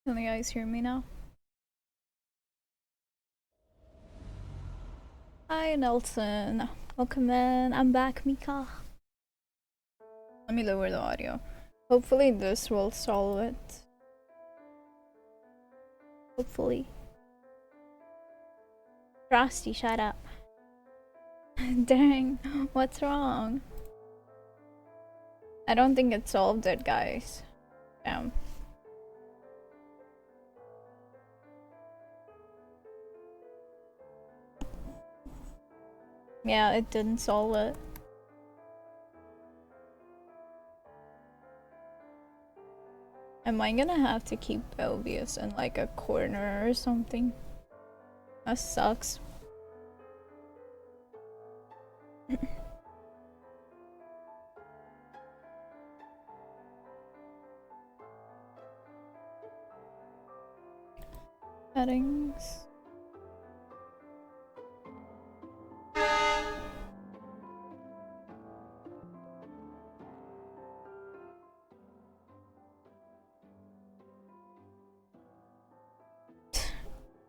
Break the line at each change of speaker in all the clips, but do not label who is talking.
Can you guys hear me now? Hi, Nelson. Welcome in. I'm back, Mika. Let me lower the audio. Hopefully this will solve it. Hopefully. Frosty, shut up. Dang, what's wrong? I don't think it solved it, guys. Damn. Yeah, it didn't solve it. Am I gonna have to keep Elvius in like a corner or something? That sucks. Settings.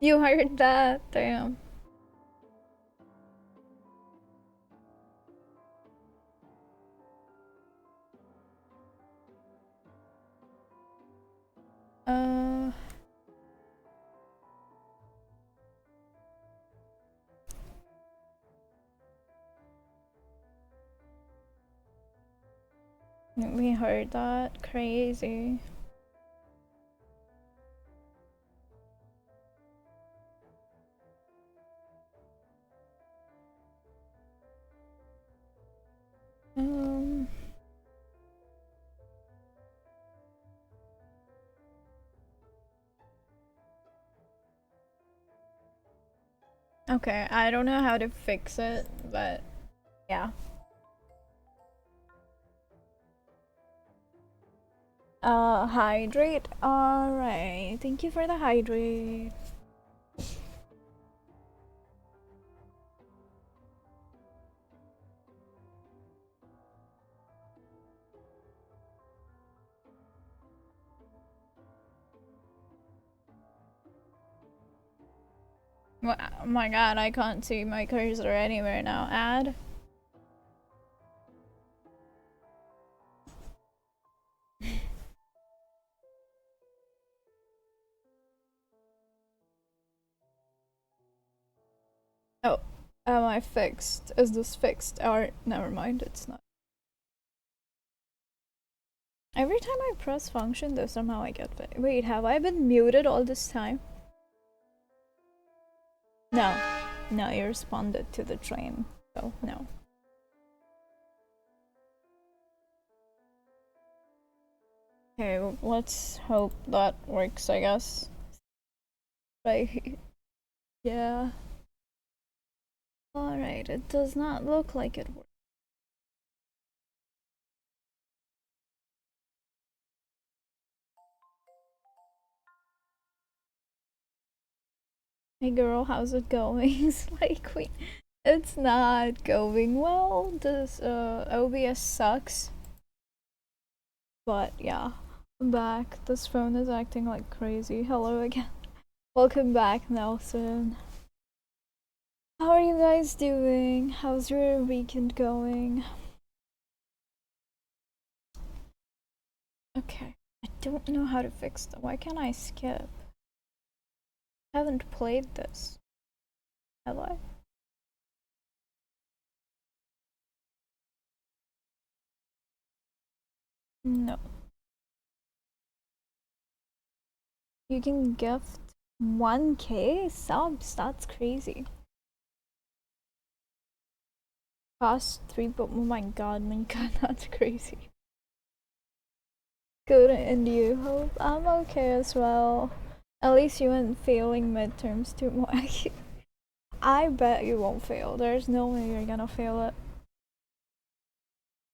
You heard that? Damn. We heard that. Crazy. Okay, I don't know how to fix it, but yeah. Hydrate. Alright, thank you for the hydrate. Oh my god, I can't see my cursor anywhere now. Add. Oh, am I fixed? Is this fixed? Or never mind, it's not. Every time I press function though, somehow I get fit. Wait, have I been muted all this time? No. No, you responded to the train, so no. Okay, well, let's hope that works, I guess. Right. Yeah. Alright, it does not look like it works. Hey girl, how's it going? Slay Queen. It's not going well. This OBS sucks. But yeah, I'm back. This phone is acting like crazy. Hello again. Welcome back, Nelson. How are you guys doing? How's your weekend going? Okay, I don't know how to fix that. Why can't I skip? I haven't played this. Have I? No. You can gift 1K subs? That's crazy. Cost 3, but oh my god, that's crazy. Good, and you? Hope I'm okay as well. At least you weren't failing midterms too much. I bet you won't fail. There's no way you're gonna fail it.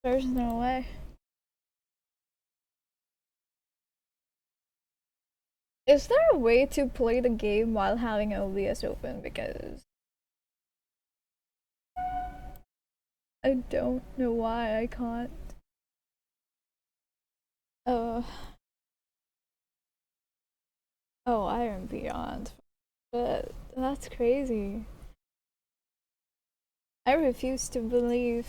There's no way. Is there a way to play the game while having OBS open? Because I don't know why I can't. Oh, Iron Beyond. But that's crazy. I refuse to believe.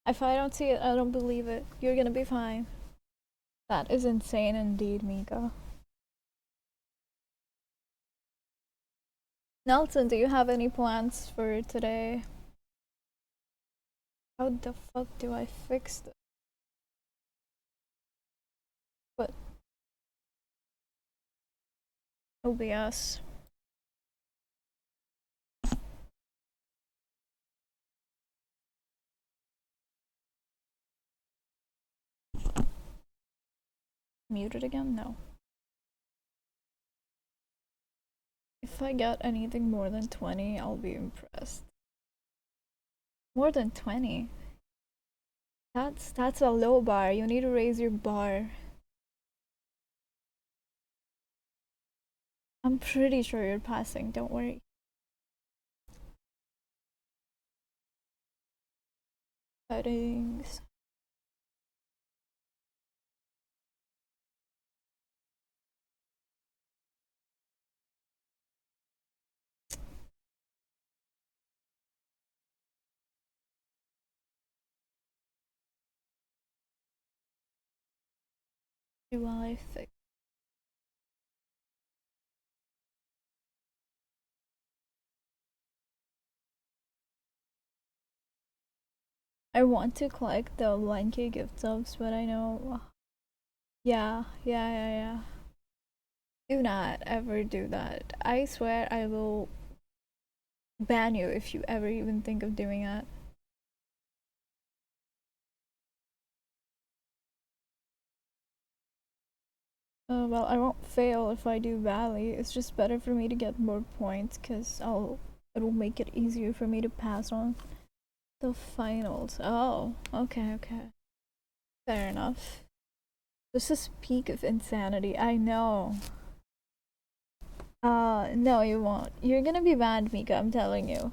If I don't see it, I don't believe it. You're gonna be fine. That is insane indeed, Mika. Nelson, do you have any plans for today? How the fuck do I fix this? What? OBS. Muted again? No. If I get anything more than 20, I'll be impressed. More than 20? That's a low bar. You need to raise your bar. I'm pretty sure you're passing, don't worry. Settings. Do I fix? I want to collect the 1K gift subs, but I know. Yeah. Do not ever do that. I swear I will ban you if you ever even think of doing that. Well, I won't fail if I do badly. It's just better for me to get more points, cause it'll make it easier for me to pass on the finals. Oh, okay. Fair enough. This is peak of insanity. I know. No, you won't. You're gonna be banned, Mika. I'm telling you.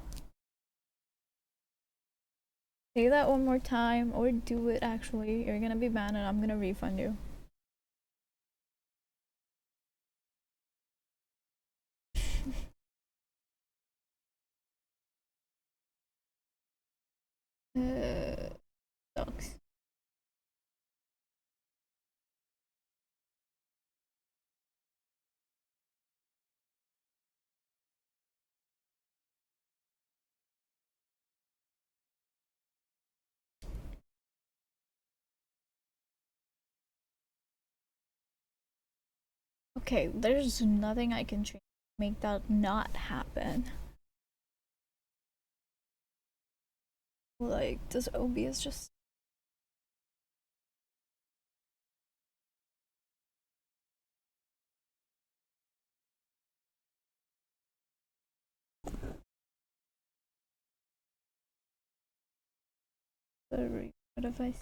Say that one more time, or do it actually. You're gonna be banned, and I'm gonna refund you. Sucks. Okay, there's nothing I can change to make that not happen. Like, does OBS just. What if I.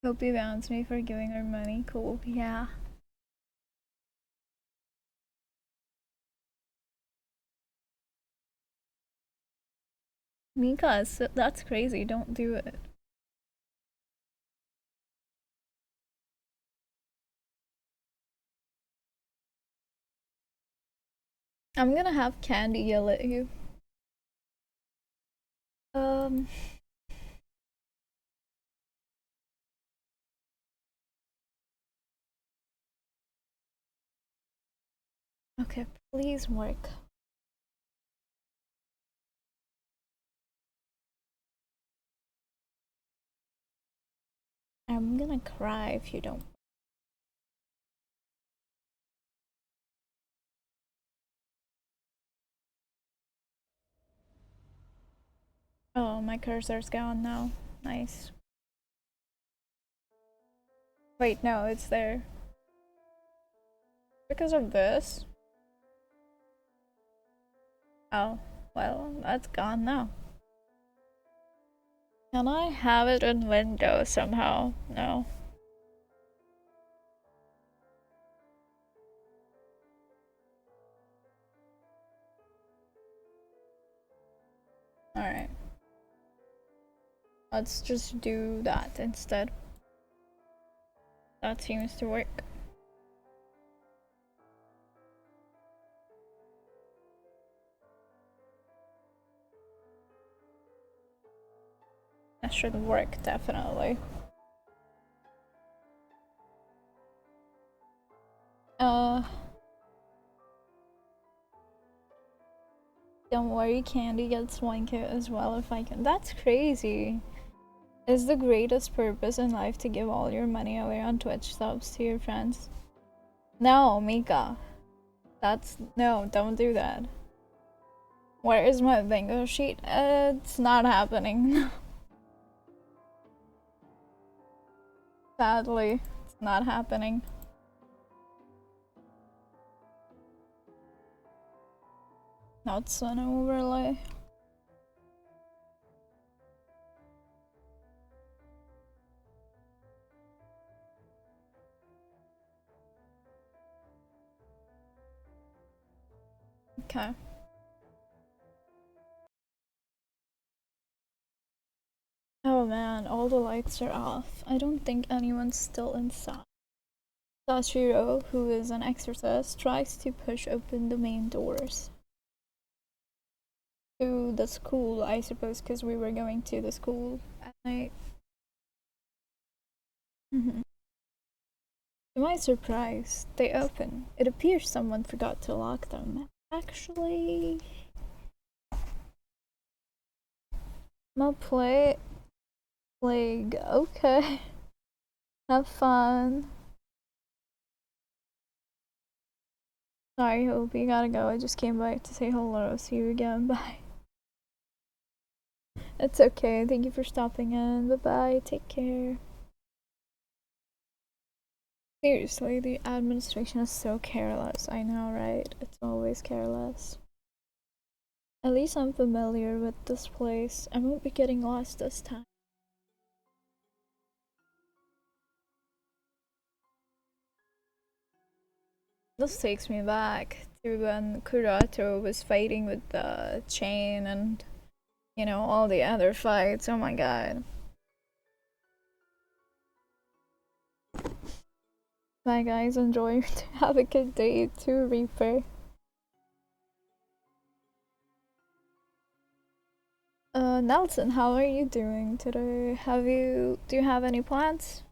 Hope he bans me for giving her money. Cool, yeah. Mika, that's crazy. Don't do it. I'm gonna have Candy yell at you. Um. Okay, please work. I'm gonna cry if you don't. Oh, my cursor's gone now. Nice. Wait, no, it's there. Because of this? Oh, well, that's gone now. Can I have it in Windows somehow? No. Alright. Let's just do that instead. That seems to work. that should work, definitely. Don't worry, Candy gets one kit as well if I can. That's crazy. Is the greatest purpose in life to give all your money away on Twitch subs to your friends? No, Mika. No, don't do that. Where is my bingo sheet? It's not happening. Sadly, it's not happening. Not sun overlay. Okay. Oh man, all the lights are off. I don't think anyone's still inside. Sashiro, who is an exorcist, tries to push open the main doors to the school, I suppose, because we were going to the school at night. To my surprise, they open. It appears someone forgot to lock them. Actually, my plague. Okay. Have fun. Sorry, Hope, you gotta go. I just came back to say hello. See you again. Bye. It's okay. Thank you for stopping in. Bye bye. Take care. Seriously, the administration is so careless. I know, right? It's always careless. At least I'm familiar with this place. I won't be getting lost this time. This takes me back to when Kurato was fighting with the chain and, you know, all the other fights. Oh my god. Bye guys, enjoy. Have a good day too, Reaper. Nelson, how are you doing today? Do you have any plans?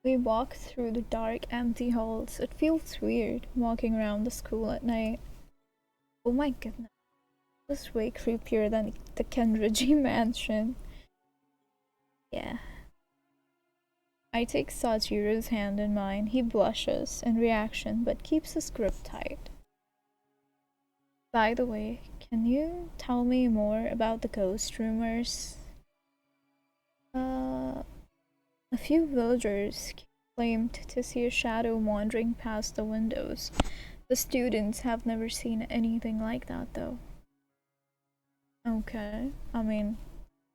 We walk through the dark, empty halls. It feels weird walking around the school at night. Oh my goodness. This is way creepier than the Kenriji mansion. Yeah. I take Sajiro's hand in mine. He blushes in reaction, but keeps his grip tight. By the way, can you tell me more about the ghost rumors? A few villagers claimed to see a shadow wandering past the windows. The students have never seen anything like that, though. Okay, I mean,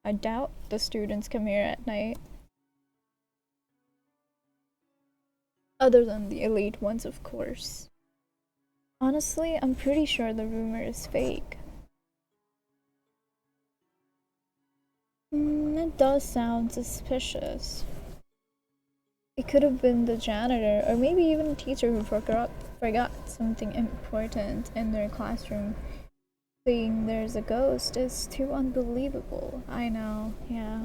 I doubt the students come here at night. Other than the elite ones, of course. Honestly, I'm pretty sure the rumor is fake. It does sound suspicious. It could have been the janitor, or maybe even a teacher who forgot something important in their classroom. Saying there's a ghost is too unbelievable. I know, yeah.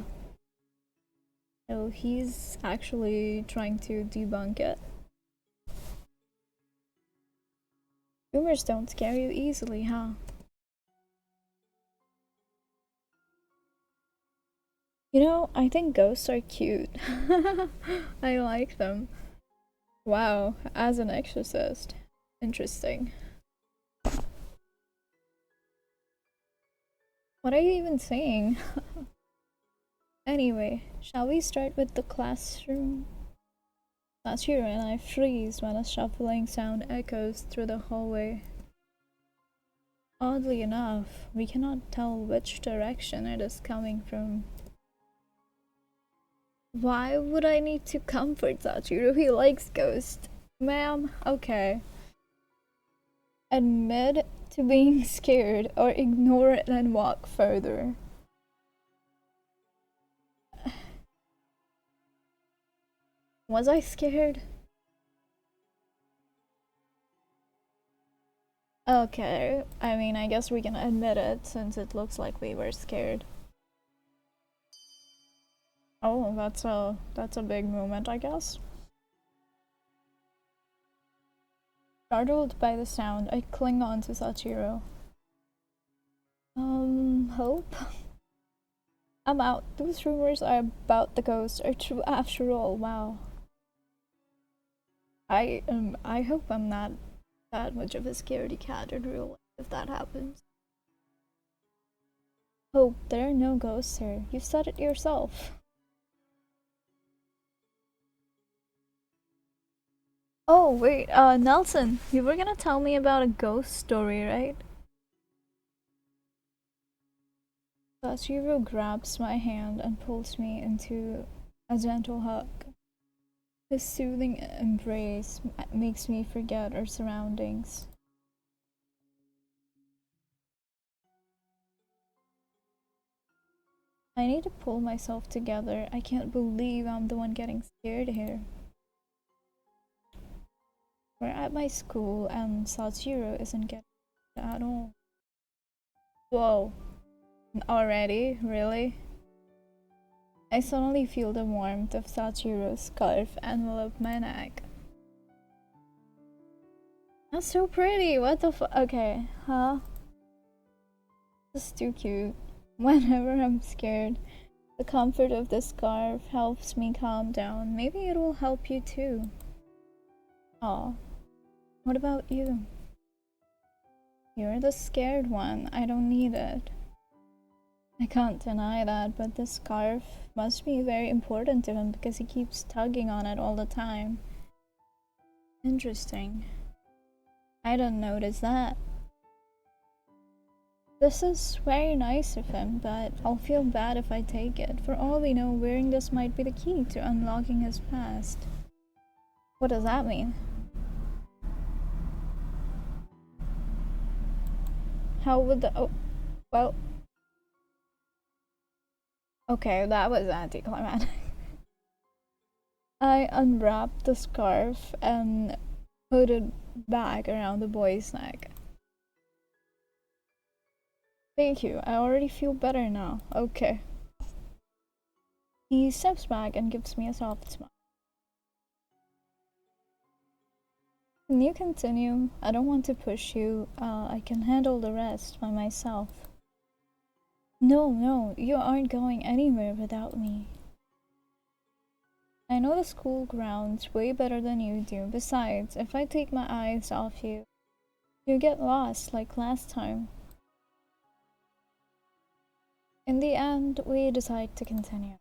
So he's actually trying to debunk it. Rumors don't scare you easily, huh? You know, I think ghosts are cute. I like them. Wow, as an exorcist. Interesting. What are you even saying? Anyway, shall we start with the classroom? Sashiro and I freeze when a shuffling sound echoes through the hallway. Oddly enough, we cannot tell which direction it is coming from. Why would I need to comfort Sachiro? He likes ghosts. Ma'am, okay. Admit to being scared or ignore it and walk further. Was I scared? Okay, I mean, I guess we can admit it since it looks like we were scared. Oh, that's a big moment, I guess. Startled by the sound, I cling on to Sachiro. Hope? I'm out. Those rumors are about the ghost are true after all. Wow. I hope I'm not that much of a scaredy cat in real life if that happens. Hope, there are no ghosts here. You said it yourself. Oh, wait, Nelson, you were gonna tell me about a ghost story, right? Sachiro grabs my hand and pulls me into a gentle hug. His soothing embrace makes me forget our surroundings. I need to pull myself together. I can't believe I'm the one getting scared here. We're at my school and Sachiro isn't getting scared at all. Whoa. Already? Really? I suddenly feel the warmth of Sachiro's scarf envelop my neck. That's so pretty! What the okay, huh? This is too cute. Whenever I'm scared, the comfort of the scarf helps me calm down. Maybe it will help you too. Aw. What about you? You're the scared one. I don't need it. I can't deny that, but this scarf must be very important to him because he keeps tugging on it all the time. Interesting. I didn't notice that. This is very nice of him, but I'll feel bad if I take it. For all we know, wearing this might be the key to unlocking his past. What does that mean? How would the... oh, well... Okay, that was anticlimactic. I unwrapped the scarf and put it back around the boy's neck. Thank you, I already feel better now. Okay. He steps back and gives me a soft smile. Can you continue? I don't want to push you. I can handle the rest by myself. No, you aren't going anywhere without me. I know the school grounds way better than you do. Besides, if I take my eyes off you, you get lost like last time. In the end, we decide to continue.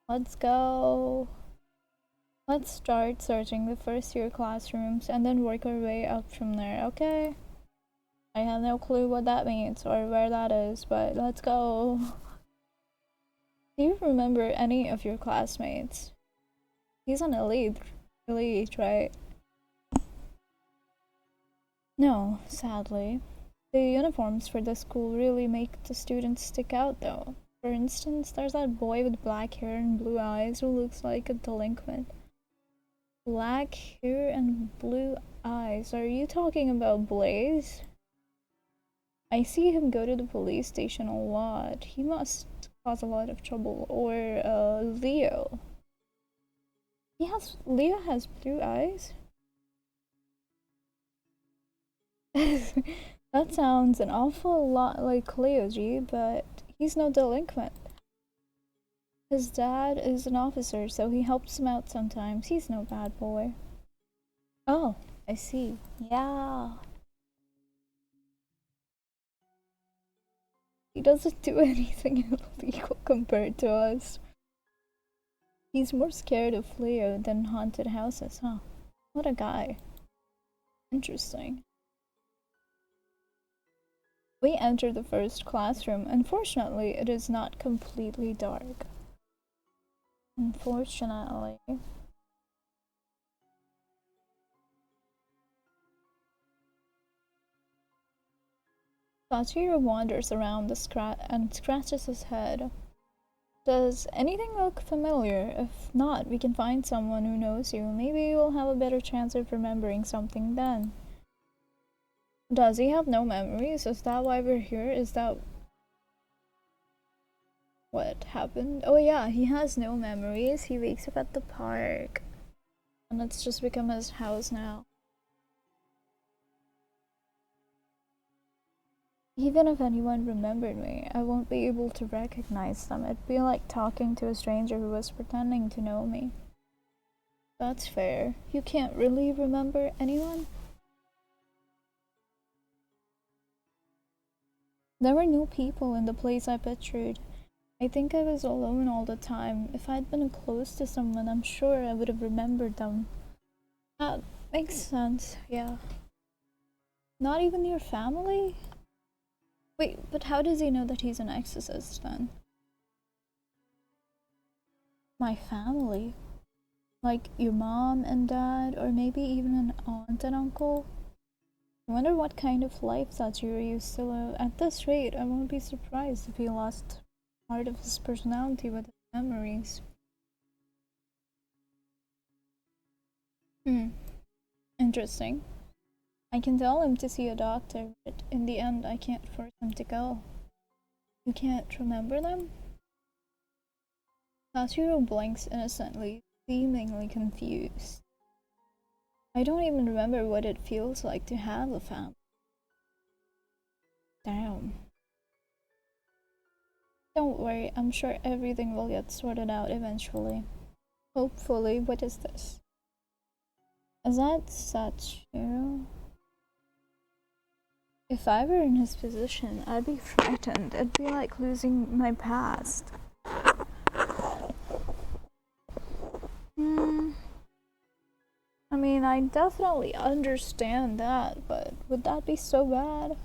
Let's go. Let's start searching the first year classrooms and then work our way up from there, okay? I have no clue what that means or where that is, but let's go. Do you remember any of your classmates? He's an elite, right? No, sadly. The uniforms for the school really make the students stick out though. For instance, there's that boy with black hair and blue eyes who looks like a delinquent. Black hair and blue eyes. Are you talking about Blaze? I see him go to the police station a lot. He must cause a lot of trouble. Or, Leo. Leo has blue eyes? That sounds an awful lot like Leo G, but he's no delinquent. His dad is an officer, so he helps him out sometimes. He's no bad boy. Oh, I see. Yeah. He doesn't do anything illegal compared to us. He's more scared of Leo than haunted houses, huh? What a guy. Interesting. We enter the first classroom. Unfortunately, it is not completely dark. Unfortunately. Sachiro wanders around and scratches his head. Does anything look familiar? If not, we can find someone who knows you. Maybe you'll have a better chance of remembering something then. Does he have no memories? Is that why we're here? Is that what happened? Oh yeah, he has no memories. He wakes up at the park. And it's just become his house now. Even if anyone remembered me, I won't be able to recognize them. It'd be like talking to a stranger who was pretending to know me. That's fair. You can't really remember anyone? There were no people in the place I pictured. I think I was alone all the time. If I'd been close to someone, I'm sure I would have remembered them. That makes sense, yeah. Not even your family? Wait, but how does he know that he's an exorcist then? My family? Like your mom and dad, or maybe even an aunt and uncle? I wonder what kind of life that you're used to live. At this rate, I won't be surprised if he lost part of his personality with his memories. Interesting. I can tell him to see a doctor, but in the end, I can't force him to go. You can't remember them? Satoru blinks innocently, seemingly confused. I don't even remember what it feels like to have a family. Damn. Don't worry, I'm sure everything will get sorted out eventually. Hopefully. What is this? Is that Satoru? If I were in his position, I'd be frightened. It'd be like losing my past. I mean, I definitely understand that, but would that be so bad?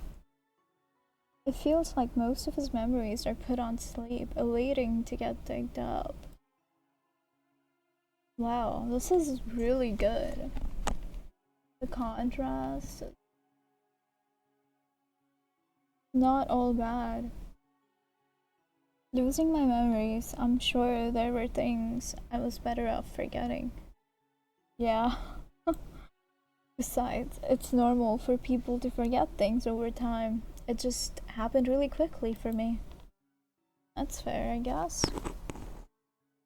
It feels like most of his memories are put on sleep, awaiting to get digged up. Wow, this is really good. The contrast, not all bad. Losing my memories, I'm sure there were things I was better off forgetting. Yeah. Besides, it's normal for people to forget things over time. It just happened really quickly for me. That's fair, I guess.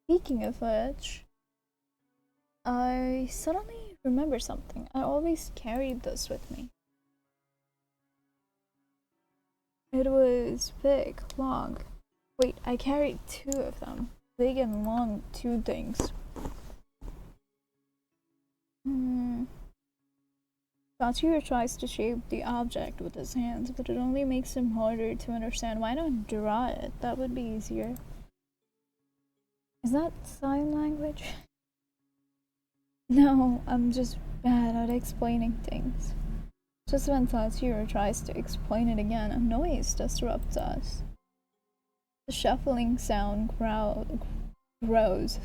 Speaking of which, I suddenly remember something. I always carried this with me. It was big, long. Wait, I carried two of them. Big and long, two things. Satoru tries to shape the object with his hands, but it only makes him harder to understand. Why not draw it? That would be easier. Is that sign language? No, I'm just bad at explaining things. Just when Satoru tries to explain it again, a noise disrupts us. The shuffling sound grows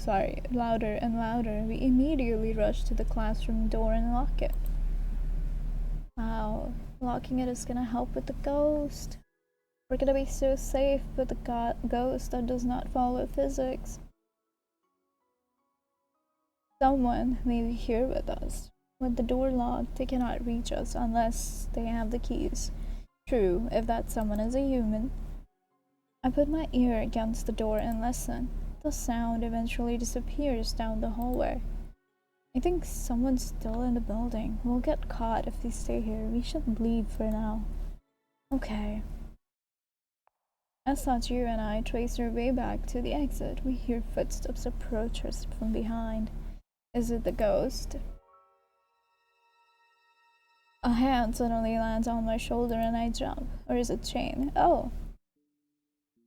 louder and louder. We immediately rush to the classroom door and lock it. Wow, locking it is gonna help with the ghost. We're gonna be so safe with the ghost that does not follow physics. Someone may be here with us. With the door locked, they cannot reach us unless they have the keys. True, if that someone is a human. I put my ear against the door and listen. The sound eventually disappears down the hallway. I think someone's still in the building. We'll get caught if we stay here. We should leave for now. Okay. As Satoru and I trace our way back to the exit, we hear footsteps approach us from behind. Is it the ghost? A hand suddenly lands on my shoulder and I jump. Or is it Shane? Oh.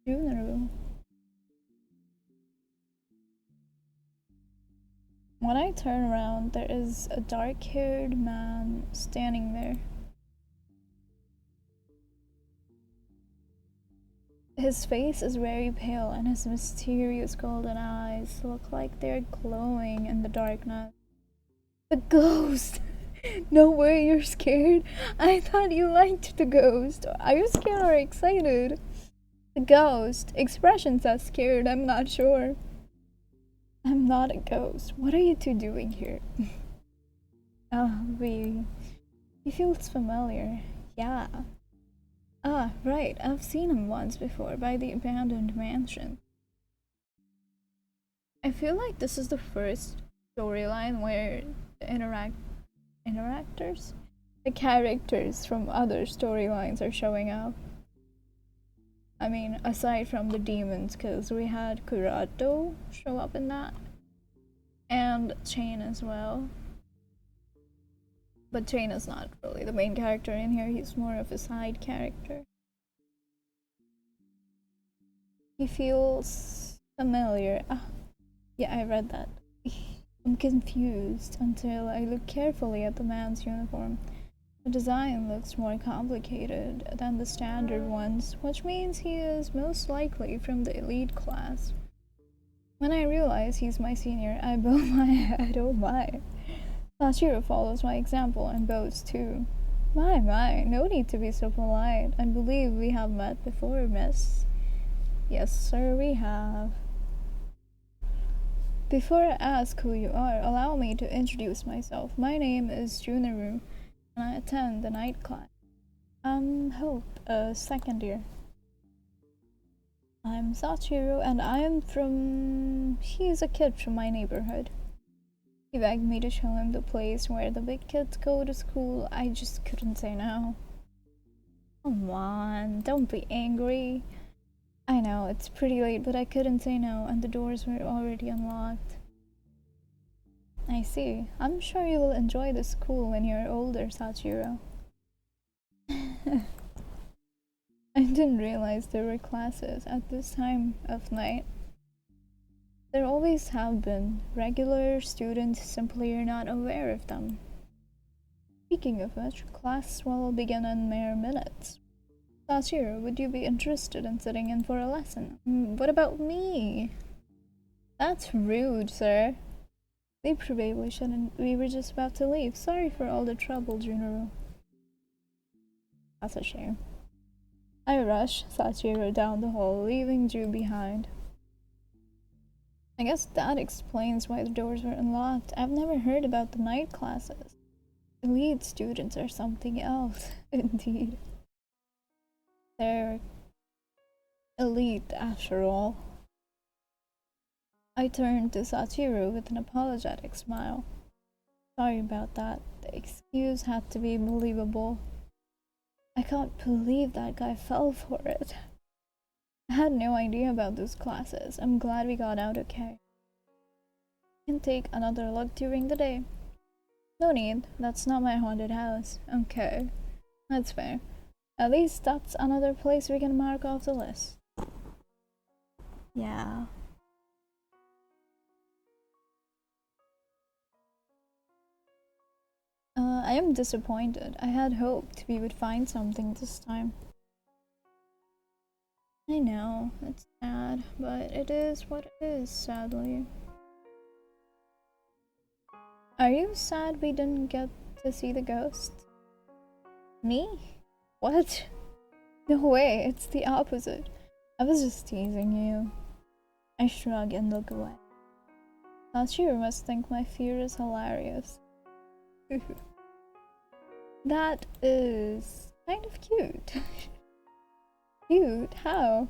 Junuru. When I turn around, there is a dark-haired man standing there. His face is very pale and his mysterious golden eyes look like they're glowing in the darkness. The ghost! No way, you're scared? I thought you liked the ghost. Are you scared or excited? The ghost. Expression says scared, I'm not sure. I'm not a ghost. What are you two doing here? He feels familiar. Yeah. Ah, right, I've seen him once before by the abandoned mansion. I feel like this is the first storyline where the interactors, the characters from other storylines are showing up. I mean, aside from the demons, because we had Kurato show up in that, and Chain as well. But Chain is not really the main character in here, he's more of a side character. He feels familiar. Ah, yeah, I read that. I'm confused until I look carefully at the man's uniform. The design looks more complicated than the standard ones, which means he is most likely from the elite class. When I realize he's my senior, I bow my head. Oh my. Sashiro follows my example and bows too. My, no need to be so polite. I believe we have met before, miss. Yes, sir, we have. Before I ask who you are, allow me to introduce myself. My name is Juniru, and I attend the night class. I'm Hope, second year. I'm Sachiro, and he's a kid from my neighborhood. He begged me to show him the place where the big kids go to school. I just couldn't say no. Come on, don't be angry. I know, it's pretty late, but I couldn't say no, and the doors were already unlocked. I see. I'm sure you will enjoy the school when you're older, Sachiro. I didn't realize there were classes at this time of night. There always have been. Regular students simply are not aware of them. Speaking of which, class will begin in mere minutes. Sachiro, would you be interested in sitting in for a lesson? What about me? That's rude, sir. We probably shouldn't. We were just about to leave. Sorry for all the trouble, Junoro. That's a shame. I rush Sachiro down the hall, leaving Ju behind. I guess that explains why the doors were unlocked. I've never heard about the night classes. Elite students are something else, indeed. They're elite, after all. I turned to Sachiro with an apologetic smile. Sorry about that. The excuse had to be believable. I can't believe that guy fell for it. I had no idea about those classes. I'm glad we got out okay. I can take another look during the day. No need, that's not my haunted house. Okay, that's fair. At least that's another place we can mark off the list. Yeah. I am disappointed. I had hoped we would find something this time. I know, it's sad, but it is what it is, sadly. Are you sad we didn't get to see the ghost? Me? What? No way, it's the opposite. I was just teasing you. I shrug and look away. Sachiro must think my fear is hilarious. That is kind of cute. Cute? How?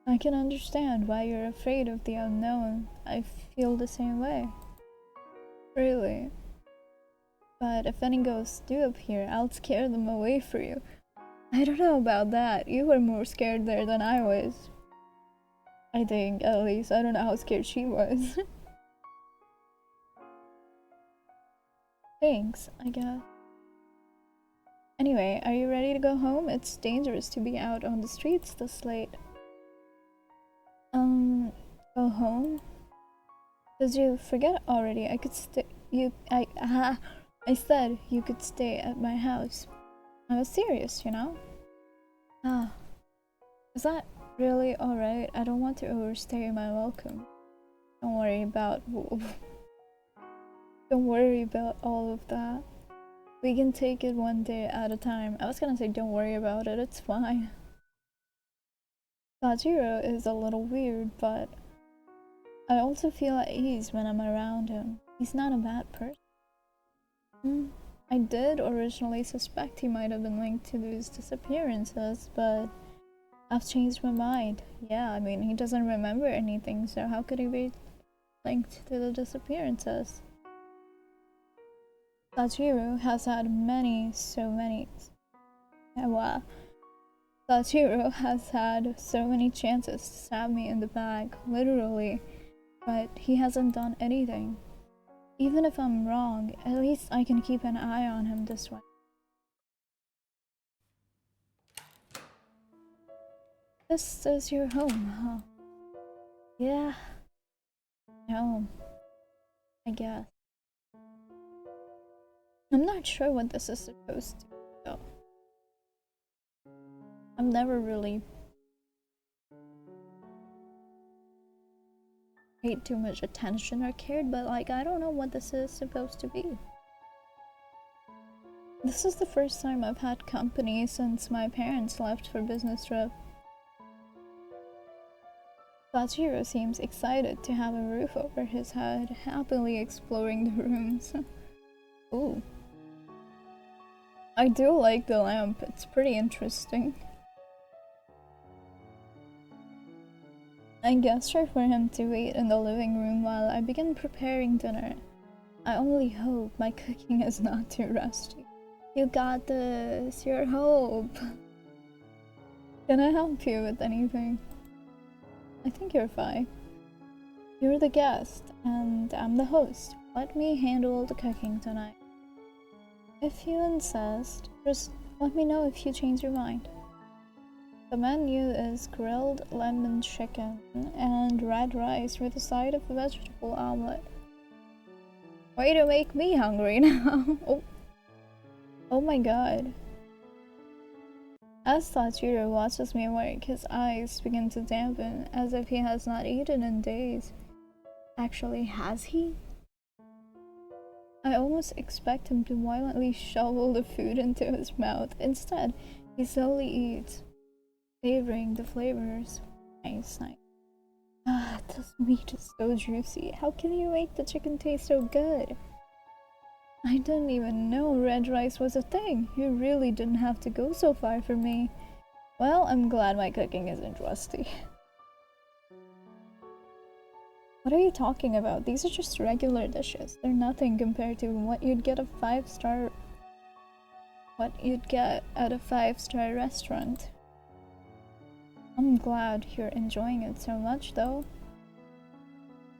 I can understand why you're afraid of the unknown. I feel the same way. Really? But if any ghosts do appear, I'll scare them away for you. I don't know about that. You were more scared there than I was. I think, at least. I don't know how scared she was. Thanks, I guess. Anyway, are you ready to go home? It's dangerous to be out on the streets this late. Go home? Did you forget already? I could stay. I said you could stay at my house. I was serious, you know? Ah, is that really alright? I don't want to overstay my welcome. Don't worry about all of that. We can take it one day at a time. I was gonna say don't worry about it, it's fine. Sachiro is a little weird, but I also feel at ease when I'm around him. He's not a bad person. I did originally suspect he might have been linked to those disappearances, but I've changed my mind. Yeah, I mean, he doesn't remember anything, so how could he be linked to the disappearances? Satoru has had Satoru has had so many chances to stab me in the back, literally, but he hasn't done anything. Even if I'm wrong, at least I can keep an eye on him this way. This is your home, huh? Yeah. Home. I guess. I'm not sure what this is supposed to be, though. I've never really paid too much attention or cared, but like, I don't know what this is supposed to be. This is the first time I've had company since my parents left for business trip. Sachiro seems excited to have a roof over his head, happily exploring the rooms. Ooh. I do like the lamp, it's pretty interesting. I gesture for him to wait in the living room while I begin preparing dinner. I only hope my cooking is not too rusty. You got this, your hope. Can I help you with anything? I think you're fine. You're the guest, and I'm the host. Let me handle the cooking tonight. If you insist, just let me know if you change your mind. The menu is grilled lemon chicken and red rice with a side of a vegetable omelet. Way to make me hungry now. Oh my god. As Sachiro watches me work, his eyes begin to dampen as if he has not eaten in days. Actually, has he? I almost expect him to violently shovel the food into his mouth. Instead, he slowly eats, savoring the flavors. Nice. Ah, this meat is so juicy. How can you make the chicken taste so good? I didn't even know red rice was a thing. You really didn't have to go so far for me. Well, I'm glad my cooking isn't rusty. What are you talking about? These are just regular dishes. They're nothing compared to what you'd get at a five-star restaurant. I'm glad you're enjoying it so much, though.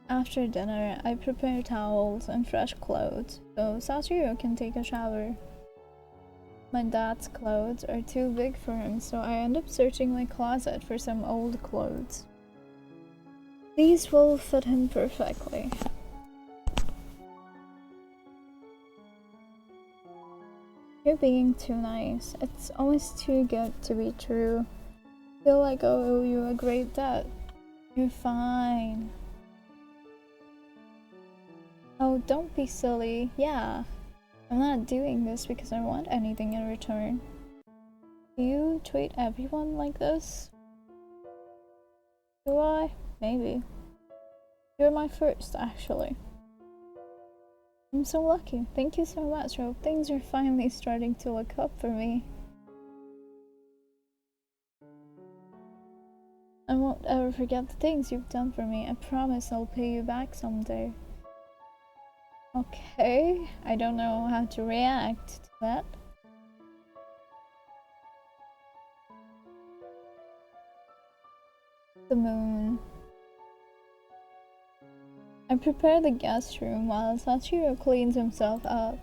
After dinner, I prepare towels and fresh clothes so Sachiro can take a shower. My dad's clothes are too big for him, so I end up searching my closet for some old clothes. These will fit him perfectly. You're being too nice. It's almost too good to be true. I feel like I owe you a great debt. You're fine. Oh, don't be silly. Yeah, I'm not doing this because I want anything in return. Do you treat everyone like this? Do I? Maybe. You're my first, actually. I'm so lucky. Thank you so much. I hope things are finally starting to look up for me. I won't ever forget the things you've done for me. I promise I'll pay you back someday. Okay, I don't know how to react to that. The moon. I prepare the guest room while Sachiro cleans himself up.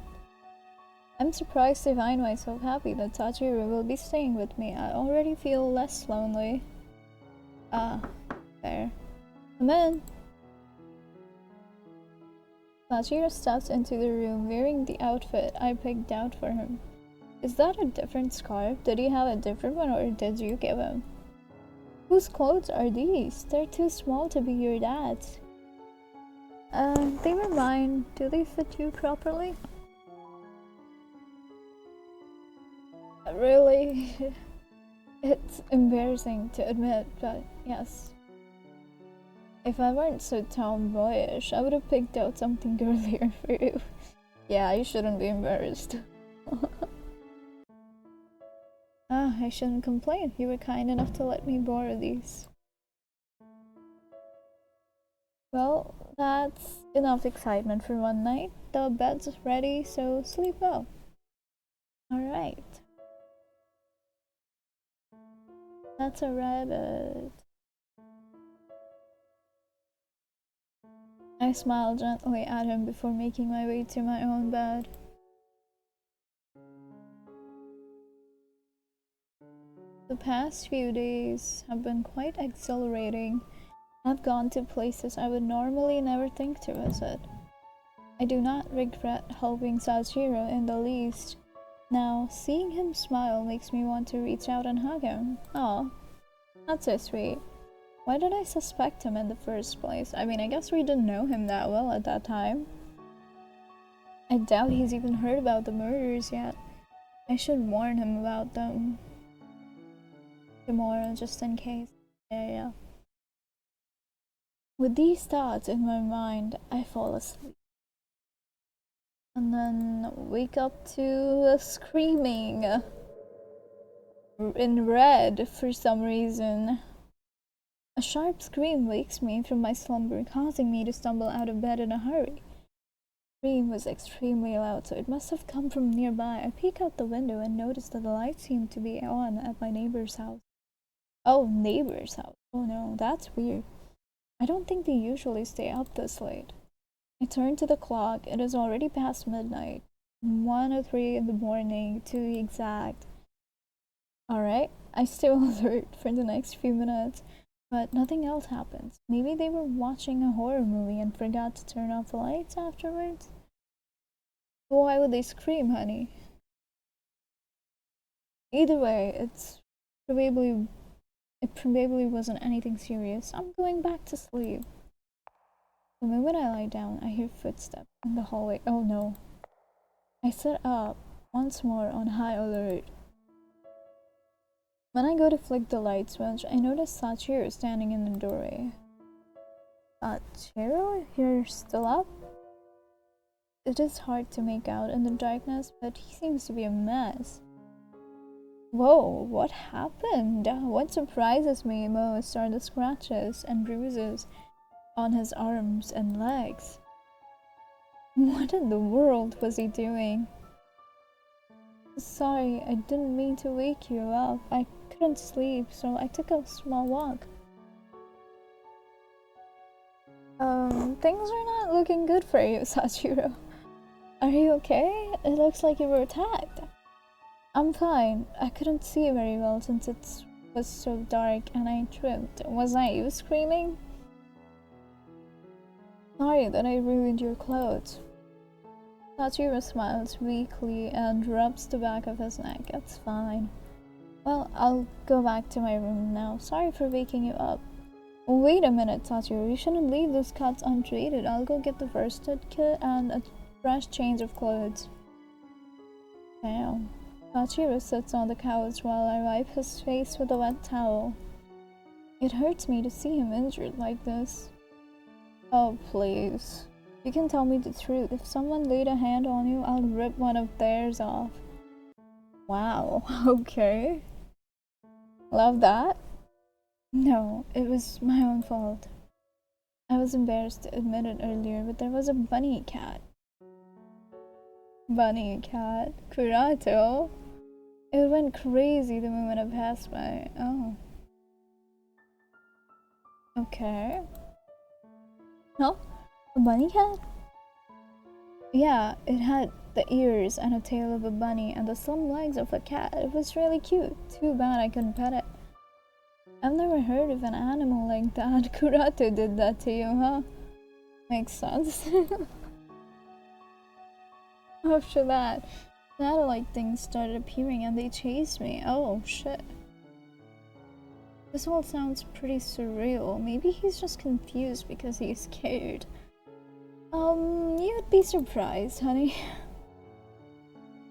I'm surprised to find myself happy that Sachiro will be staying with me. I already feel less lonely. Ah, there. Come in. Sachiro steps into the room wearing the outfit I picked out for him. Is that a different scarf? Did he have a different one or did you give him? Whose clothes are these? They're too small to be your dad's. They were mine. Do they fit you properly? Really? It's embarrassing to admit, but yes. If I weren't so tomboyish, I would have picked out something girlier for you. Yeah, you shouldn't be embarrassed. I shouldn't complain. You were kind enough to let me borrow these. Well, that's enough excitement for one night. The bed's ready, so sleep well. Alright. That's a rabbit. I smiled gently at him before making my way to my own bed. The past few days have been quite exhilarating. I've gone to places I would normally never think to visit. I do not regret helping Sachiro in the least. Now, seeing him smile makes me want to reach out and hug him. Aw, that's so sweet. Why did I suspect him in the first place? I mean, I guess we didn't know him that well at that time. I doubt he's even heard about the murders yet. I should warn him about them tomorrow, just in case. Yeah. With these thoughts in my mind, I fall asleep. And then wake up to screaming in red for some reason. A sharp scream wakes me from my slumber, causing me to stumble out of bed in a hurry. The scream was extremely loud, so it must have come from nearby. I peek out the window and notice that the light seemed to be on at my neighbor's house. Oh, neighbor's house. Oh no, that's weird. I don't think they usually stay up this late. I turn to the clock. It is already past midnight. 1:03 in the morning, to be exact. Alright, I stay alert for the next few minutes, but nothing else happens. Maybe they were watching a horror movie and forgot to turn off the lights afterwards? Why would they scream, honey? Either way, it probably wasn't anything serious. I'm going back to sleep. The moment I lie down, I hear footsteps in the hallway. Oh no. I sit up, once more on high alert. When I go to flick the light switch, I notice Sachiro standing in the doorway. Sachiro? You're still up? It is hard to make out in the darkness, but he seems to be a mess. Whoa, what happened? What surprises me most are the scratches and bruises on his arms and legs. What in the world was he doing? Sorry, I didn't mean to wake you up. I couldn't sleep, so I took a small walk. Things are not looking good for you, Sachiro. Are you okay? It looks like you were attacked. I'm fine. I couldn't see very well since it was so dark and I tripped. Was that you screaming? Sorry that I ruined your clothes. Sachiro smiles weakly and rubs the back of his neck. It's fine. Well, I'll go back to my room now. Sorry for waking you up. Wait a minute, Sachiro. You shouldn't leave those cuts untreated. I'll go get the first aid kit and a fresh change of clothes. Damn. Sachiro sits on the couch while I wipe his face with a wet towel. It hurts me to see him injured like this. Oh, please. You can tell me the truth. If someone laid a hand on you, I'll rip one of theirs off. Wow, okay. Love that? No, it was my own fault. I was embarrassed to admit it earlier, but there was a bunny cat. Bunny cat? Kurato? It went crazy the moment I passed by. Oh. Okay. No? A bunny cat? Yeah, it had the ears and a tail of a bunny and the slim legs of a cat. It was really cute. Too bad I couldn't pet it. I've never heard of an animal like that. Kurato did that to you, huh? Makes sense. After that, satellite things started appearing and they chased me. Oh shit. This all sounds pretty surreal. Maybe he's just confused because he's scared. You'd be surprised, honey.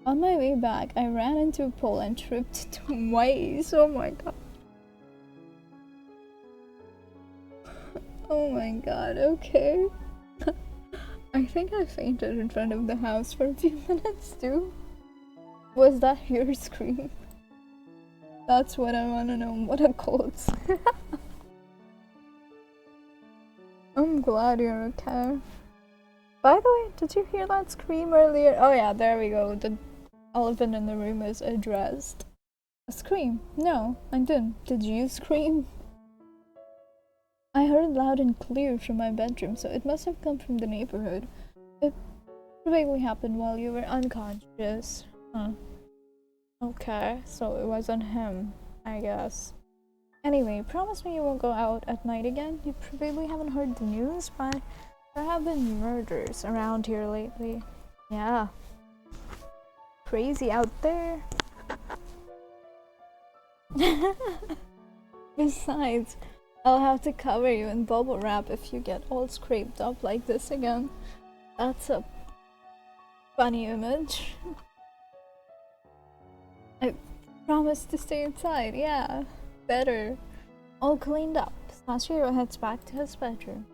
On my way back, I ran into a pole and tripped twice. Oh my god. Oh my god, okay. I think I fainted in front of the house for a few minutes too. Was that your scream? That's what I wanna know. What are codes? I'm glad you're okay. By the way, did you hear that scream earlier? Oh yeah, there we go. The elephant in the room is addressed. A scream? No, I didn't. Did you scream? I heard it loud and clear from my bedroom, so it must have come from the neighborhood. It probably happened while you were unconscious. Huh. Okay, so it wasn't him, I guess. Anyway, promise me you won't go out at night again. You probably haven't heard the news, but there have been murders around here lately. Yeah. Crazy out there. Besides, I'll have to cover you in bubble wrap if you get all scraped up like this again. That's a funny image. I promise to stay inside, yeah. Better. All cleaned up. Sashiro heads back to his bedroom.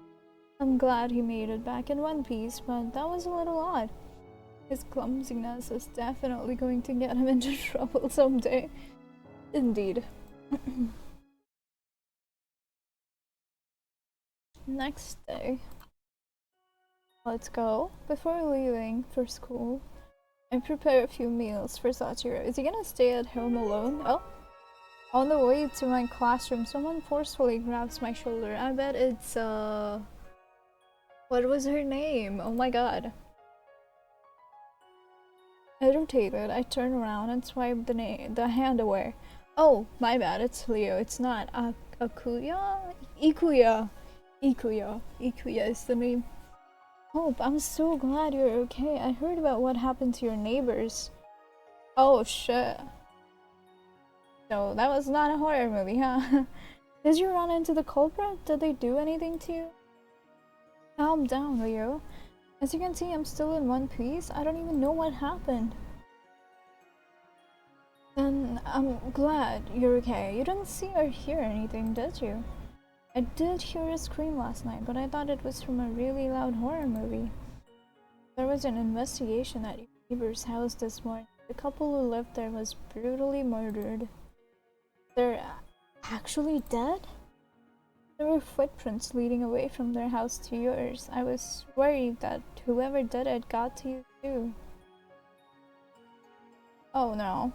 I'm glad he made it back in one piece, but that was a little odd. His clumsiness is definitely going to get him into trouble someday. Indeed. Next day. Let's go. Before leaving for school, I prepare a few meals for Sachiro. Is he gonna stay at home alone? Oh. On the way to my classroom, someone forcefully grabs my shoulder. I bet it's, what was her name? Oh my god. Irritated, I turn around and swipe the hand away. Oh, my bad, it's Leo. It's not Akuya? Ikuya. Ikuya is the name. Hope, I'm so glad you're okay. I heard about what happened to your neighbors. Oh shit. So that was not a horror movie, huh? Did you run into the culprit? Did they do anything to you? Calm down, Leo. As you can see, I'm still in one piece. I don't even know what happened. Then I'm glad you're okay. You didn't see or hear anything, did you? I did hear a scream last night, but I thought it was from a really loud horror movie. There was an investigation at your neighbor's house this morning. The couple who lived there was brutally murdered. They're actually dead? There were footprints leading away from their house to yours. I was worried that whoever did it got to you too. Oh no.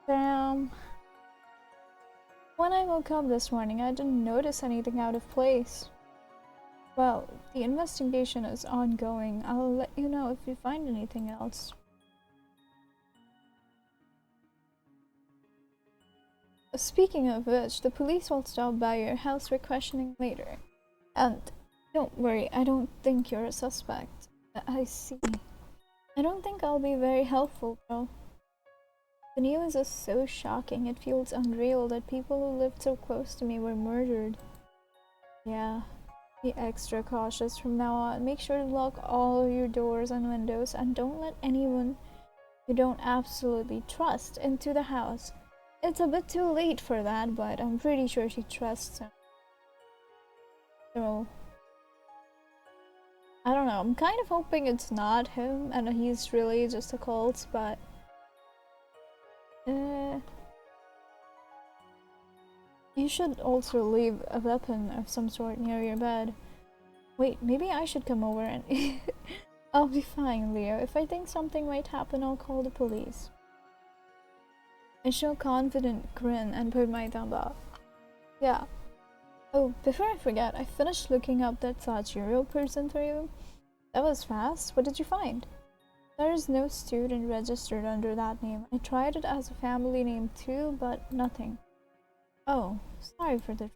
Damn. When I woke up this morning, I didn't notice anything out of place. Well, the investigation is ongoing. I'll let you know if you find anything else. Speaking of which, the police will stop by your house for questioning later. And don't worry, I don't think you're a suspect. I see. I don't think I'll be very helpful, though. The news is so shocking, it feels unreal that people who lived so close to me were murdered. Yeah, be extra cautious from now on. Make sure to lock all your doors and windows and don't let anyone you don't absolutely trust into the house. It's a bit too late for that, but I'm pretty sure she trusts him. So, I don't know, I'm kind of hoping it's not him and he's really just a cult, but you should also leave a weapon of some sort near your bed. Wait, maybe I should come over and I'll be fine, Leo. If I think something might happen, I'll call the police. I show confident grin and put my thumb up. Yeah. Oh, before I forget, I finished looking up that Sachiro person for you. That was fast. What did you find? There is no student registered under that name. I tried it as a family name too, but nothing. Oh, sorry for the...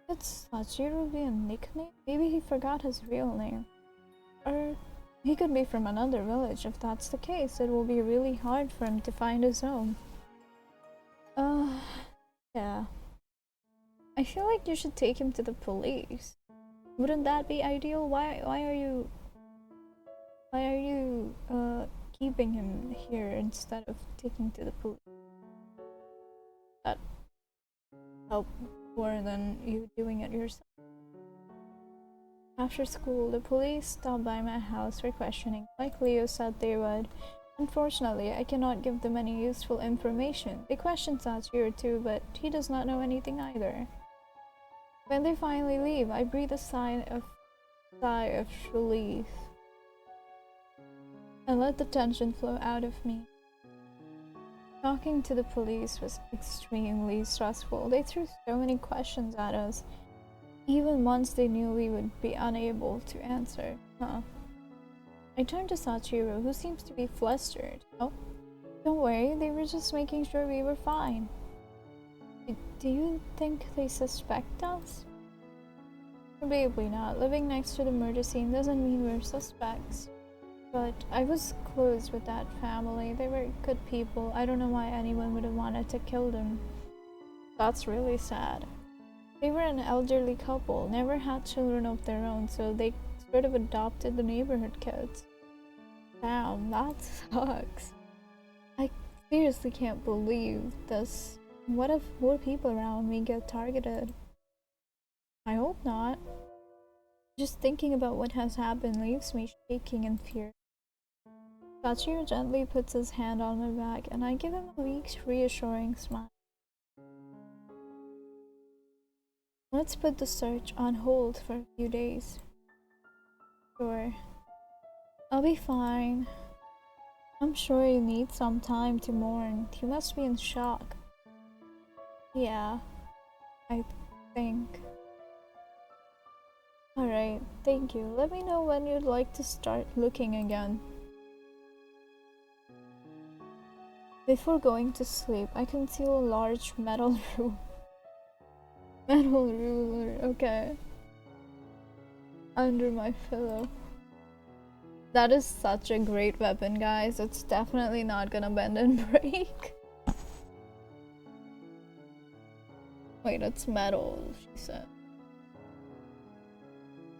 Could Sachiro be a nickname? Maybe he forgot his real name. Or he could be from another village. If that's the case, it will be really hard for him to find his home. Yeah. I feel like you should take him to the police. Wouldn't that be ideal? Why are you keeping him here instead of taking to the police? That help more than you doing it yourself. After school, the police stopped by my house for questioning, like Leo said they would. Unfortunately, I cannot give them any useful information. They question Sachiro too, but he does not know anything either. When they finally leave, I breathe a sigh of relief and let the tension flow out of me. Talking to the police was extremely stressful. They threw so many questions at us, even ones they knew we would be unable to answer. I turned to Sachiro, who seems to be flustered. Oh, don't worry, they were just making sure we were fine. Do you think they suspect us? Probably not. Living next to the murder scene doesn't mean we're suspects. But I was close with that family. They were good people. I don't know why anyone would have wanted to kill them. That's really sad. They were an elderly couple, never had children of their own, so they sort of adopted the neighborhood kids. Damn, that sucks. I seriously can't believe this. What if more people around me get targeted? I hope not. Just thinking about what has happened leaves me shaking in fear. Sachiro gently puts his hand on my back, and I give him a weak, reassuring smile. Let's put the search on hold for a few days. Sure. I'll be fine. I'm sure you need some time to mourn. You must be in shock. Yeah, I think. Alright, thank you. Let me know when you'd like to start looking again. Before going to sleep, I conceal a large metal ruler. Metal ruler, okay. Under my pillow. That is such a great weapon, guys. It's definitely not gonna bend and break. Wait, it's metal, she said.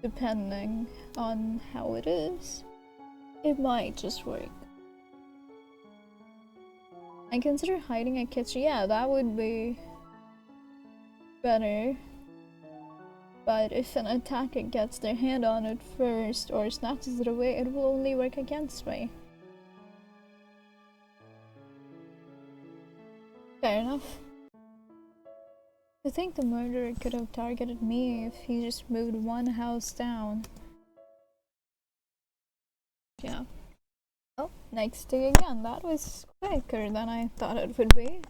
Depending on how it is, it might just work. I consider hiding a kitchen. Yeah, that would be better. But if an attacker gets their hand on it first or snatches it away, it will only work against me. Fair enough. I think the murderer could have targeted me if he just moved one house down. Yeah. Oh, next day again. That was quicker than I thought it would be.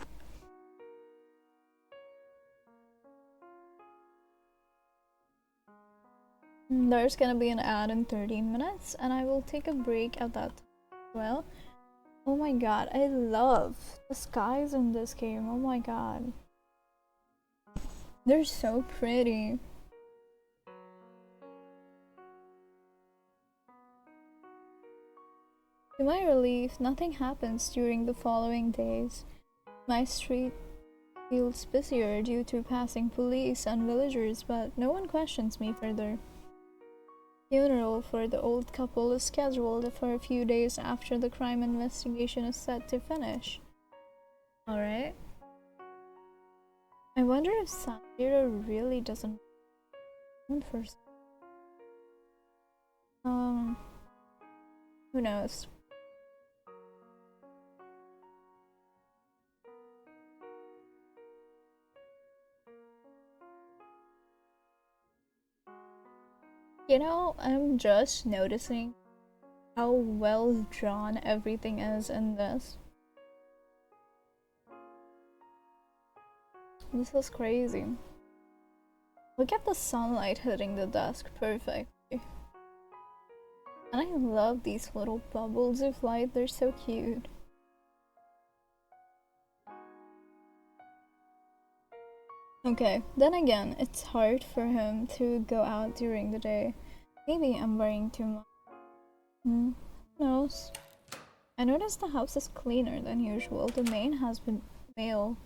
There's gonna be an ad in 13 minutes, and I will take a break at that time as well. Oh my god, I love the skies in this game. Oh my god. They're so pretty. To my relief, nothing happens during the following days. My street feels busier due to passing police and villagers, but no one questions me further. Funeral for the old couple is scheduled for a few days after the crime investigation is set to finish. Alright. I wonder if Sachiro really doesn't want for who knows? You know, I'm just noticing how well drawn everything is in this. This is crazy. Look at the sunlight hitting the desk perfectly. And I love these little bubbles of light, they're so cute. Okay, then again, it's hard for him to go out during the day. Maybe I'm worrying too much. Who knows? I noticed the house is cleaner than usual. The mail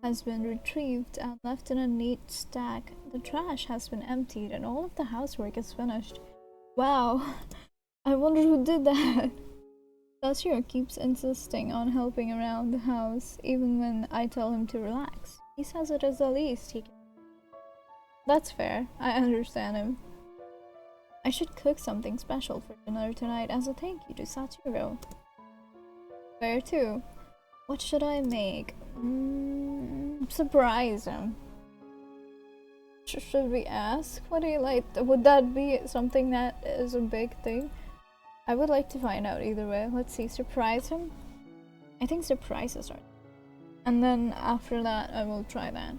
has been retrieved and left in a neat stack. The trash has been emptied and all of the housework is finished. Wow, I wonder who did that. Sachiro keeps insisting on helping around the house, even when I tell him to relax. He says it is the least he can. That's fair, I understand him. I should cook something special for dinner tonight as a thank you to Sachiro. Where to? What should I make? Surprise him. Should we ask what he like? Would that be something that is a big thing? I would like to find out either way. Let's see. Surprise him? I think surprises are. And then after that, I will try that.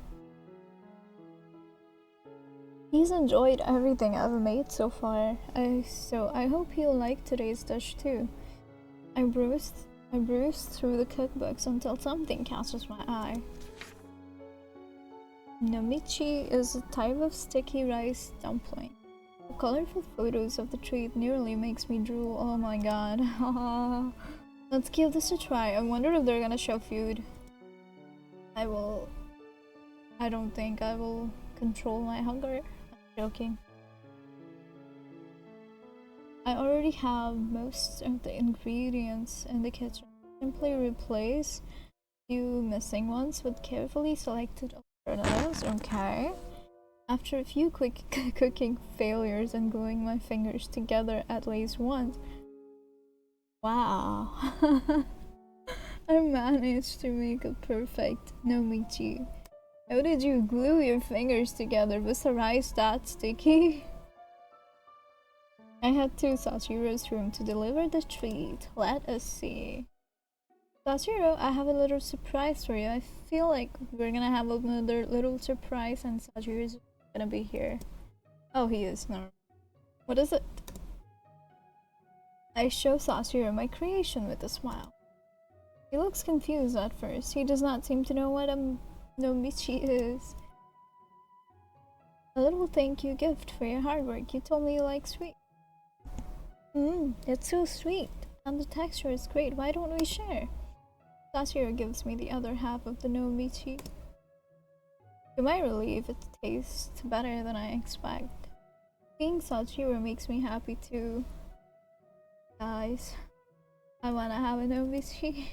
He's enjoyed everything I've made so far, so I hope he'll like today's dish too. I browsed through the cookbooks until something catches my eye. Nomichi is a type of sticky rice dumpling. The colorful photos of the treat nearly makes me drool. Oh my god. Let's give this a try. I wonder if they're gonna show food. I don't think I will control my hunger. I'm joking. I already have most of the ingredients in the kitchen. Simply replace a few missing ones with carefully selected alternatives. Okay. After a few quick cooking failures and gluing my fingers together at least once. Wow. I managed to make a perfect nomichi. How did you glue your fingers together? Was the rice that sticky? I had to Sachiro's room to deliver the treat. Let us see. Sachiro, I have a little surprise for you. I feel like we're gonna have another little surprise and Sachiro's gonna be here. Oh, he is now. What is it? I show Sachiro my creation with a smile. He looks confused at first. He does not seem to know what a nomichi is. A little thank you gift for your hard work. You told me you like sweet. It's so sweet. And the texture is great. Why don't we share? Sachiro gives me the other half of the nomichi. To my relief, it tastes better than I expect. Seeing Sachiro makes me happy too. Guys, I wanna have a nomichi.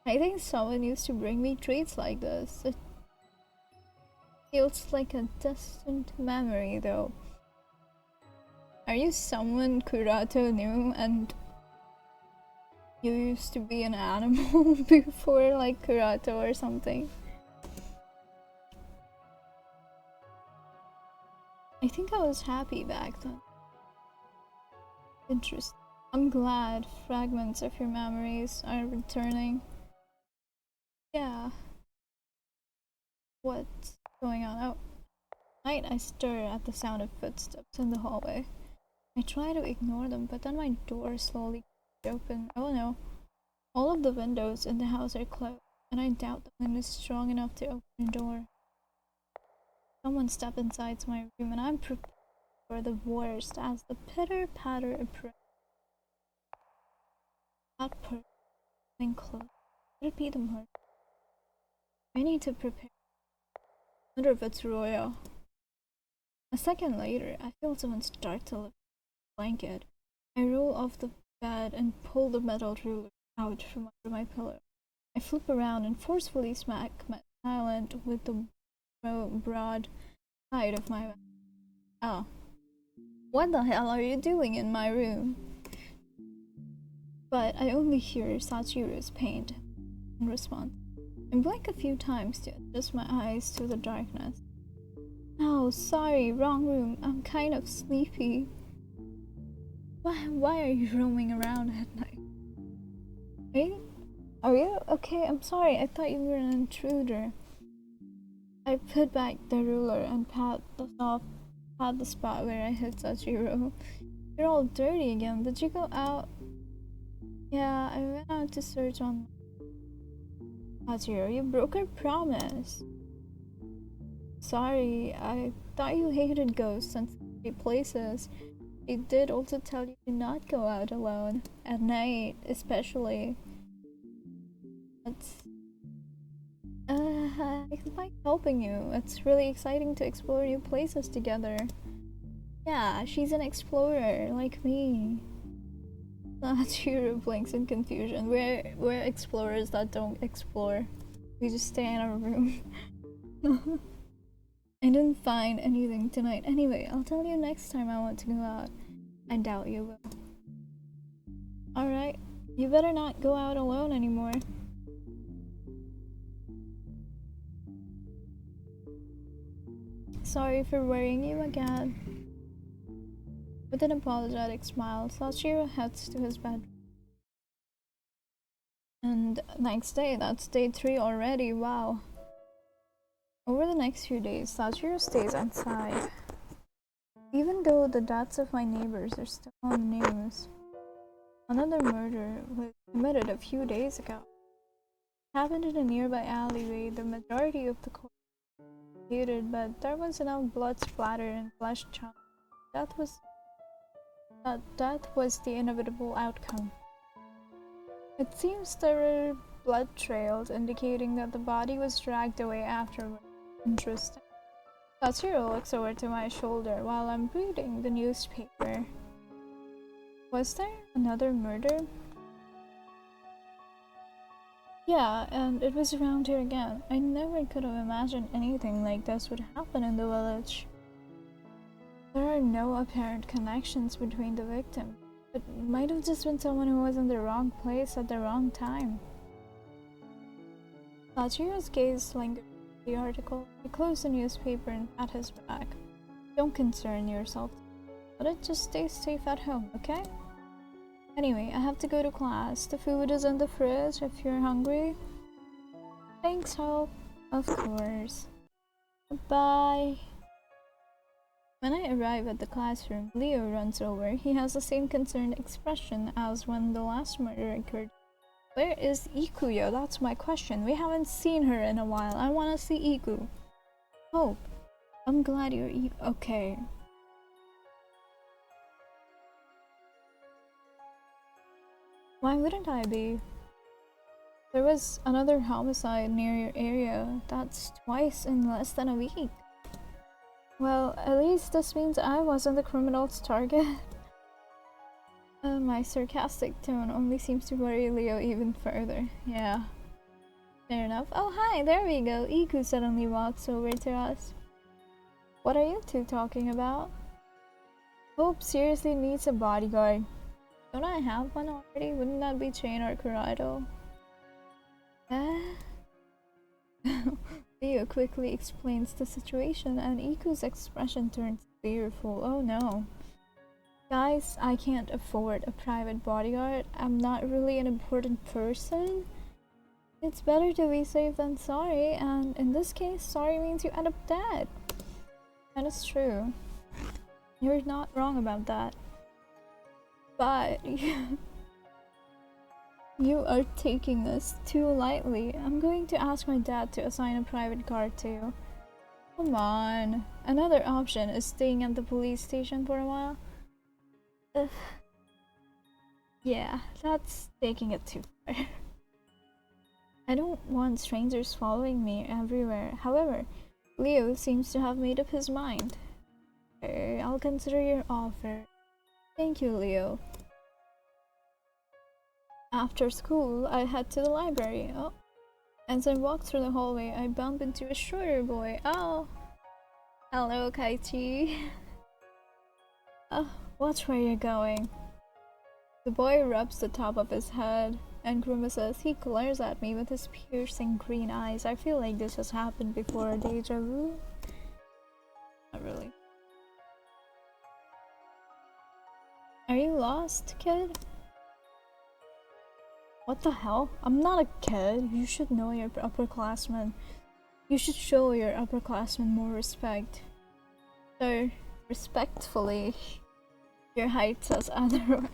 I think someone used to bring me treats like this. It feels like a distant memory though. Are you someone Kurato knew and you used to be an animal before, like Kurato or something? I think I was happy back then. Interesting. I'm glad fragments of your memories are returning. Yeah. What's going on? Oh. At night I stir at the sound of footsteps in the hallway. I try to ignore them, but then my door slowly opens. Oh no. All of the windows in the house are closed, and I doubt the wind is strong enough to open the door. Someone stepped inside my room, and I'm prepared for the worst as the pitter-patter approaches. That person coming close. Could it be the murder? I need to prepare. I wonder if it's Royal. A second later, I feel someone start to lift the blanket. I roll off the bed and pull the metal ruler out from under my pillow. I flip around and forcefully smack my silent with the broad side of my back. Oh. What the hell are you doing in my room? But I only hear Sachiro's pain in response. I blink a few times to adjust my eyes to the darkness. Oh, sorry, wrong room. I'm kind of sleepy. Why are you roaming around at night? Hey? Are you okay? I'm sorry, I thought you were an intruder. I put back the ruler and pat the spot where I hit Sachiro. You're all dirty again. Did you go out? Yeah, I went out to search on Sachiro. You broke our promise. Sorry, I thought you hated ghosts and scary places. She did also tell you to not go out alone. At night, especially. It's I like helping you. It's really exciting to explore new places together. Yeah, she's an explorer, like me. Sachiro blinks in confusion. We're explorers that don't explore. We just stay in our room. I didn't find anything tonight. Anyway, I'll tell you next time I want to go out. I doubt you will. Alright, you better not go out alone anymore. Sorry for worrying you again. With an apologetic smile, Sachiro heads to his bed. And next day, that's day 3 already, wow. Over the next few days, Sachiro stays inside. Even though the deaths of my neighbors are still on the news. Another murder was committed a few days ago. It happened in a nearby alleyway. The majority of the corpses were executed, but there was enough blood splatter and flesh chunks. That was the inevitable outcome. It seems there were blood trails indicating that the body was dragged away afterward. Interesting. Sachiro looks over to my shoulder while I'm reading the newspaper. Was there another murder? Yeah, and it was around here again. I never could have imagined anything like this would happen in the village. There are no apparent connections between the victims. It might have just been someone who was in the wrong place at the wrong time. Sachiro's gaze lingered on the article. He closed the newspaper and pat his back. Don't concern yourself. Let it just stay safe at home, okay? Anyway, I have to go to class. The food is in the fridge if you're hungry. Thanks, Hope. Of course. Bye. When I arrive at the classroom, Leo runs over. He has the same concerned expression as when the last murder occurred. Where is Ikuyo? That's my question. We haven't seen her in a while. I want to see Iku. Hope, I'm glad you're okay. Why wouldn't I be? There was another homicide near your area. That's twice in less than a week. Well, at least this means I wasn't the criminal's target. My sarcastic tone only seems to worry Leo even further. Yeah. Fair enough. Oh hi, there we go. Iku suddenly walks over to us. What are you two talking about? Hope seriously needs a bodyguard. Don't I have one already? Wouldn't that be Chain or Kuraido? Leo quickly explains the situation and Iku's expression turns fearful. Oh no. Guys, I can't afford a private bodyguard. I'm not really an important person. It's better to be safe than sorry, and in this case, sorry means you end up dead. And it's true. You're not wrong about that. But you are taking this too lightly. I'm going to ask my dad to assign a private guard to you. Come on. Another option is staying at the police station for a while. Yeah, that's taking it too far. I don't want strangers following me everywhere. However, Leo seems to have made up his mind. Okay, I'll consider your offer. Thank you, Leo. After school, I head to the library. Oh. As I walk through the hallway, I bump into a shorter boy. Oh! Hello, Kaichi. Watch where you're going. The boy rubs the top of his head and grimaces. He glares at me with his piercing green eyes. I feel like this has happened before. Deja vu? Not really. Are you lost, kid? What the hell? I'm not a kid. You should know your upperclassmen. You should show your upperclassmen more respect. So, respectfully, your height says otherwise.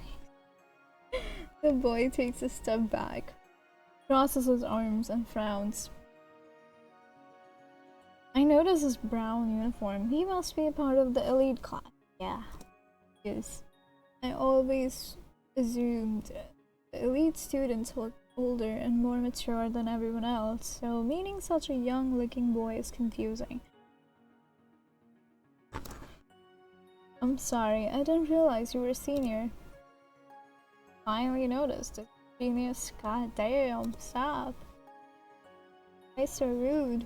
The boy takes a step back, crosses his arms and frowns. I notice his brown uniform. He must be a part of the elite class. Yeah, he is. I always assumed the elite students look older and more mature than everyone else, so meeting such a young-looking boy is confusing. I'm sorry, I didn't realize you were a senior. Finally noticed. It's genius. God damn, stop. Why so rude?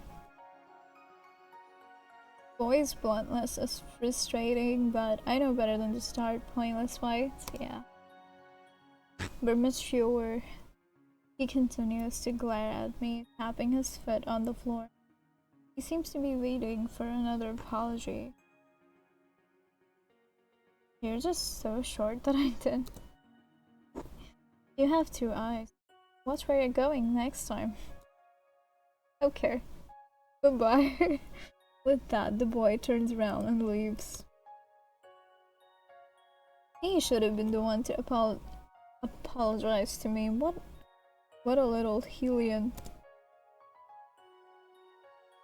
Boys' bluntness is frustrating, but I know better than to start pointless fights, yeah. We're mature. He continues to glare at me, tapping his foot on the floor. He seems to be waiting for another apology. You're just so short that I did. You have 2 eyes. Watch where you're going next time. Okay. Goodbye. With that, the boy turns around and leaves. He should have been the one to apologize to me. What a little hellion.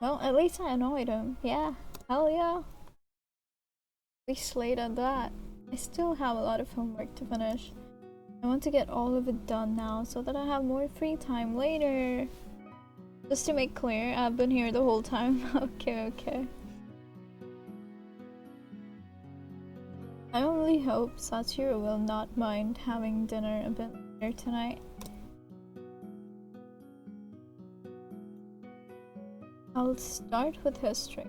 Well, at least I annoyed him. Yeah, hell yeah. We slayed at that. I still have a lot of homework to finish. I want to get all of it done now so that I have more free time later. Just to make clear, I've been here the whole time. Okay. I only hope Satoru will not mind having dinner a bit later tonight. I'll start with history.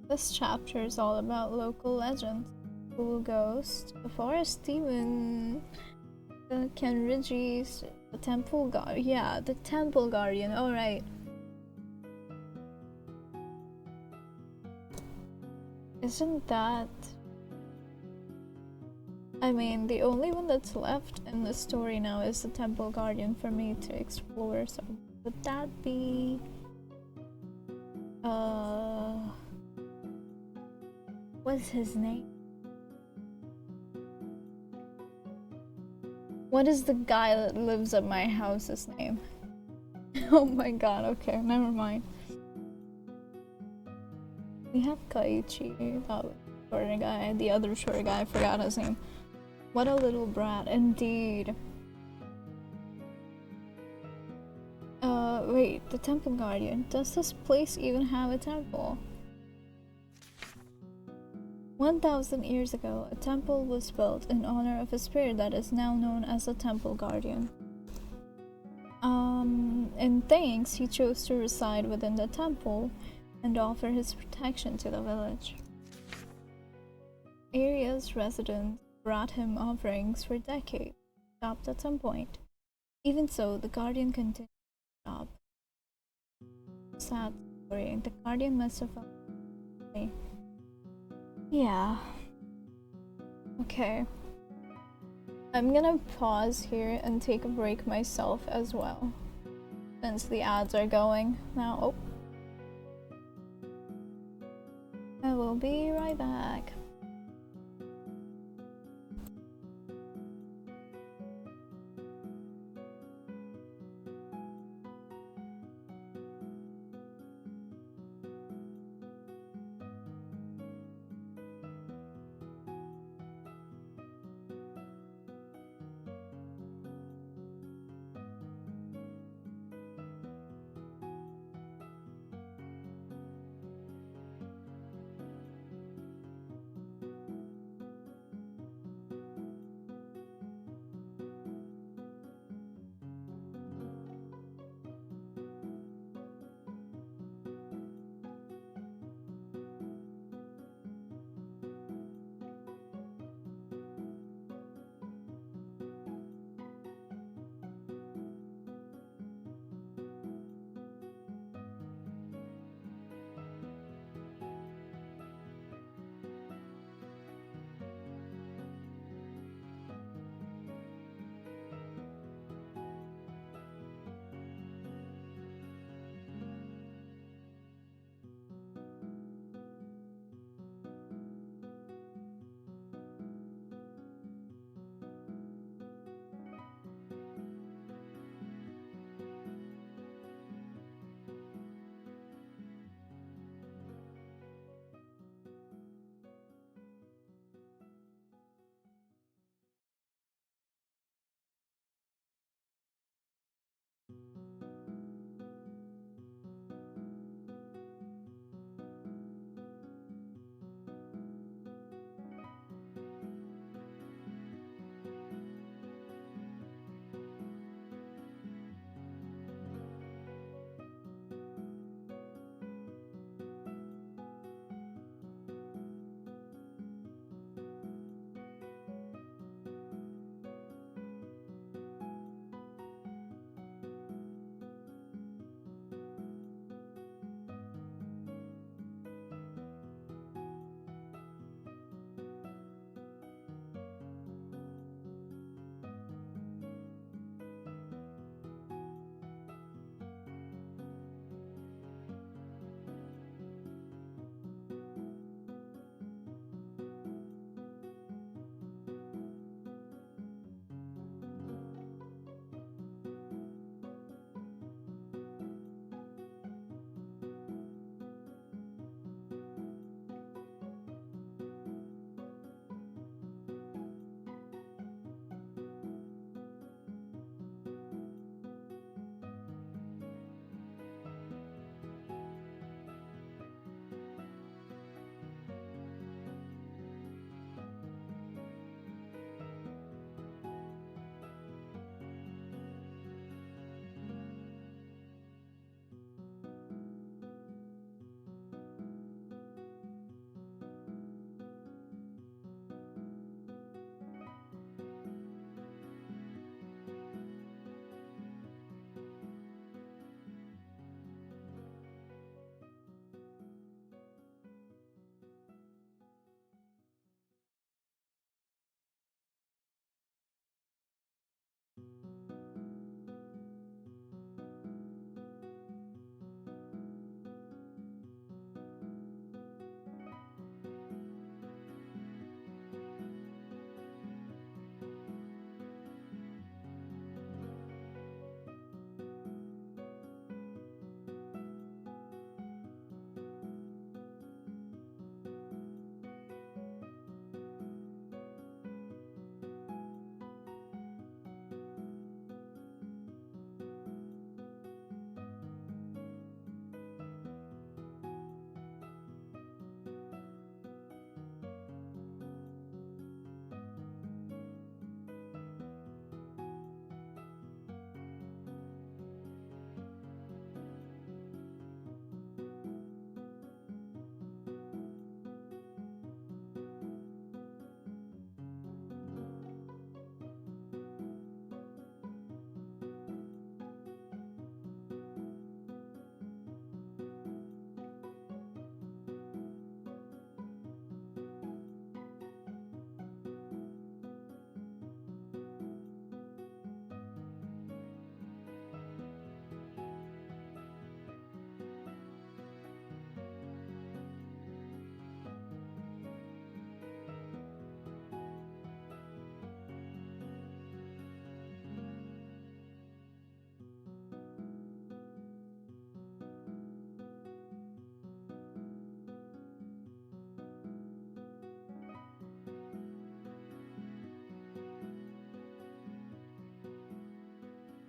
This chapter is all about local legends. Cool ghost, the forest demon, the Kenrigi's, the temple guard. Yeah, the temple guardian. Alright. Isn't that... I mean, the only one that's left in the story now is the temple guardian for me to explore, so would that be... What's his name? What is the guy that lives at my house's name? Oh my god, okay, never mind. We have Kaiichi, that short guy, the other short guy, I forgot his name. What a little brat, indeed. Wait, the temple guardian. Does this place even have a temple? 1,000 years ago, a temple was built in honor of a spirit that is now known as the temple guardian. In thanks, he chose to reside within the temple and offer his protection to the village. Area's residents brought him offerings for decades, stopped at some point. Even so, the guardian continued to stop. Sad story. The guardian must have felt lonely. Yeah. Okay. I'm gonna pause here and take a break myself as well, since the ads are going now. Oh. I will be right back.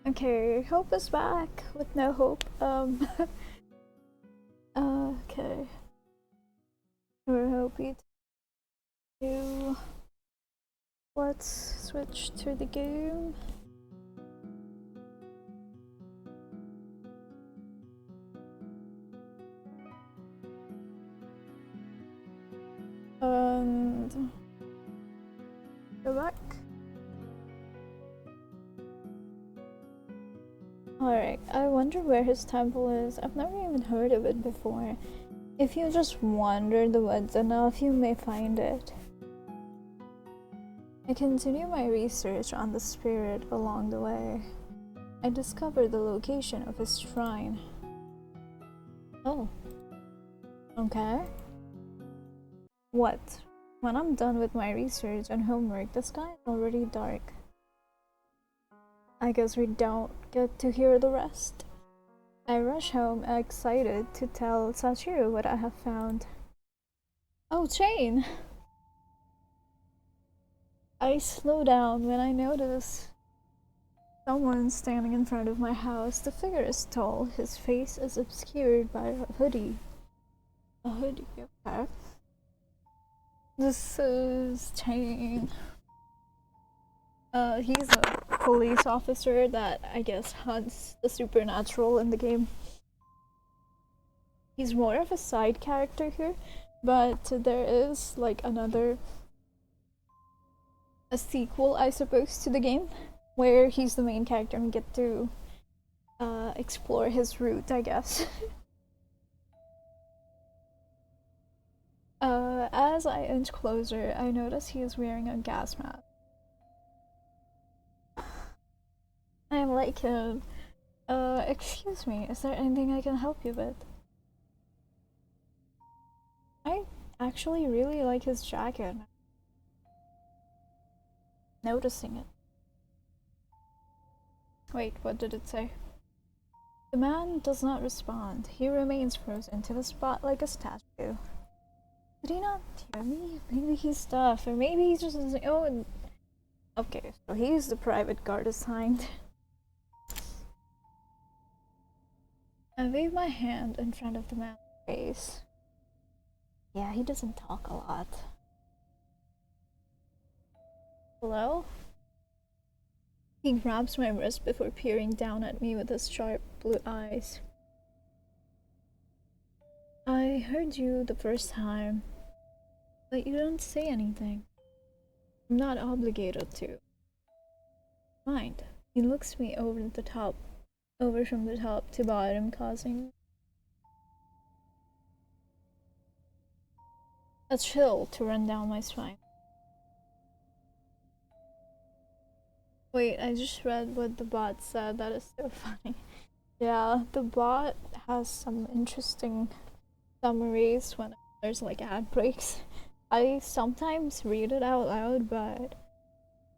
Okay, hope is back with no hope. Okay. We're hoping to. Let's switch to the game. And go back. Alright, I wonder where his temple is. I've never even heard of it before. If you just wander the woods enough, you may find it. I continue my research on the spirit along the way. I discovered the location of his shrine. Oh. Okay. What? When I'm done with my research and homework, the sky is already dark. I guess we don't get to hear the rest. I rush home excited to tell Sachiro what I have found. Oh, Chain! I slow down when I notice someone standing in front of my house. The figure is tall, his face is obscured by a hoodie. A hoodie, okay. This is Chain. He's a police officer that I guess hunts the supernatural in the game. He's more of a side character here, but there is like a sequel, I suppose, to the game where he's the main character and we get to explore his route, I guess. As I inch closer, I notice he is wearing a gas mask. I'm like him. Excuse me, is there anything I can help you with? I actually really like his jacket. Noticing it. Wait, what did it say? The man does not respond. He remains frozen to the spot like a statue. Did he not hear me? Maybe he's deaf, or maybe he just doesn't. Oh, and okay, so he's the private guard assigned. I wave my hand in front of the man's face. Yeah, he doesn't talk a lot. Hello? He grabs my wrist before peering down at me with his sharp blue eyes. I heard you the first time, but you didn't say anything. I'm not obligated to. Mind. He looks me over from the top to bottom, causing a chill to run down my spine. Wait, I just read what the bot said. That is so funny. Yeah, the bot has some interesting summaries when there's like ad breaks. I sometimes read it out loud, but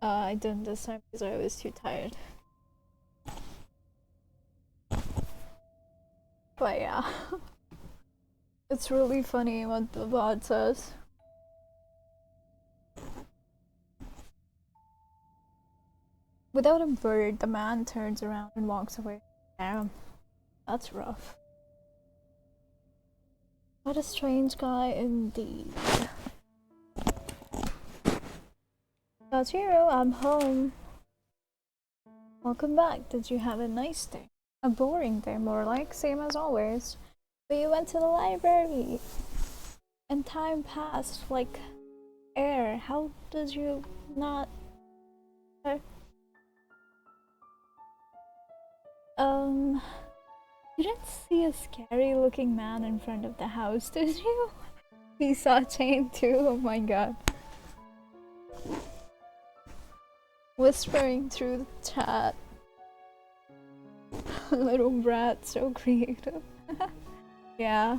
I didn't this time because I was too tired. But yeah, it's really funny what the bot says. Without a word, the man turns around and walks away. Damn, that's rough. What a strange guy indeed. Sachiro, I'm home. Welcome back. Did you have a nice day? A boring day, more like, same as always. But you went to the library. And time passed like air. How did you not... You didn't see a scary looking man in front of the house, did you? He saw Chain too, oh my god. Whispering through the chat. Little brat, so creative. Yeah.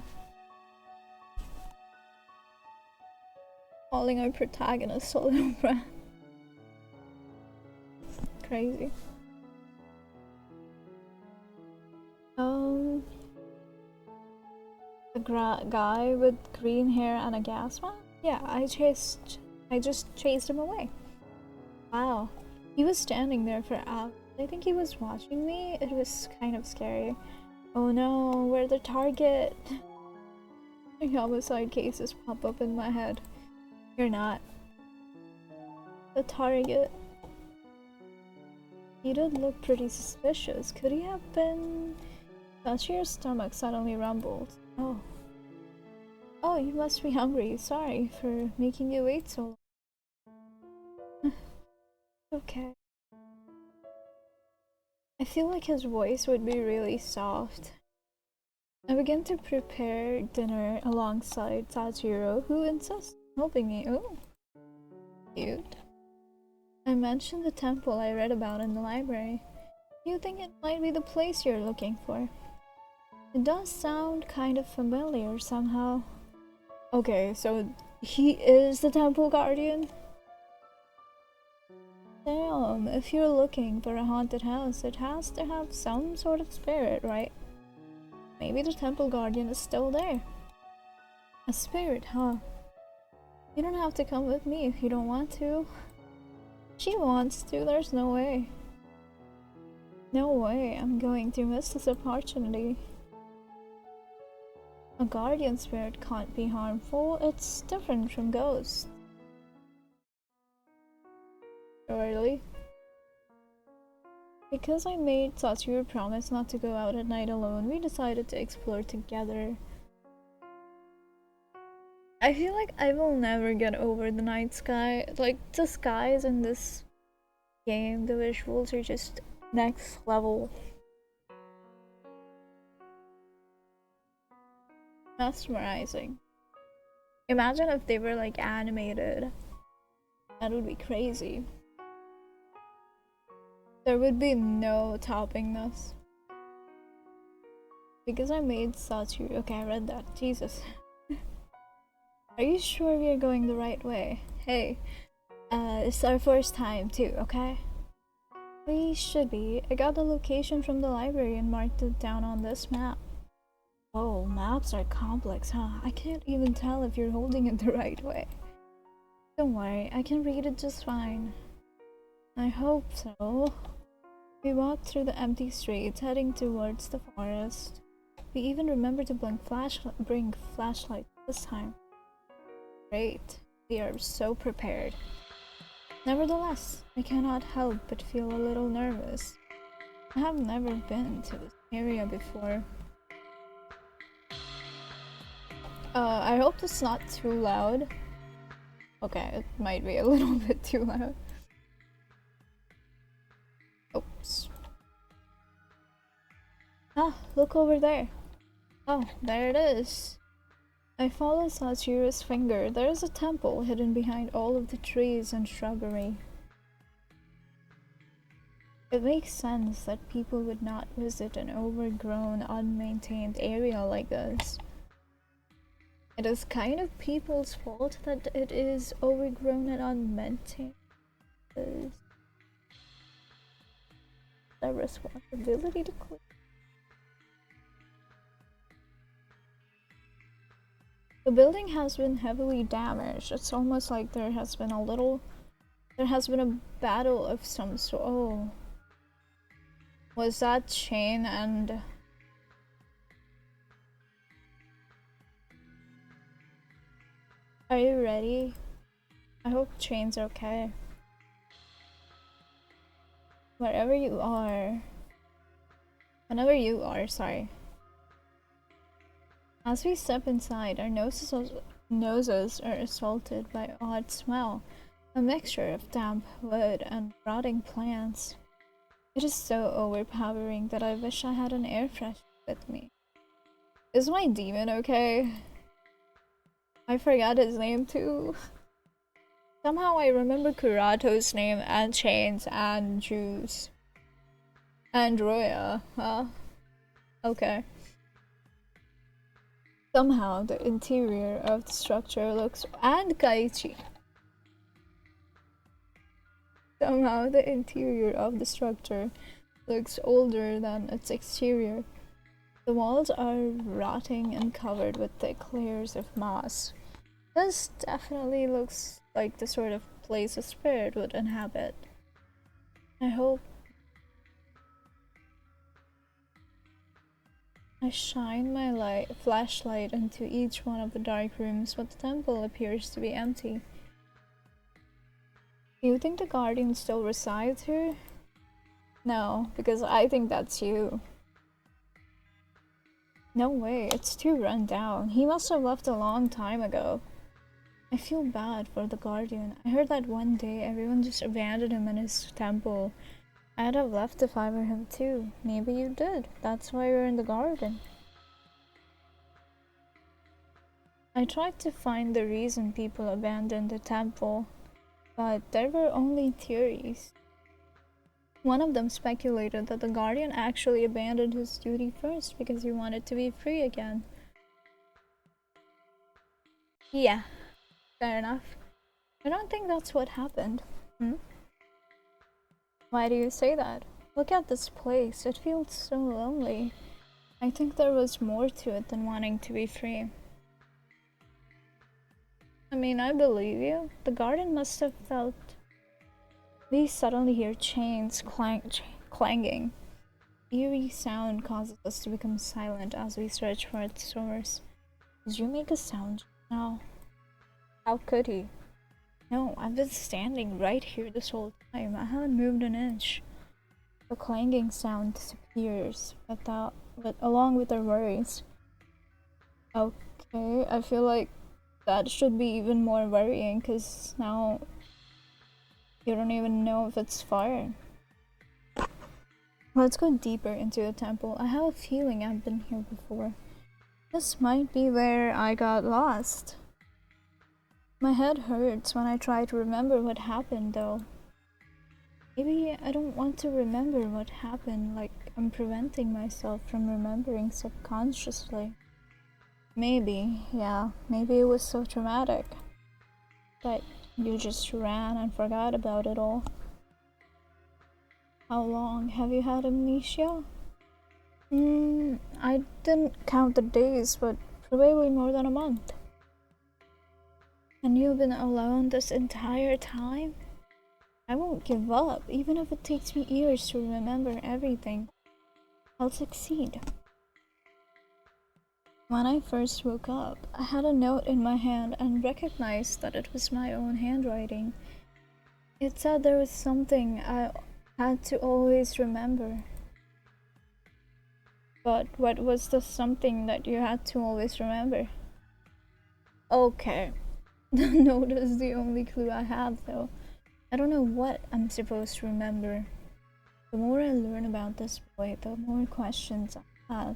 Calling our protagonist a little brat. Crazy. The guy with green hair and a gas mask? Yeah, I just chased him away. Wow, he was standing there for hours I think he was watching me. It was kind of scary. Oh no, we're the target. Homicide cases pop up in my head. You're not the target. He did look pretty suspicious. Could he have been... Sachira's stomach suddenly rumbled. Oh. Oh, you must be hungry. Sorry for making you wait so long. Okay. I feel like his voice would be really soft. I began to prepare dinner alongside Sachiro, who insists on helping me. Oh, cute. I mentioned the temple I read about in the library. Do you think it might be the place you're looking for? It does sound kind of familiar somehow. Okay, so he is the temple guardian? Damn, if you're looking for a haunted house, it has to have some sort of spirit, right? Maybe the temple guardian is still there. A spirit, huh? You don't have to come with me if you don't want to. She wants to, there's no way. No way, I'm going to miss this opportunity. A guardian spirit can't be harmful, it's different from ghosts. Really? Because I made Sachiro promise not to go out at night alone, we decided to explore together. I feel like I will never get over the night sky. Like, the skies in this game, the visuals are just next level. Mesmerizing. Imagine if they were like animated. That would be crazy. There would be no topping this. Because I made Sachiro. Okay, I read that. Jesus. Are you sure we are going the right way? Hey, it's our first time too, okay? We should be. I got the location from the library and marked it down on this map. Oh, maps are complex, huh? I can't even tell if you're holding it the right way. Don't worry, I can read it just fine. I hope so. We walked through the empty streets, heading towards the forest. We even remembered to bring flashlights this time. Great. We are so prepared. Nevertheless, I cannot help but feel a little nervous. I have never been to this area before. I hope it's not too loud. Okay, it might be a little bit too loud. Oops. Ah, look over there. Oh, there it is. I follow Sachiro's finger. There is a temple hidden behind all of the trees and shrubbery. It makes sense that people would not visit an overgrown, unmaintained area like this. It is kind of people's fault that it is overgrown and unmaintained. It's their responsibility to clean. The building has been heavily damaged. It's almost like there has been a battle of some sort. Oh. Was that Chain and... Are you ready? I hope Chain's okay. Wherever you are. Whenever you are, sorry. As we step inside, our noses are assaulted by an odd smell. A mixture of damp wood and rotting plants. It is so overpowering that I wish I had an air freshener with me. Is my demon okay? I forgot his name too. Somehow I remember Kurato's name and Chains and Juice. And Roya, huh? Okay. Somehow the interior of the structure looks... and Kaichi. Somehow the interior of the structure looks older than its exterior. The walls are rotting and covered with thick layers of moss. This definitely looks like the sort of place a spirit would inhabit. I hope I shine my flashlight into each one of the dark rooms, but the temple appears to be empty. Do you think the guardian still resides here? No, because I think that's you. No way, it's too run down. He must have left a long time ago. I feel bad for the guardian. I heard that one day everyone just abandoned him in his temple. I'd have left if I were him too. Maybe you did. That's why you're in the garden. I tried to find the reason people abandoned the temple, but there were only theories. One of them speculated that the guardian actually abandoned his duty first because he wanted to be free again. Yeah, fair enough. I don't think that's what happened. Why do you say that? Look at this place. It feels so lonely. I think there was more to it than wanting to be free. I mean, I believe you. The garden must have felt. We suddenly hear chains clanging. Eerie sound causes us to become silent as we search for its source. Did you make a sound now? How could he? No, I've been standing right here this whole time. I haven't moved an inch. The clanging sound disappears, but along with our worries. Okay, I feel like that should be even more worrying, because now you don't even know if it's fire. Let's go deeper into the temple. I have a feeling I've been here before. This might be where I got lost. My head hurts when I try to remember what happened, though. Maybe I don't want to remember what happened, like I'm preventing myself from remembering subconsciously. Maybe, yeah, maybe it was so traumatic that you just ran and forgot about it all. How long have you had amnesia? I didn't count the days, but probably more than a month. And you've been alone this entire time? I won't give up, even if it takes me years to remember everything. I'll succeed. When I first woke up, I had a note in my hand and recognized that it was my own handwriting. It said there was something I had to always remember. But what was the something that you had to always remember? Okay. The note is the only clue I have, though. I don't know what I'm supposed to remember. The more I learn about this boy, the more questions I have.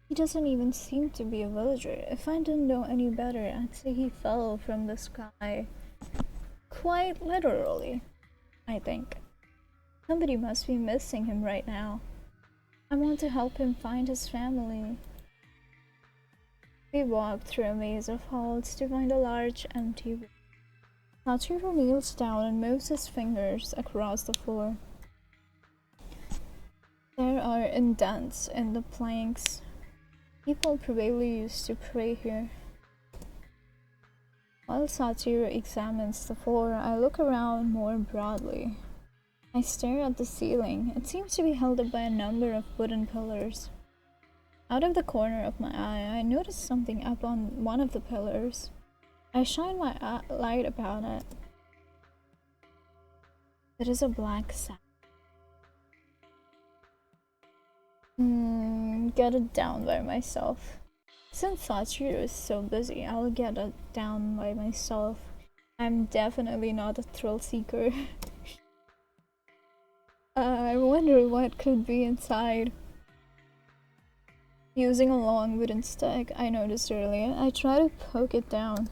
He doesn't even seem to be a villager. If I didn't know any better, I'd say he fell from the sky. Quite literally, I think. Somebody must be missing him right now. I want to help him find his family. We walked through a maze of halls to find a large, empty room. Satoru kneels down and moves his fingers across the floor. There are indents in the planks. People probably used to pray here. While Satoru examines the floor, I look around more broadly. I stare at the ceiling. It seems to be held up by a number of wooden pillars. Out of the corner of my eye, I notice something up on one of the pillars. I shine my light upon it. It is a black sack. Get it down by myself. Since Satoru is so busy, I'll get it down by myself. I'm definitely not a thrill seeker. I wonder what could be inside. Using a long wooden stick I noticed earlier, I try to poke it down.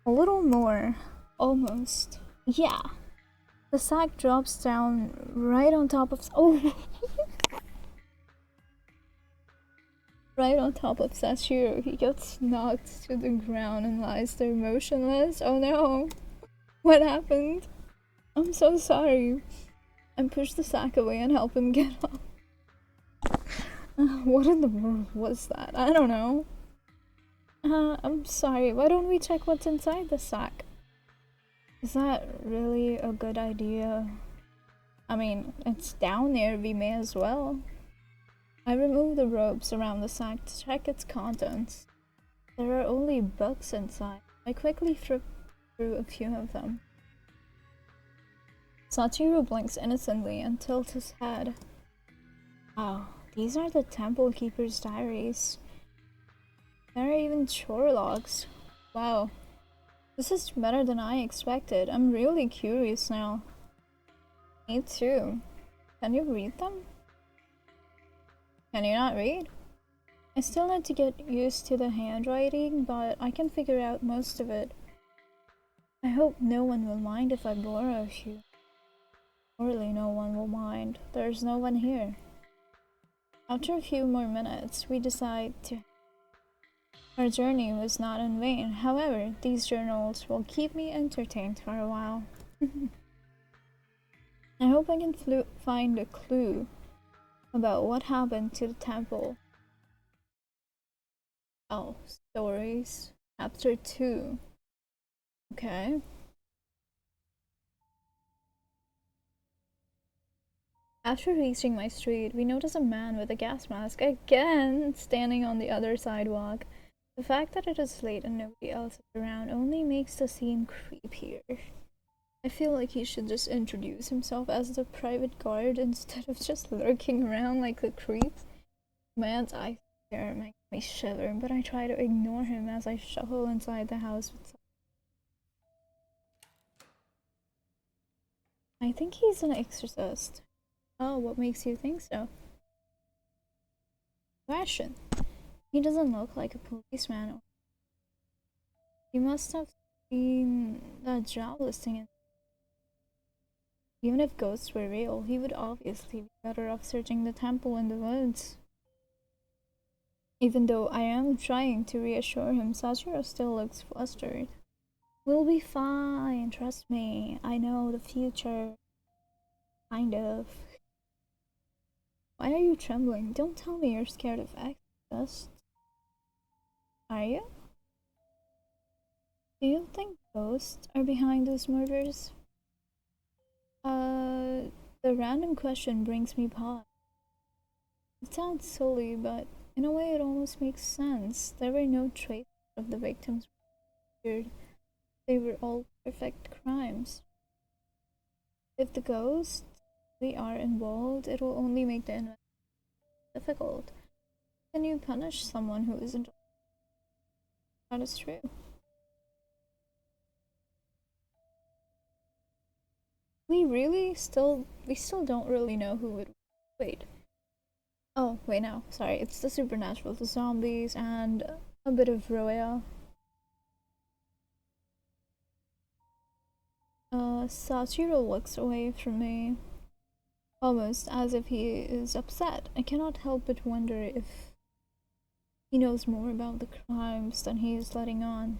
A little more. Almost. Yeah. The sack drops down right on top of... Oh! Right on top of Sashiro. He gets knocked to the ground and lies there motionless. Oh no! What happened? I'm so sorry. I push the sack away and help him get up. What in the world was that? I don't know. I'm sorry. Why don't we check what's inside the sack? Is that really a good idea? I mean, it's down there. We may as well. I remove the ropes around the sack to check its contents. There are only books inside. I quickly flip through a few of them. Satoru blinks innocently and tilts his head. Wow, these are the temple keeper's diaries. There are even chore logs. Wow, this is better than I expected. I'm really curious now. Me too. Can you read them? Can you not read? I still need to get used to the handwriting, but I can figure out most of it. I hope no one will mind if I borrow a few. Surely no one will mind. There's no one here. After a few more minutes, we decide to. Our journey was not in vain. However, these journals will keep me entertained for a while. I hope I can find a clue about what happened to the temple. Oh, stories. Chapter 2. Okay. After reaching my street, we notice a man with a gas mask again standing on the other sidewalk. The fact that it is late and nobody else is around only makes the scene creepier. I feel like he should just introduce himself as the private guard instead of just lurking around like a creep. Man's eyes there make me shiver, but I try to ignore him as I shuffle inside the house with I think he's an exorcist. Oh, what makes you think so? Question. He doesn't look like a policeman. He must have seen that job listing. Even if ghosts were real, he would obviously be better off searching the temple in the woods. Even though I am trying to reassure him, Sachiro still looks flustered. We'll be fine, trust me. I know the future. Kind of. Why are you trembling? Don't tell me you're scared of exorcists. Are you? Do you think ghosts are behind those murders? The random question brings me pause. It sounds silly, but in a way it almost makes sense. There were no traces of the victims murdered. They were all perfect crimes. If the ghosts really are involved, it will only make the investigation difficult. Can you punish someone who isn't? That is true. We still don't really know who would. Wait. Oh, wait, no. Sorry, it's the supernatural, the zombies, and a bit of Roya. Sachiro looks away from me, almost as if he is upset. I cannot help but wonder if he knows more about the crimes than he is letting on.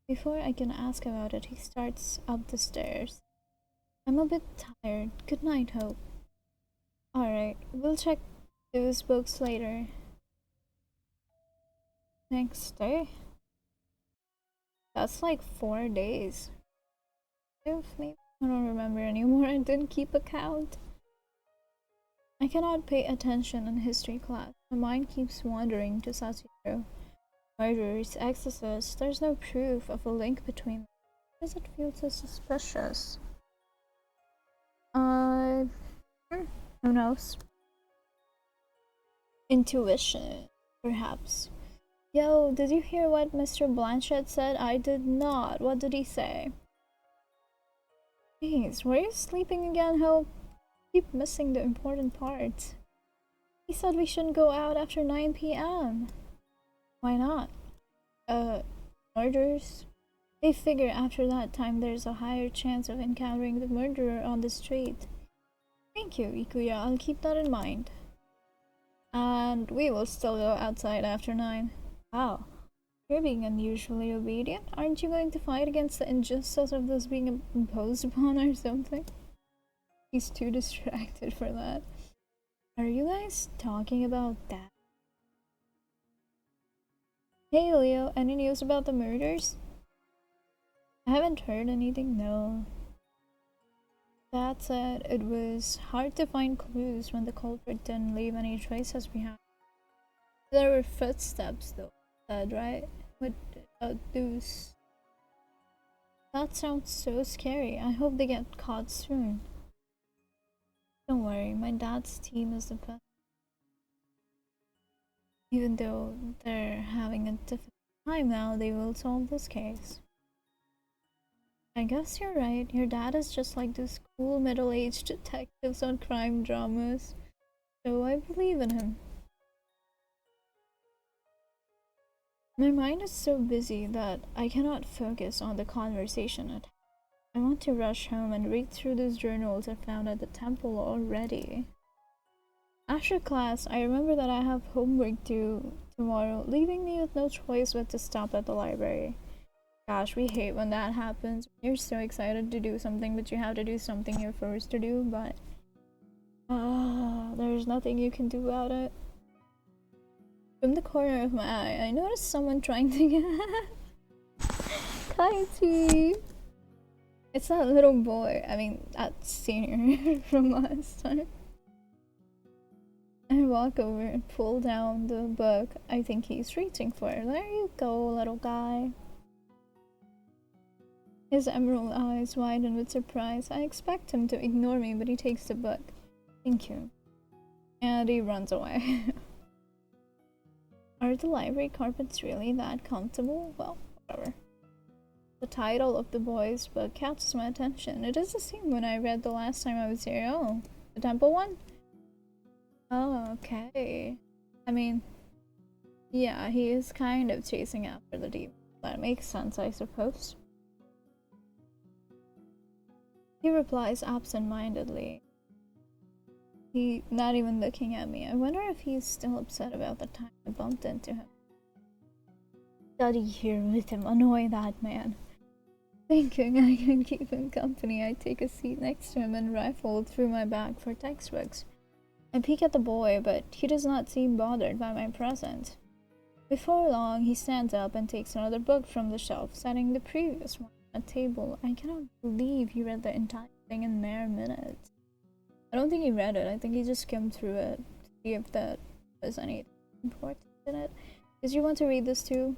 Before I can ask about it, he starts up the stairs. I'm a bit tired. Good night, Hope. Alright, we'll check those books later. Next day? That's like 4 days. Maybe I don't remember anymore. I didn't keep a count. I cannot pay attention in history class. My mind keeps wandering to Satoru. Murderers, exorcists, there's no proof of a link between them. Why does it feel so suspicious? Who knows? Intuition, perhaps. Yo, did you hear what Mr. Blanchett said? I did not. What did he say? Jeez, were you sleeping again, Hope? Keep missing the important parts. He said we shouldn't go out after 9 p.m. Why not? Murders? They figure after that time there's a higher chance of encountering the murderer on the street. Thank you, Ikuya. I'll keep that in mind. And we will still go outside after 9. Wow. You're being unusually obedient. Aren't you going to fight against the injustice of this being imposed upon or something? He's too distracted for that. Are you guys talking about that? Hey Leo, any news about the murders? I haven't heard anything, no. Dad said it was hard to find clues when the culprit didn't leave any traces behind. There were footsteps, though, said, right? With those. That sounds so scary. I hope they get caught soon. Don't worry, my dad's team is the best. Even though they're having a difficult time now, they will solve this case. I guess you're right. Your dad is just like those cool middle-aged detectives on crime dramas. So I believe in him. My mind is so busy that I cannot focus on the conversation. I want to rush home and read through those journals I found at the temple already. After class, I remember that I have homework due tomorrow, leaving me with no choice but to stop at the library. Gosh, we hate when that happens. You're so excited to do something, but you have to do something you're forced to do, but there's nothing you can do about it. From the corner of my eye, I noticed someone trying to get Kaiti. It's that little boy. I mean, that senior from last time. I walk over and pull down the book I think he's reaching for. There you go, little guy. His emerald eyes widen with surprise. I expect him to ignore me, but he takes the book. Thank you. And he runs away. Are the library carpets really that comfortable? Well, whatever. The title of the boy's book catches my attention. It is the same one I read the last time I was here. Oh, the temple one? Oh, okay. I mean, yeah, he is kind of chasing after the demon. That makes sense, I suppose. He replies absent-mindedly. He not even looking at me. I wonder if he's still upset about the time I bumped into him. Study here with him, annoy that man. Thinking I can keep him company, I take a seat next to him and rifle through my bag for textbooks. I peek at the boy, but he does not seem bothered by my presence. Before long, he stands up and takes another book from the shelf, setting the previous one on a table. I cannot believe he read the entire thing in mere minutes. I don't think he read it. I think he just skimmed through it to see if there was anything important in it. Did you want to read this too?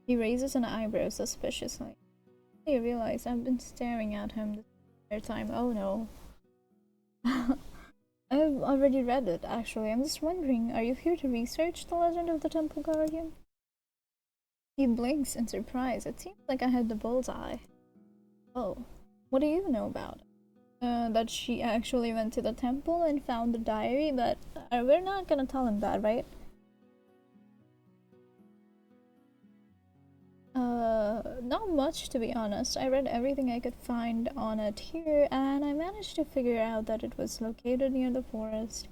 He raises an eyebrow suspiciously. I realize I've been staring at him this entire time. Oh no. I've already read it, actually. I'm just wondering, are you here to research the legend of the Temple Guardian? He blinks in surprise. It seems like I had the bullseye. Oh, what do you know about it? That she actually went to the temple and found the diary, but we're not gonna tell him that, right? Not much, to be honest. I read everything I could find on it here, and I managed to figure out that it was located near the forest.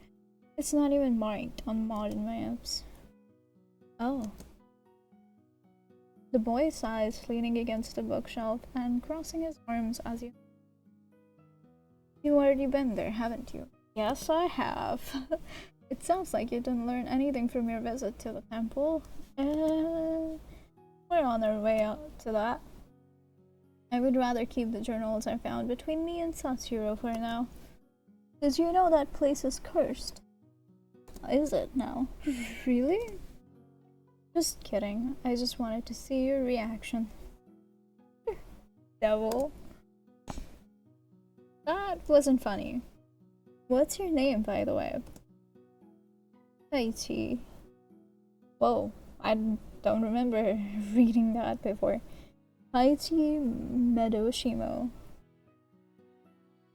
It's not even marked on modern maps. Oh. The boy sighs, leaning against the bookshelf and crossing his arms as he... You've already been there, haven't you? Yes, I have. It sounds like you didn't learn anything from your visit to the temple. We're on our way out to that. I would rather keep the journals I found between me and Satsuro for now. Did you know that place is cursed? Is it now? Really? Just kidding. I just wanted to see your reaction. Devil. That wasn't funny. What's your name, by the way? Taichi. Whoa, I don't remember reading that before. Kaichi Medoshimo.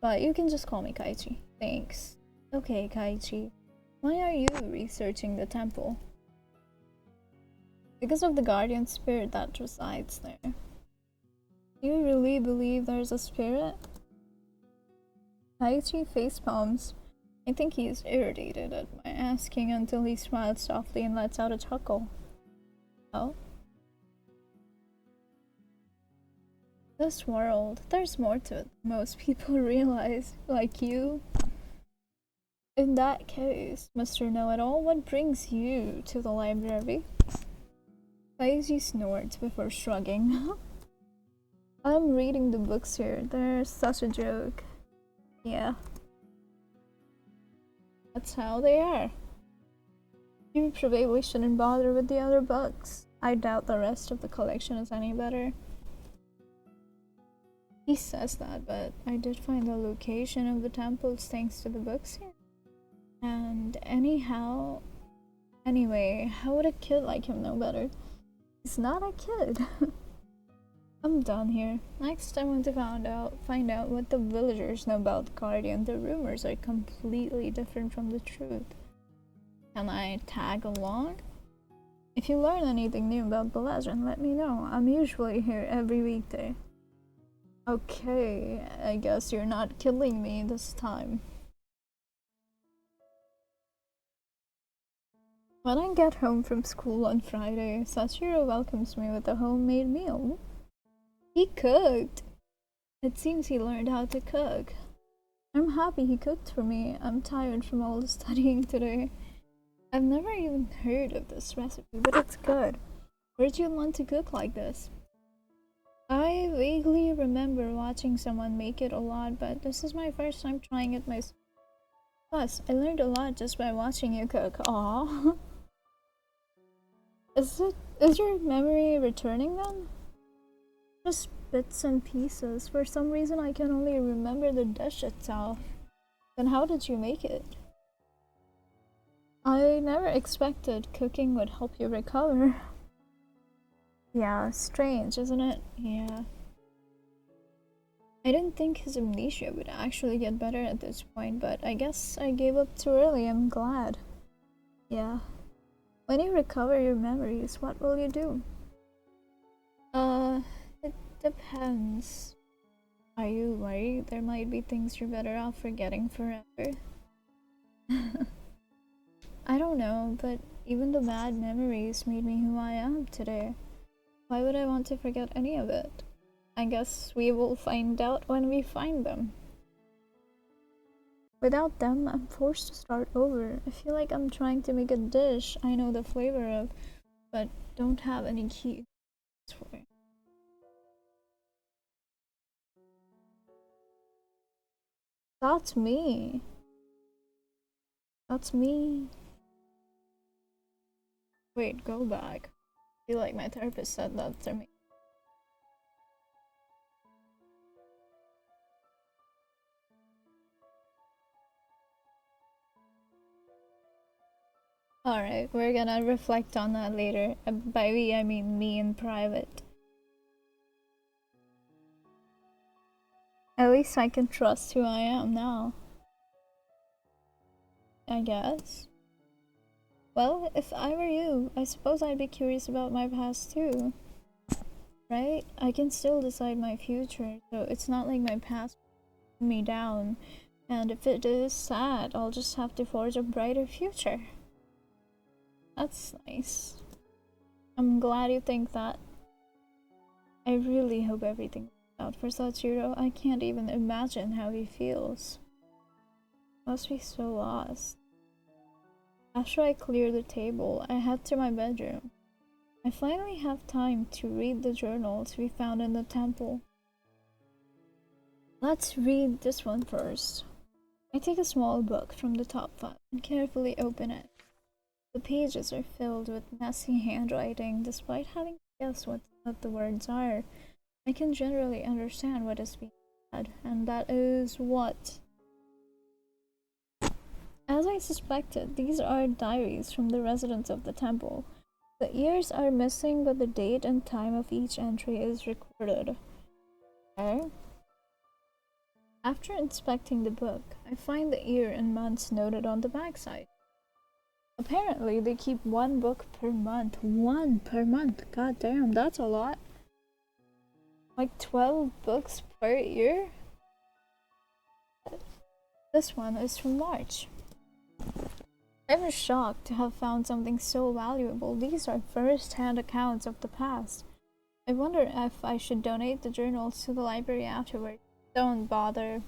But you can just call me Kaichi. Thanks. Okay, Kaichi. Why are you researching the temple? Because of the guardian spirit that resides there. Do you really believe there's a spirit? Kaichi facepalms. I think he is irritated at my asking until he smiles softly and lets out a chuckle. Oh? This world, there's more to it than most people realize, like you. In that case, Mr. Know-It-All, what brings you to the library? Kaichi snorts before shrugging. I'm reading the books here. They're such a joke. Yeah. That's how they are. You probably shouldn't bother with the other books. I doubt the rest of the collection is any better. He says that, but I did find the location of the temples thanks to the books here. And anyway, how would a kid like him know better? He's not a kid. I'm done here. Next, I want to find out what the villagers know about the Guardian. The rumors are completely different from the truth. Can I tag along? If you learn anything new about the legend, let me know. I'm usually here every weekday. Okay, I guess you're not killing me this time. When I get home from school on Friday, Sachiro welcomes me with a homemade meal. He cooked! It seems he learned how to cook. I'm happy he cooked for me. I'm tired from all the studying today. I've never even heard of this recipe, but it's good. Where'd you learn to cook like this? I vaguely remember watching someone make it a lot, but this is my first time trying it myself. Plus, I learned a lot just by watching you cook. Aww. Is your memory returning then? Just bits and pieces. For some reason I can only remember the dish itself. Then how did you make it? I never expected cooking would help you recover. Yeah, strange, isn't it? Yeah. I didn't think his amnesia would actually get better at this point, but I guess I gave up too early. I'm glad. Yeah. When you recover your memories, what will you do? It depends. Are you worried there might be things you're better off forgetting forever? I don't know, but even the bad memories made me who I am today. Why would I want to forget any of it? I guess we will find out when we find them. Without them, I'm forced to start over. I feel like I'm trying to make a dish I know the flavor of, but don't have any keys for it. That's me. That's me. Wait, go back. I feel like my therapist said that to me. Alright, we're gonna reflect on that later. By we, I mean me in private. At least I can trust who I am now. I guess. Well, if I were you, I suppose I'd be curious about my past too. Right? I can still decide my future, so it's not like my past put me down. And if it is sad, I'll just have to forge a brighter future. That's nice. I'm glad you think that. I really hope everything works out for Sachiro. I can't even imagine how he feels. Must be so lost. After I clear the table, I head to my bedroom. I finally have time to read the journals we found in the temple. Let's read this one first. I take a small book from the top file and carefully open it. The pages are filled with messy handwriting. Despite having to guess what the words are, I can generally understand what is being said, and that is what? As I suspected, these are diaries from the residents of the temple. The years are missing, but the date and time of each entry is recorded. Okay. After inspecting the book, I find the year and months noted on the backside. Apparently, they keep one book per month. One per month. God damn, that's a lot. Like 12 books per year? This one is from March. I was shocked to have found something so valuable. These are first-hand accounts of the past. I wonder if I should donate the journals to the library afterward. Don't bother.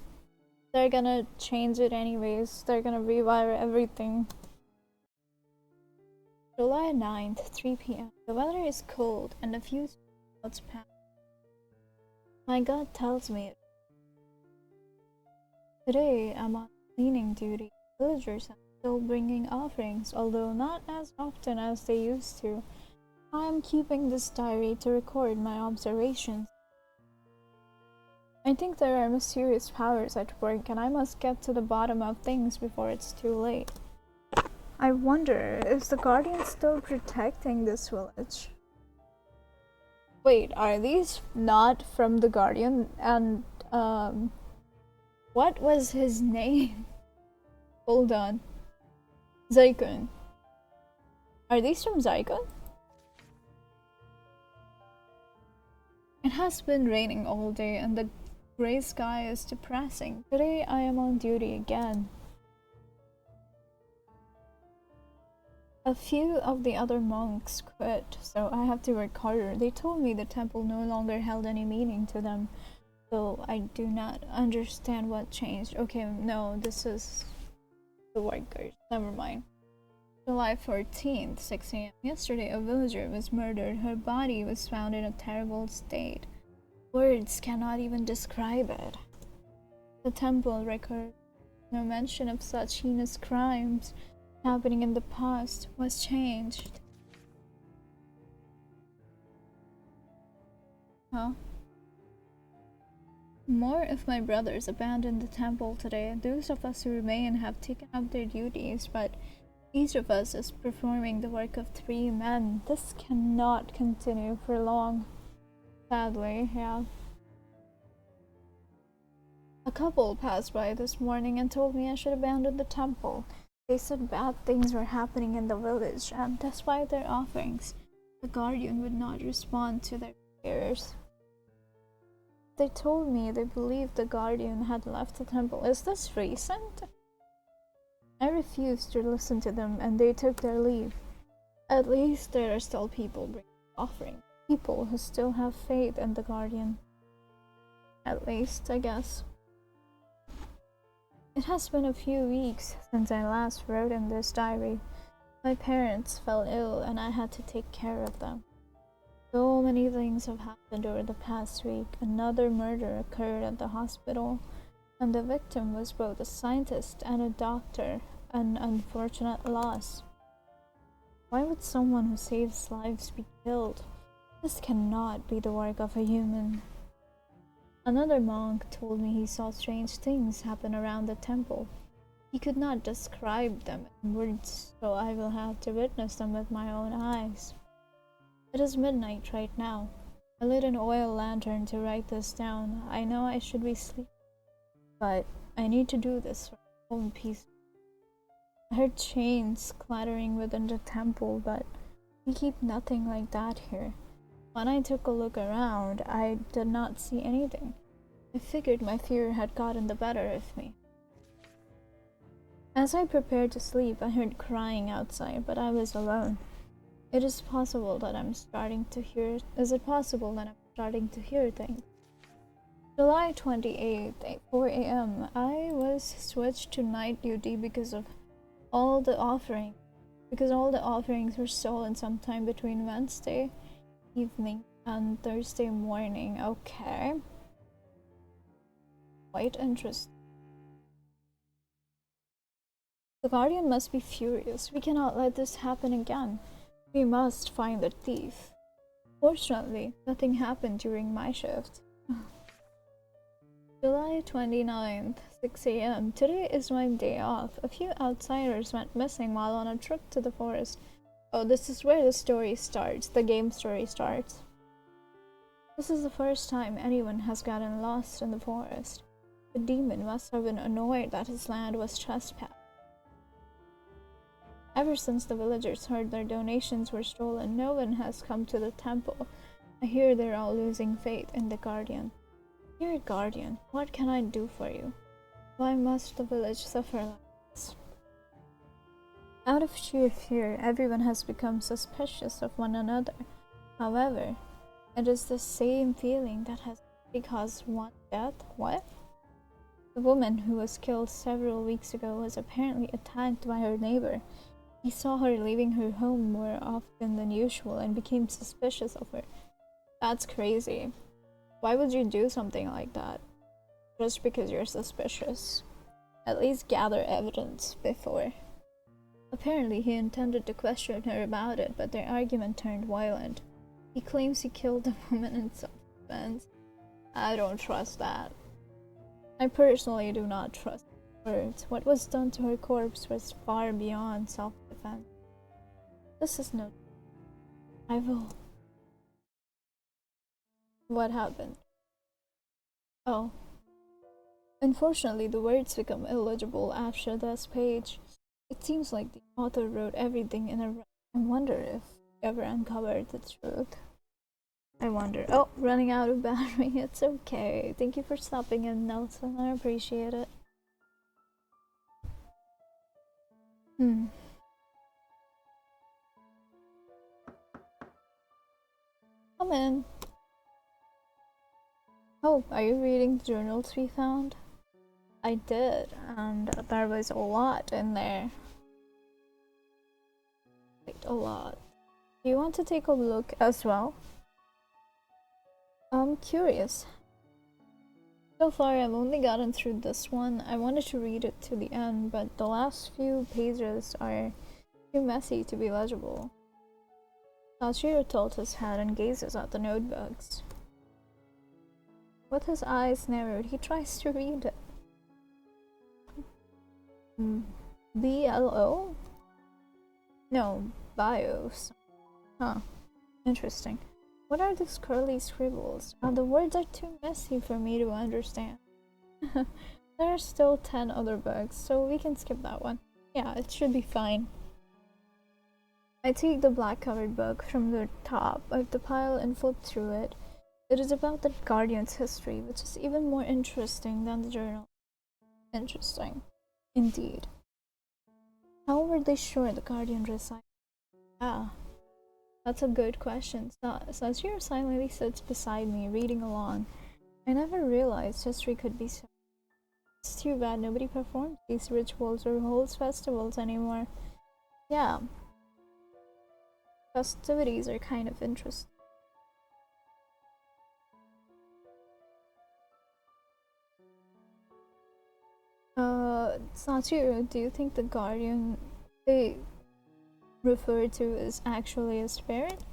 They're gonna change it anyways. They're gonna rewire everything. July 9th, 3 p.m. The weather is cold and a few clouds pass. My gut tells me Today I'm on cleaning duty. Villagers are still bringing offerings, although not as often as they used to. I'm keeping this diary to record my observations. I think there are mysterious powers at work, and I must get to the bottom of things before it's too late. I wonder, is the Guardian still protecting this village? Wait, are these not from the Guardian? And, what was his name? Hold on. Zyklon. Are these from Zyklon? It has been raining all day and the grey sky is depressing. Today I am on duty again. A few of the other monks quit, so I have to work harder. They told me the temple no longer held any meaning to them, so I do not understand what changed. Okay, no, this is the workers. Never mind. July 14th, 6 a.m. Yesterday, a villager was murdered. Her body was found in a terrible state. Words cannot even describe it. The temple record, no mention of such heinous crimes happening in the past, was changed. Huh? More of my brothers abandoned the temple today. Those of us who remain have taken up their duties, but each of us is performing the work of 3 men. This cannot continue for long. Sadly, yeah. A couple passed by this morning and told me I should abandon the temple. They said bad things were happening in the village, and despite their offerings, the Guardian would not respond to their prayers. They told me they believed the Guardian had left the temple. Is this recent? I refused to listen to them, and they took their leave. At least there are still people bringing offerings. People who still have faith in the Guardian. At least, I guess. It has been a few weeks since I last wrote in this diary. My parents fell ill and I had to take care of them. So many things have happened over the past week. Another murder occurred at the hospital, and the victim was both a scientist and a doctor, an unfortunate loss. Why would someone who saves lives be killed? This cannot be the work of a human. Another monk told me he saw strange things happen around the temple. He could not describe them in words, so I will have to witness them with my own eyes. It is midnight right now. I lit an oil lantern to write this down. I know I should be sleeping, but I need to do this for my own peace. I heard chains clattering within the temple, but we keep nothing like that here. When I took a look around, I did not see anything. I figured my fear had gotten the better of me. As I prepared to sleep, I heard crying outside, but I was alone. Is it possible that I'm starting to hear things? July 28th, 4 a.m. I was switched to night duty because all the offerings were stolen sometime between Wednesday evening and Thursday morning. Okay. Quite interesting. The Guardian must be furious. We cannot let this happen again. We must find the thief. Fortunately, nothing happened during my shift. July 29th, 6 a.m. Today is my day off. A few outsiders went missing while on a trip to the forest. Oh, this is where the story starts. The game story starts. This is the first time anyone has gotten lost in the forest. The demon must have been annoyed that his land was trespassed. Ever since the villagers heard their donations were stolen, no one has come to the temple. I hear they're all losing faith in the Guardian. Dear Guardian, what can I do for you? Why must the village suffer like this? Out of sheer fear, everyone has become suspicious of one another. However, it is the same feeling that has caused one death. What? The woman who was killed several weeks ago was apparently attacked by her neighbor. He saw her leaving her home more often than usual and became suspicious of her. That's crazy. Why would you do something like that? Just because you're suspicious? At least gather evidence before. Apparently he intended to question her about it, but their argument turned violent. He claims he killed the woman in self-defense. I don't trust that. I personally do not trust words. What was done to her corpse was far beyond self-defense. This is no... I will... What happened? Oh. Unfortunately, the words become illegible after this page. It seems like the author wrote everything in a rush. I wonder if he ever uncovered the truth. I wonder. Oh, running out of battery. It's okay. Thank you for stopping in, Nelson. I appreciate it. Come in. Oh, are you reading the journals we found? I did, and there was a lot in there. Like, a lot. Do you want to take a look as well? I'm curious. So far, I've only gotten through this one. I wanted to read it to the end, but the last few pages are too messy to be legible. Sachiro tilts his head and gazes at the notebooks. With his eyes narrowed, he tries to read it. BLO? No, bios. Huh. Interesting. What are these curly scribbles? The words are too messy for me to understand. There are still 10 other books, so we can skip that one. Yeah, it should be fine. I take the black-covered book from the top of the pile and flip through it. It is about the Guardian's history, which is even more interesting than the journal. Interesting. Indeed. How were they sure the Guardian resided? Ah, that's a good question. Sachiro silently sits beside me, reading along. I never realized history could be so... It's too bad nobody performs these rituals or holds festivals anymore. Yeah. Festivities are kind of interesting. Sachiro, do you think the Guardian they refer to is actually a spirit?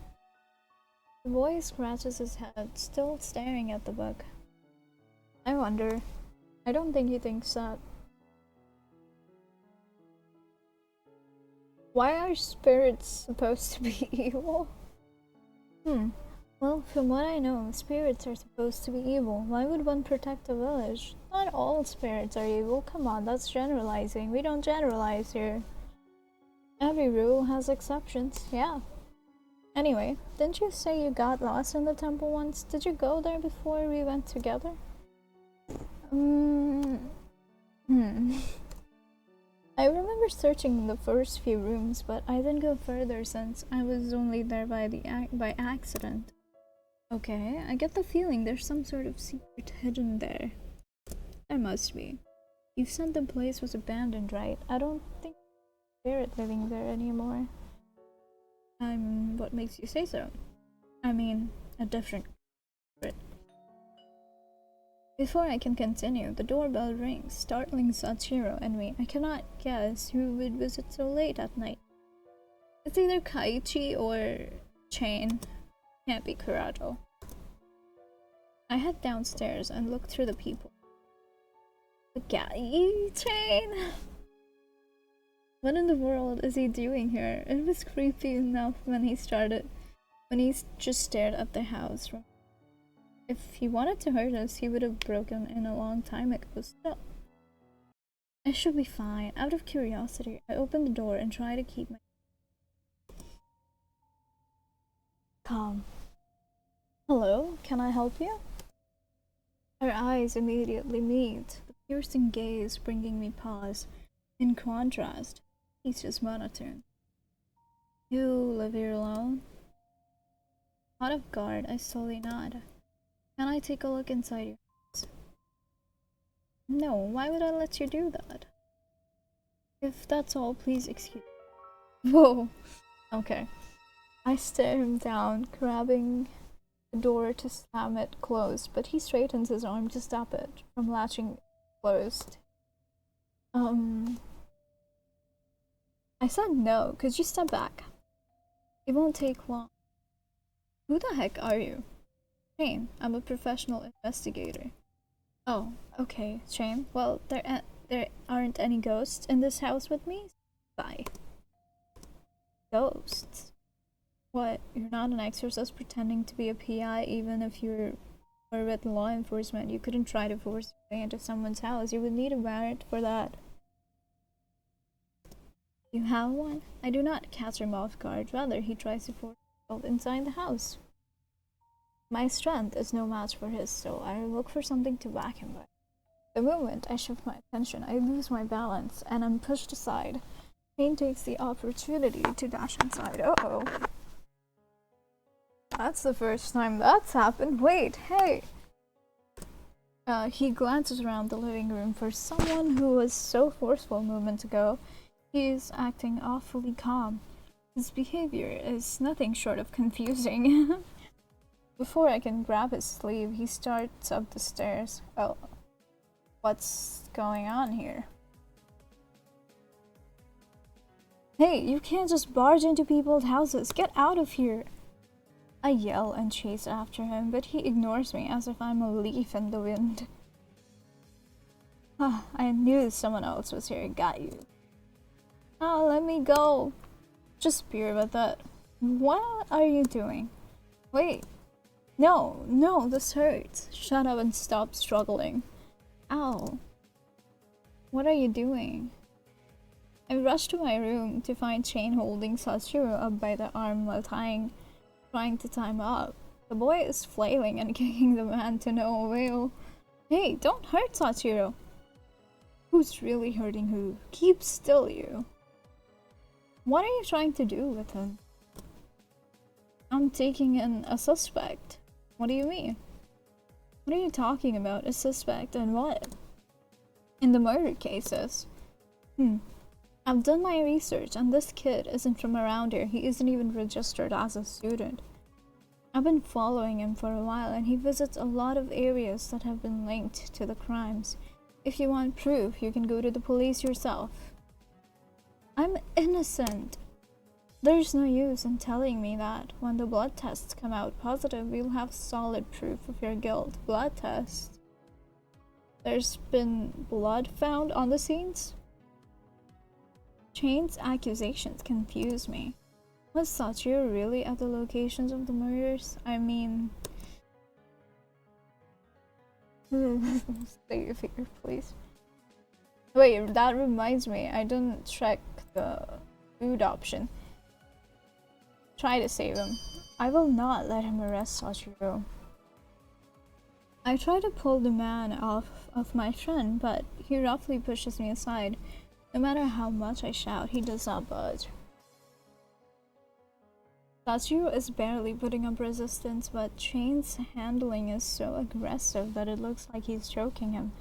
The boy scratches his head, still staring at the book. I wonder. I don't think he thinks that. Why are spirits supposed to be evil? Well, from what I know, spirits are supposed to be evil. Why would one protect a village? Not all spirits are evil. Come on, that's generalizing. We don't generalize here. Every rule has exceptions, yeah. Anyway, didn't you say you got lost in the temple once? Did you go there before we went together? I remember searching the first few rooms, but I didn't go further since I was only there by accident. Okay, I get the feeling there's some sort of secret hidden there. There must be. You said the place was abandoned, right? I don't think there's a spirit living there anymore. What makes you say so? I mean, a different spirit. Before I can continue, the doorbell rings, startling Sachiro and me. I cannot guess who would visit so late at night. It's either Kaiichi or Chain. Can't be Kurado. I head downstairs and look through the people. The guy Chain? What in the world is he doing here? It was creepy enough when he just stared at the house. If he wanted to hurt us, he would have broken in a long time ago. Still, I should be fine. Out of curiosity, I open the door and try to keep my calm. Hello, can I help you? Our eyes immediately meet, the piercing gaze bringing me pause. In contrast, he's just monotone. You live here alone? Out of guard, I slowly nod. Can I take a look inside your house? No, why would I let you do that? If that's all, please excuse me. Whoa. Okay. I stare him down, grabbing the door to slam it closed, but he straightens his arm to stop it from latching closed. I said no. Could you step back? It won't take long. Who the heck are you? Shane, I'm a professional investigator. Oh, okay, Shane. Well, there aren't any ghosts in this house with me. Bye. Ghosts? What? You're not an exorcist pretending to be a PI even if you're with law enforcement. You couldn't try to force your way into someone's house. You would need a warrant for that. You have one? I do not catch him off guard. Rather, he tries to force himself inside the house. My strength is no match for his, so I look for something to whack him with. The moment I shift my attention, I lose my balance and am pushed aside. Shane takes the opportunity to dash inside. Uh-oh. That's the first time that's happened. Wait, hey! He glances around the living room for someone who was so forceful a moment ago. He is acting awfully calm. His behavior is nothing short of confusing. Before I can grab his sleeve, he starts up the stairs. Oh, what's going on here? Hey, you can't just barge into people's houses. Get out of here! I yell and chase after him, but he ignores me as if I'm a leaf in the wind. I knew someone else was here. Got you. Oh, let me go. Just beer with it. What are you doing? Wait. No, this hurts. Shut up and stop struggling. Ow. What are you doing? I rush to my room to find Shane holding Sachiro up by the arm while trying to tie him up. The boy is flailing and kicking the man to no avail. Hey, don't hurt Sachiro. Who's really hurting who? Keep still, you. What are you trying to do with him? I'm taking in a suspect. What do you mean? What are you talking about? A suspect and what? In the murder cases. I've done my research and this kid isn't from around here. He isn't even registered as a student. I've been following him for a while and he visits a lot of areas that have been linked to the crimes. If you want proof, you can go to the police yourself. I'm innocent. There's no use in telling me that. When the blood tests come out positive, we'll have solid proof of your guilt. Blood test? There's been blood found on the scenes? Shane's accusations confuse me. Was Sachiro really at the locations of the murders? I mean... Save here, please. Wait, that reminds me. I didn't check the food option. Try to save him. I will not let him arrest Sachiro. I try to pull the man off of my friend, but he roughly pushes me aside. No matter how much I shout, he does not budge. Sachiro is barely putting up resistance, but Shane's handling is so aggressive that it looks like he's choking him.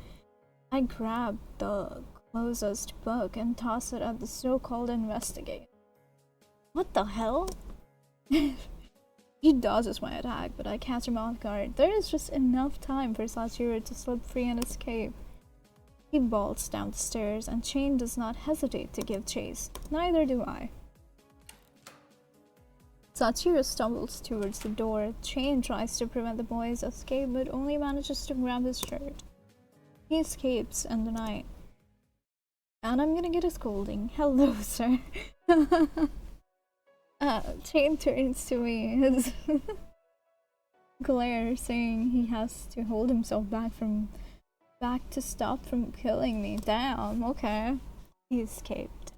I grab the closest book and toss it at the so-called investigator. What the hell? He dodges my attack, but I catch him off guard. There is just enough time for Sachiro to slip free and escape. He bolts down the stairs, and Shane does not hesitate to give chase. Neither do I. Sachiro stumbles towards the door. Shane tries to prevent the boy's escape, but only manages to grab his shirt. He escapes in the night. And I'm gonna get a scolding. Hello, sir. Shane turns to me, his glare saying he has to hold himself back to stop from killing me. Damn, okay. He escaped.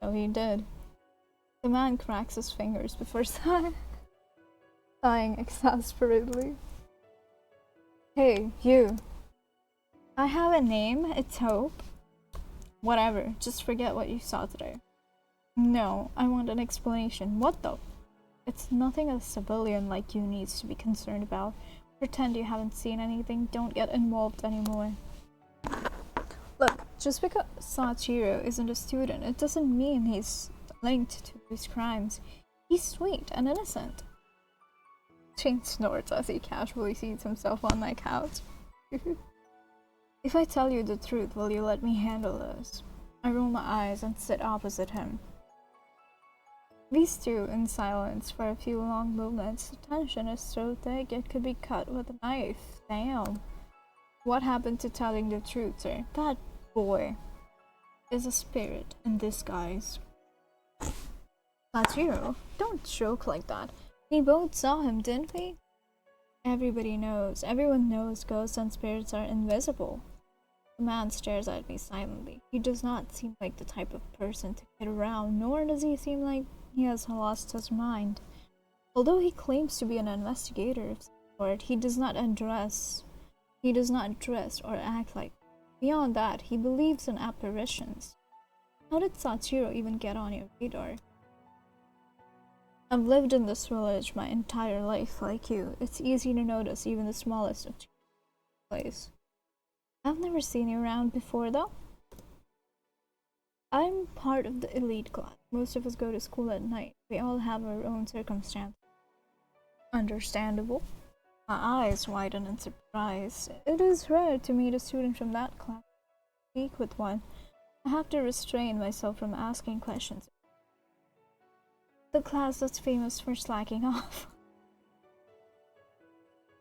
So he did. The man cracks his fingers before sighing exasperatedly. Hey, you. I have a name, it's Hope. Whatever, just forget what you saw today. No, I want an explanation. What the? It's nothing a civilian like you needs to be concerned about. Pretend you haven't seen anything, don't get involved anymore. Look, just because Sachiro isn't a student, it doesn't mean he's linked to these crimes. He's sweet and innocent. Shane snorts as he casually seats himself on my couch. If I tell you the truth, will you let me handle this? I roll my eyes and sit opposite him. We stew in silence for a few long moments. The tension is so thick it could be cut with a knife. Damn. What happened to telling the truth, sir? That boy is a spirit in disguise. Sachiro, don't joke like that. We both saw him, didn't we? Everyone knows ghosts and spirits are invisible. The man stares at me silently. He does not seem like the type of person to kid around, nor does he seem like he has lost his mind. Although he claims to be an investigator of some sort, he does not dress or act like. Beyond that, he believes in apparitions. How did Sachiro even get on your radar? I've lived in this village my entire life, like you. It's easy to notice even the smallest of plays. I've never seen you around before, though. I'm part of the elite class. Most of us go to school at night. We all have our own circumstances. Understandable. My eyes widen in surprise. It is rare to meet a student from that class. Speak with one. I have to restrain myself from asking questions. The class that's famous for slacking off.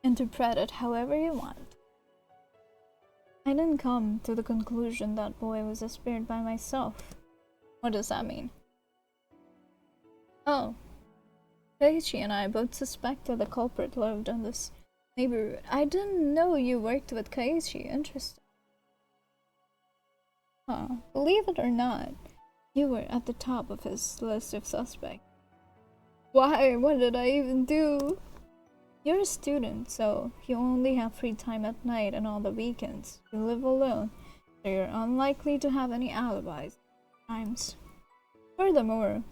Interpret it however you want. I didn't come to the conclusion that boy was a spirit by myself. What does that mean? Oh, Keiichi and I both suspected the culprit lived in this neighborhood. I didn't know you worked with Keiichi. Interesting. Huh. Believe it or not, you were at the top of his list of suspects. Why? What did I even do? You're a student, so you only have free time at night and on the weekends. You live alone, so you're unlikely to have any alibis at times. Furthermore,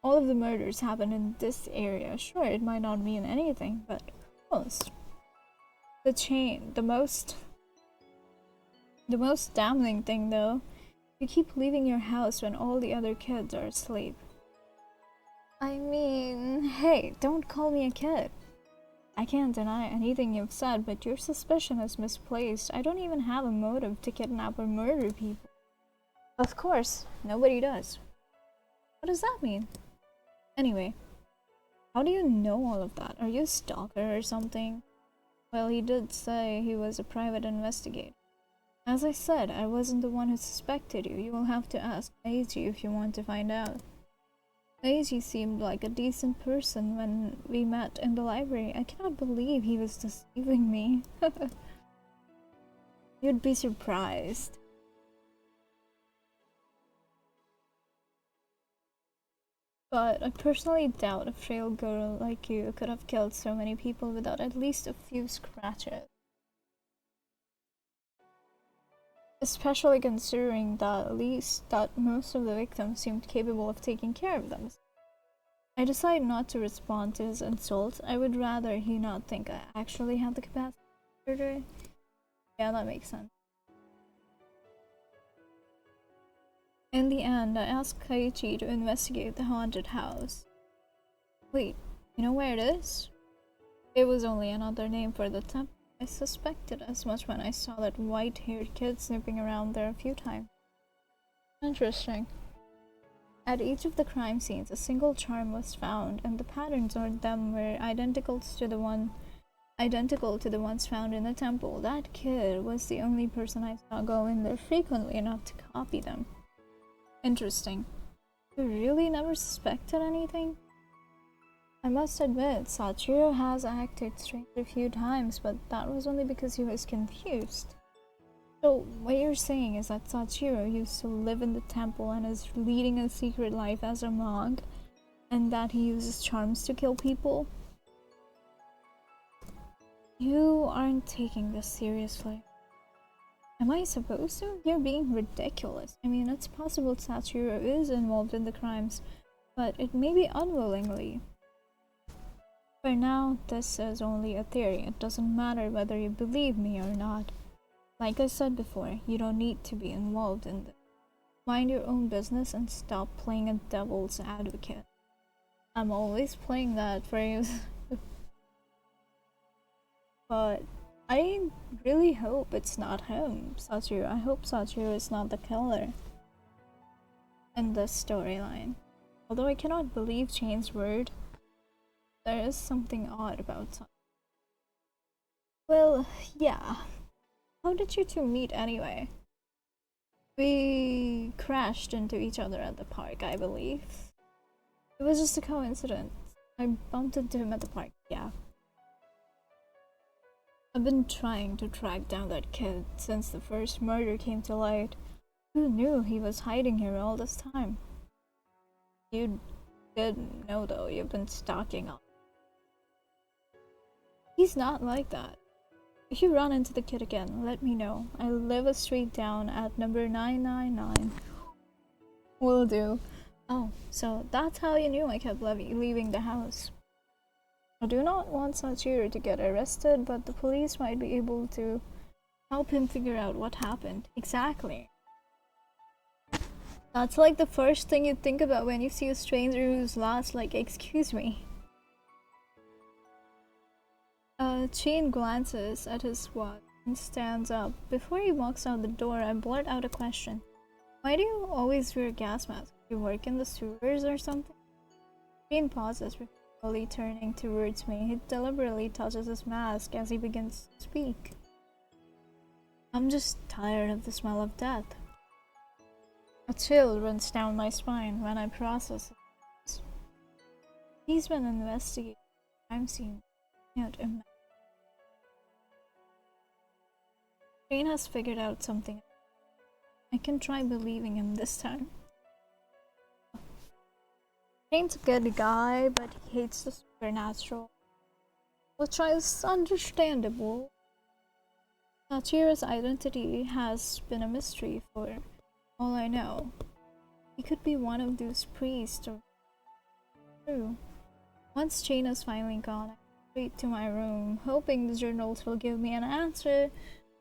all of the murders happen in this area. Sure, it might not mean anything, but most. The most damning thing, though, you keep leaving your house when all the other kids are asleep. I mean, hey, don't call me a kid. I can't deny anything you've said, but your suspicion is misplaced. I don't even have a motive to kidnap or murder people. Of course, nobody does. What does that mean? Anyway, how do you know all of that? Are you a stalker or something? Well, he did say he was a private investigator. As I said, I wasn't the one who suspected you. You will have to ask Eiji if you want to find out. Eiji seemed like a decent person when we met in the library. I cannot believe he was deceiving me. You'd be surprised. But I personally doubt a frail girl like you could have killed so many people without at least a few scratches. Especially considering that at least that most of the victims seemed capable of taking care of them. I decide not to respond to his insults. I would rather he not think I actually have the capacity to murder. Yeah, that makes sense. In the end, I asked Keiichi to investigate the haunted house. Wait, you know where it is? It was only another name for the temple. I suspected as much when I saw that white-haired kid snooping around there a few times. Interesting. At each of the crime scenes, a single charm was found, and the patterns on them were identical to the ones found in the temple. That kid was the only person I saw go in there frequently enough to copy them. Interesting. You really never suspected anything? I must admit, Sachiro has acted strange a few times, but that was only because he was confused. So, what you're saying is that Sachiro used to live in the temple and is leading a secret life as a monk, and that he uses charms to kill people? You aren't taking this seriously. Am I supposed to? You're being ridiculous. I mean, it's possible Sachiro is involved in the crimes, but it may be unwillingly. For now, this is only a theory. It doesn't matter whether you believe me or not. Like I said before, you don't need to be involved in this. Mind your own business and stop playing a devil's advocate. I'm always playing that phrase. But I really hope it's not him, Sachiro. I hope Sachiro is not the killer in this storyline. Although I cannot believe Chain's word, there is something odd about Sachiro. Well, yeah. How did you two meet anyway? We crashed into each other at the park, I believe. It was just a coincidence. I bumped into him at the park, yeah. I've been trying to track down that kid since the first murder came to light. Who knew he was hiding here all this time? You didn't know though, you've been stalking him. He's not like that. If you run into the kid again, let me know. I live a street down at number 999. Will do. Oh, so that's how you knew I kept leaving the house. I do not want Sachiro to get arrested, but the police might be able to help him figure out what happened. Exactly. That's like the first thing you think about when you see a stranger who's lost, like, excuse me. Chain glances at his watch and stands up. Before he walks out the door, I blurt out a question. Why do you always wear a gas mask? Do you work in the sewers or something? Chain pauses before slowly turning towards me. He deliberately touches his mask as he begins to speak. I'm just tired of the smell of death. A chill runs down my spine when I process it. He's been investigating the crime scene. I can't imagine. Shane has figured out something. I can try believing him this time. Shane's a good guy, but he hates the supernatural, which is understandable. Sachiro's identity has been a mystery for all I know. He could be one of those priests or true. Once Chain is finally gone, I go straight to my room, hoping the journals will give me an answer,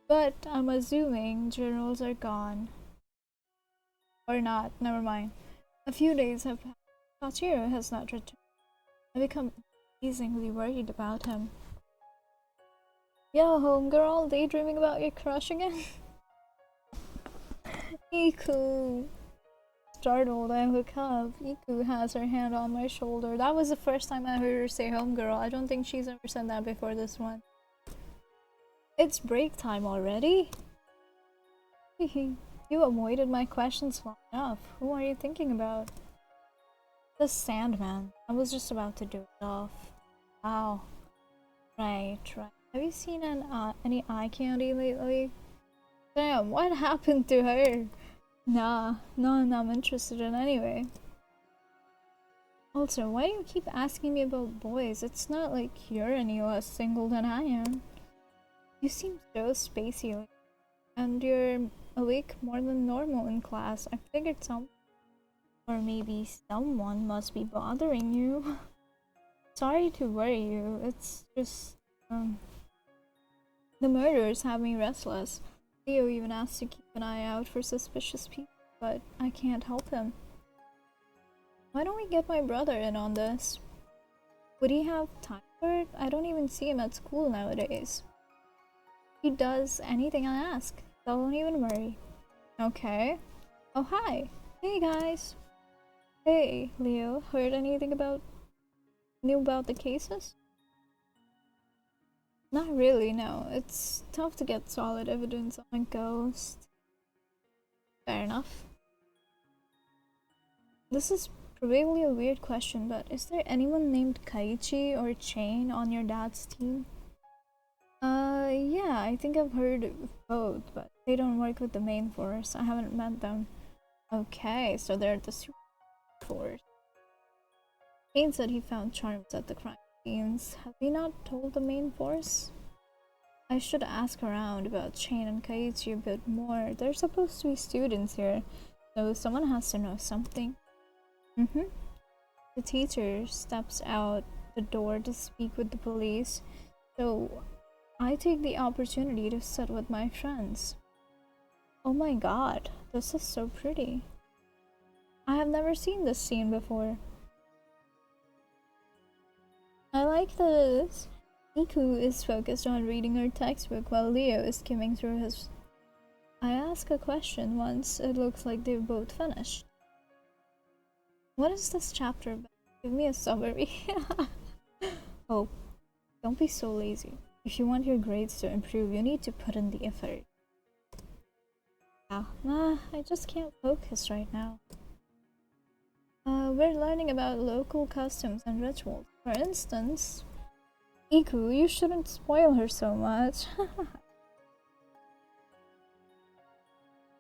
but I'm assuming journals are gone. Or not, never mind. A few days have passed. Sachiro has not returned. I become amazingly worried about him. Yo, homegirl, daydreaming about your crush again? Iku. Startled, I look up. Iku has her hand on my shoulder. That was the first time I heard her say homegirl. I don't think she's ever said that before this one. It's break time already? You avoided my questions long enough. Who are you thinking about? The Sandman. I was just about to do it off. Wow. Right. Have you seen any eye candy lately? Damn, what happened to her? Nah, none I'm interested in anyway. Also, why do you keep asking me about boys? It's not like you're any less single than I am. You seem so spacey, and you're awake more than normal in class. I figured or maybe someone must be bothering you. Sorry to worry you, it's just, the murders have me restless. Leo even asked to keep an eye out for suspicious people, but I can't help him. Why don't we get my brother in on this? Would he have time for it? I don't even see him at school nowadays. He does anything I ask, so don't even worry. Okay. Oh, hi. Hey, guys. Hey, Leo. Heard anything new about the cases? Not really, no. It's tough to get solid evidence on a ghost. Fair enough. This is probably a weird question, but is there anyone named Kaiichi or Chain on your dad's team? Yeah, I think I've heard of both, but they don't work with the main force. I haven't met them. Okay, so they're the super force. Chain said he found charms at the crime scenes. Have we not told the main force? I should ask around about Chain and Kaiichi a bit more. They're supposed to be students here, so someone has to know something. The teacher steps out the door to speak with the police, so I take the opportunity to sit with my friends. Oh my god, this is so pretty. I have never seen this scene before. I like this. Niku is focused on reading her textbook while Leo is skimming through his. I ask a question once it looks like they've both finished. What is this chapter about? Give me a summary. Oh, don't be so lazy. If you want your grades to improve, you need to put in the effort. Yeah, nah, I just can't focus right now. We're learning about local customs and rituals. For instance, Iku, you shouldn't spoil her so much.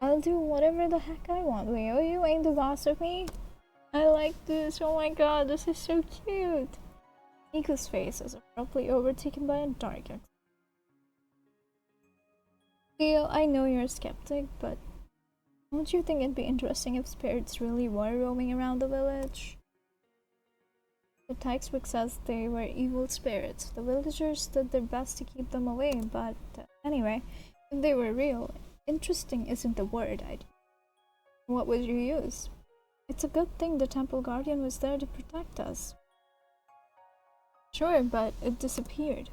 I'll do whatever the heck I want, Leo. You ain't the boss of me. I like this. Oh my god, this is so cute. Iku's face is abruptly overtaken by a dark expression. Leo, I know you're a skeptic, but don't you think it'd be interesting if spirits really were roaming around the village? The textbook says they were evil spirits. The villagers did their best to keep them away, but anyway, if they were real, interesting isn't the word I'd use. What would you use? It's a good thing the temple guardian was there to protect us. Sure, but it disappeared.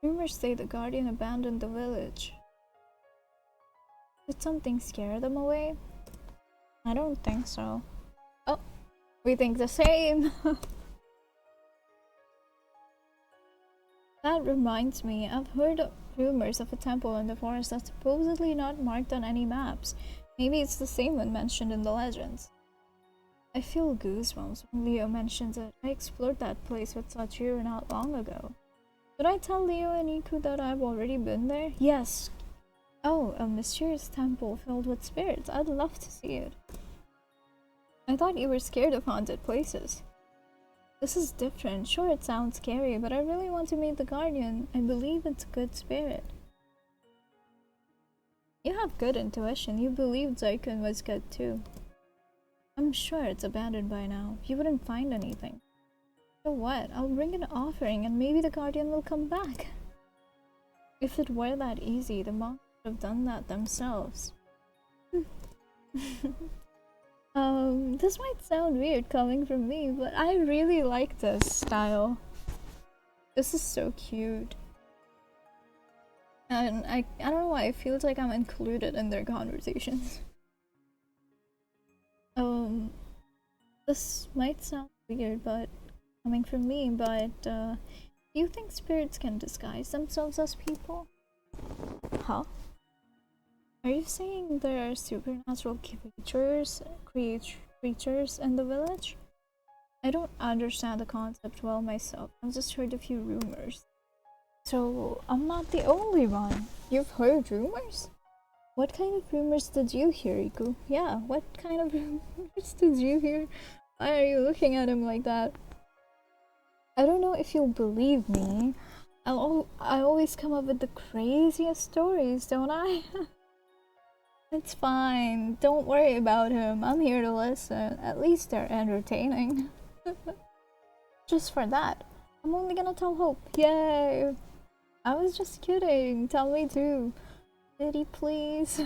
Rumors say the guardian abandoned the village. Did something scare them away? I don't think so. Oh, we think the same! That reminds me, I've heard rumors of a temple in the forest that's supposedly not marked on any maps. Maybe it's the same one mentioned in the legends. I feel goosebumps when Leo mentions it. I explored that place with Sachiro not long ago. Did I tell Leo and Iku that I've already been there? Yes. Oh, a mysterious temple filled with spirits. I'd love to see it. I thought you were scared of haunted places. This is different. Sure, it sounds scary, but I really want to meet the guardian. I believe it's a good spirit. You have good intuition. You believed Zaikun was good too. I'm sure it's abandoned by now. You wouldn't find anything. So what? I'll bring an offering and maybe the guardian will come back. If it were that easy, the monks would have done that themselves. This might sound weird coming from me, but I really like this style. This is so cute. And I don't know why, it feels like I'm included in their conversations. This might sound weird, but coming from me, but do you think spirits can disguise themselves as people? Huh? Are you saying there are supernatural creatures in the village? I don't understand the concept well myself. I've just heard a few rumors. So, I'm not the only one. You've heard rumors? What kind of rumors did you hear, Iku? Yeah, what kind of rumors did you hear? Why are you looking at him like that? I don't know if you'll believe me. I always come up with the craziest stories, don't I? It's fine. Don't worry about him. I'm here to listen. At least they're entertaining. Just for that, I'm only gonna tell Hope. Yay! I was just kidding. Tell me too. Diddy, please.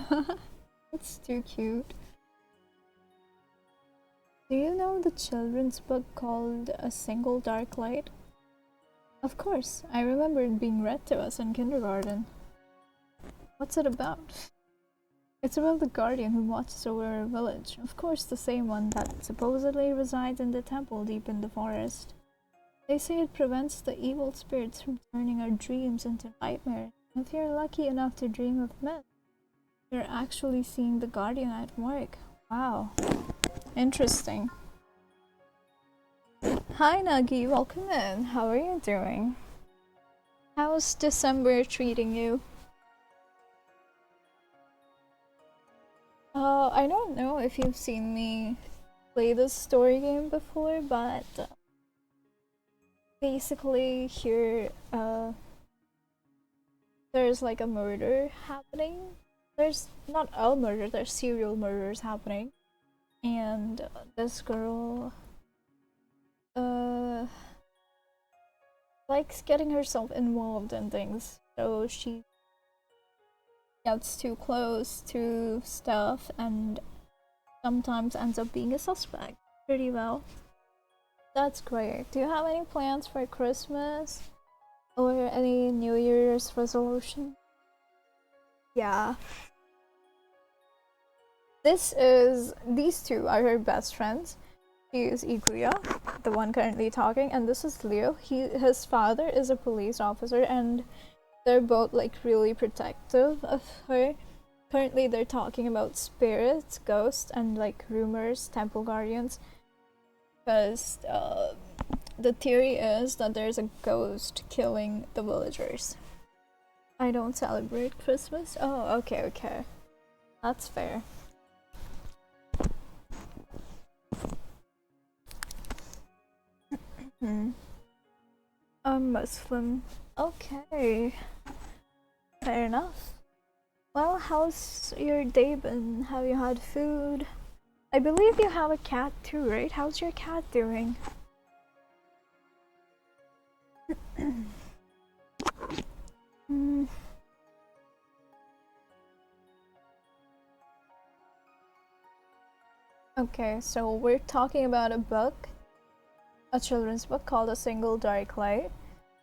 It's too cute. Do you know the children's book called A Single Dark Light? Of course, I remember it being read to us in kindergarten. What's it about? It's about the guardian who watches over our village. Of course, the same one that supposedly resides in the temple deep in the forest. They say it prevents the evil spirits from turning our dreams into nightmares. If you're lucky enough to dream of myth, you're actually seeing the guardian at work. Wow. Interesting. Hi Nagi, welcome in. How are you doing? How's December treating you? I don't know if you've seen me play this story game before, but basically here, there's like a murder happening. There's not a murder, there's serial murders happening. And this girl, likes getting herself involved in things. So she gets too close to stuff and sometimes ends up being a suspect pretty well. That's great. Do you have any plans for Christmas? Or any New Year's resolution? Yeah. These two are her best friends. She is Iguya, the one currently talking, and this is Leo. His father is a police officer, and they're both like really protective of her. Currently, they're talking about spirits, ghosts, and like rumors, temple guardians, because the theory is that there's a ghost killing the villagers. I don't celebrate Christmas. Oh, okay, okay. That's fair. I'm Muslim. Okay. Fair enough. Well, how's your day been? Have you had food? I believe you have a cat too, right? How's your cat doing? Okay, so we're talking about a book, a children's book called A Single Dark Light,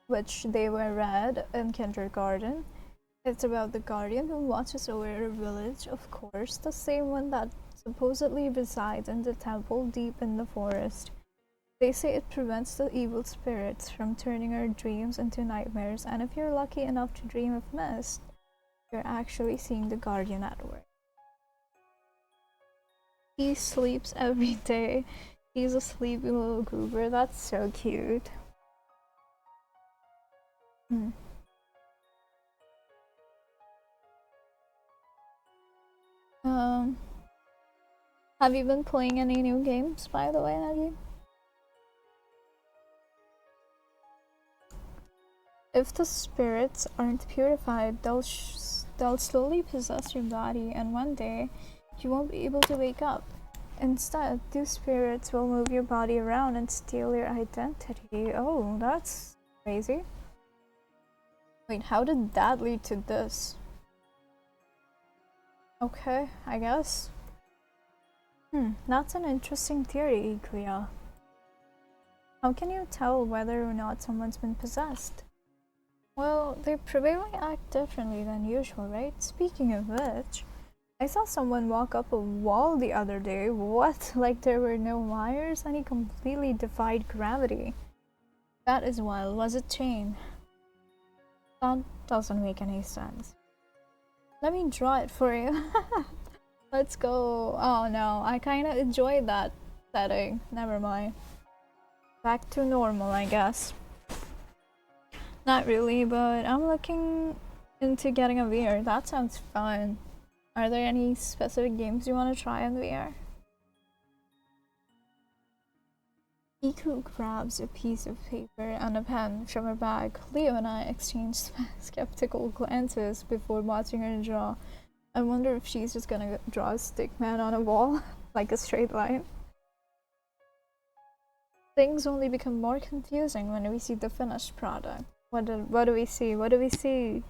which they were read in kindergarten. It's about the guardian who watches over a village, of course, the same one that supposedly resides in the temple deep in the forest. They say it prevents the evil spirits from turning our dreams into nightmares, and if you're lucky enough to dream of mist, you're actually seeing the guardian at work. He sleeps every day. He's a sleepy little goober. That's so cute. Um, have you been playing any new games, by the way, Nagi? If the spirits aren't purified, they'll slowly possess your body, and one day you won't be able to wake up. Instead, these spirits will move your body around and steal your identity. Oh, that's crazy. Wait, how did that lead to this? Okay, I guess. That's an interesting theory, Clea. How can you tell whether or not someone's been possessed? Well, they probably act differently than usual, right? Speaking of which, I saw someone walk up a wall the other day. What? Like there were no wires and he completely defied gravity. That is wild. Was it chain? That doesn't make any sense. Let me draw it for you. Let's go. Oh no, I kinda enjoyed that setting. Never mind. Back to normal, I guess. Not really, but I'm looking into getting a VR. That sounds fun. Are there any specific games you want to try on VR? Iku grabs a piece of paper and a pen from her bag. Leo and I exchanged skeptical glances before watching her draw. I wonder if she's just gonna draw a stick man on a wall, like a straight line. Things only become more confusing when we see the finished product. What do we see? What do we see?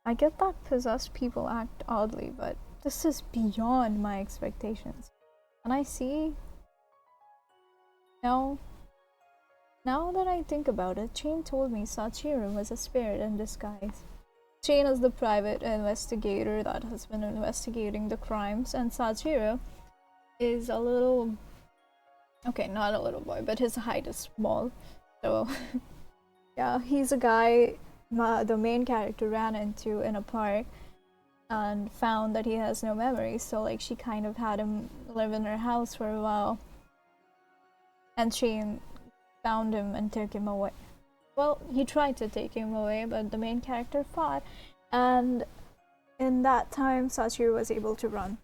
I get that possessed people act oddly, but this is beyond my expectations. And I see... Now that I think about it, Chain told me Sachiro was a spirit in disguise. Chain is the private investigator that has been investigating the crimes, and Sachiro is a little... Okay, not a little boy, but his height is small. So, yeah, he's a guy the main character ran into in a park and found that he has no memories, so like she kind of had him live in her house for a while. And she found him and took him away. Well, he tried to take him away, but the main character fought, and in that time, Sachiro was able to run.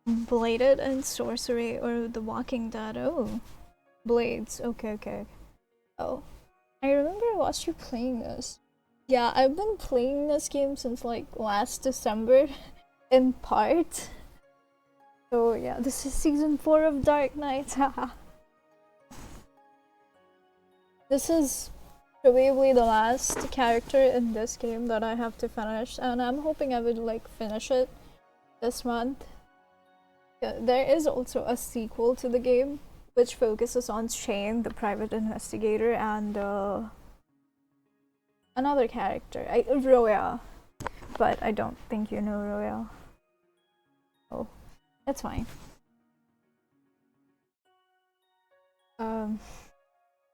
Bladed and Sorcery or The Walking Dead. Oh, Blades. Okay. Oh, I remember I watched you playing this. Yeah, I've been playing this game since like last December, in part. So yeah, this is season 4 of Dark Knight. This is probably the last character in this game that I have to finish, and I'm hoping I would like finish it this month. Yeah, there is also a sequel to the game, which focuses on Shane, the private investigator, and another character, Roya. But I don't think you know Roya. Oh, that's fine.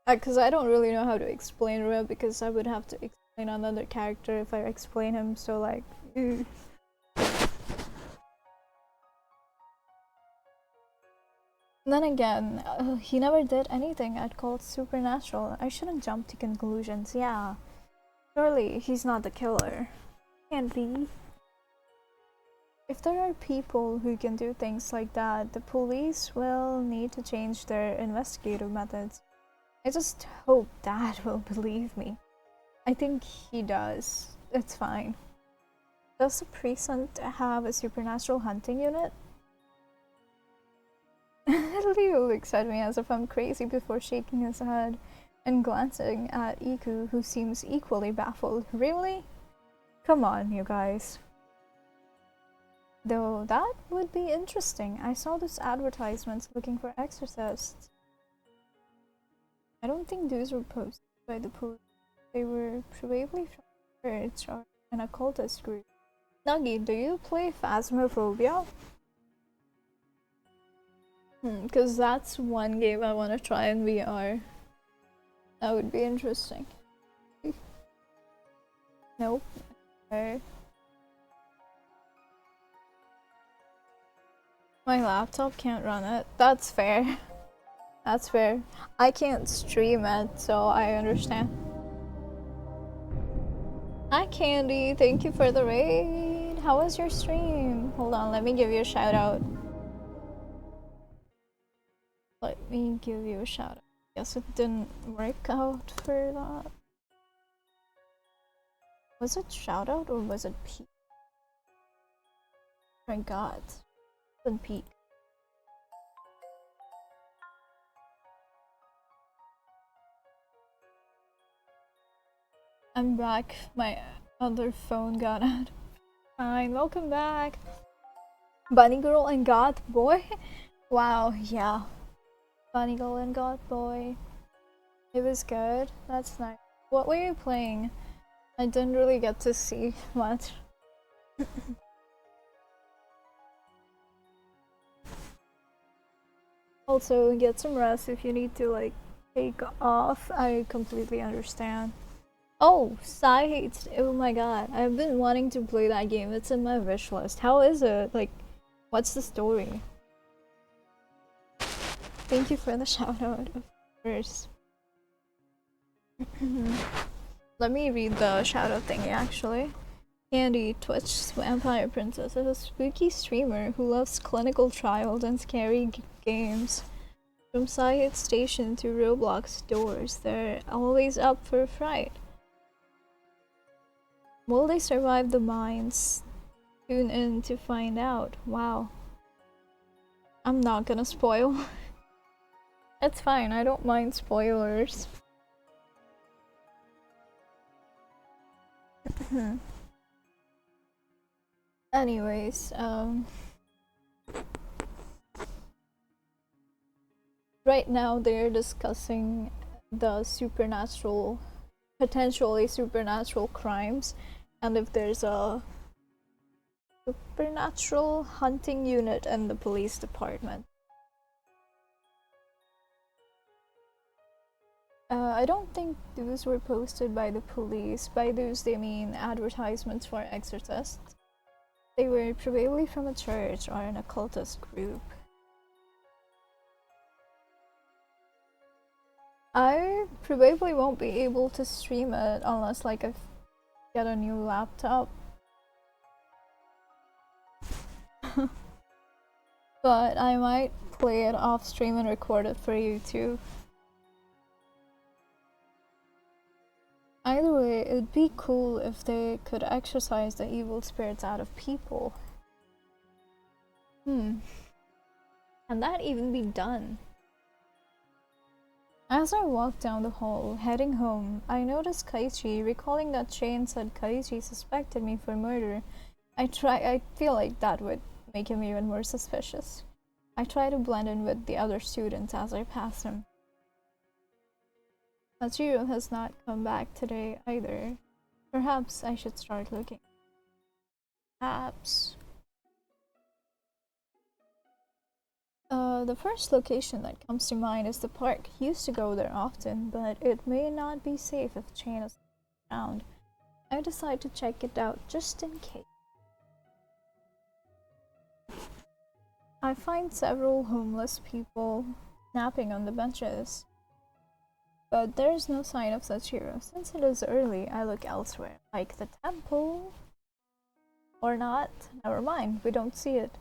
Because I don't really know how to explain Roya, because I would have to explain another character if I explain him, so like... Then again, he never did anything I'd call supernatural. I shouldn't jump to conclusions, yeah. Surely he's not the killer. Can't be. If there are people who can do things like that, the police will need to change their investigative methods. I just hope Dad will believe me. I think he does. It's fine. Does the precinct have a supernatural hunting unit? Leo looks at me as if I'm crazy before shaking his head and glancing at Iku, who seems equally baffled. Really? Come on, you guys. Though that would be interesting. I saw those advertisements looking for exorcists. I don't think those were posted by the police. They were probably from a church or an occultist group. Nuggy, do you play Phasmophobia? Because that's one game I want to try in VR. That would be interesting. Nope. Okay. My laptop can't run it. That's fair. That's fair. I can't stream it, so I understand. Hi Candy, thank you for the raid. How was your stream? Hold on, let me give you a shout out. Let me give you a shout out. Guess it didn't work out for that. Was it shout out or was it peak? Oh my god. It was peak. I'm back. My other phone got out. Fine, welcome back. Bunny Girl and God Boy? Wow, yeah. Bunny Girl and God Boy. It was good. That's nice. What were you playing? I didn't really get to see much. Also, get some rest if you need to like take off. I completely understand. Oh, Psy hates. Oh my god, I've been wanting to play that game. It's in my wish list. How is it? Like, what's the story? Thank you for the shout out, of course. Let me read the shout out thingy actually. Candy, Twitch Vampire Princess, is a spooky streamer who loves clinical trials and scary games. From Science Station to Roblox doors, they're always up for a fright. Will they survive the mines? Tune in to find out. Wow. I'm not gonna spoil. It's fine, I don't mind spoilers. Anyways, right now they're discussing the supernatural, potentially supernatural crimes, and if there's a supernatural hunting unit in the police department. I don't think those were posted by the police. By those they mean advertisements for exorcists. They were probably from a church or an occultist group. I probably won't be able to stream it unless like I get a new laptop. But I might play it off stream and record it for YouTube. Either way, it'd be cool if they could exorcise the evil spirits out of people. Can that even be done? As I walked down the hall, heading home, I noticed Kaichi, recalling that Shane said Kaichi suspected me for murder. I feel like that would make him even more suspicious. I try to blend in with the other students as I pass him. Sachiro has not come back today either. Perhaps I should start looking. Perhaps. The first location that comes to mind is the park. He used to go there often, but it may not be safe if Chain is around. I decide to check it out just in case. I find several homeless people napping on the benches, but there is no sign of Sachiro. Since it is early, I look elsewhere, like the temple. Or not. Never mind, we don't see it.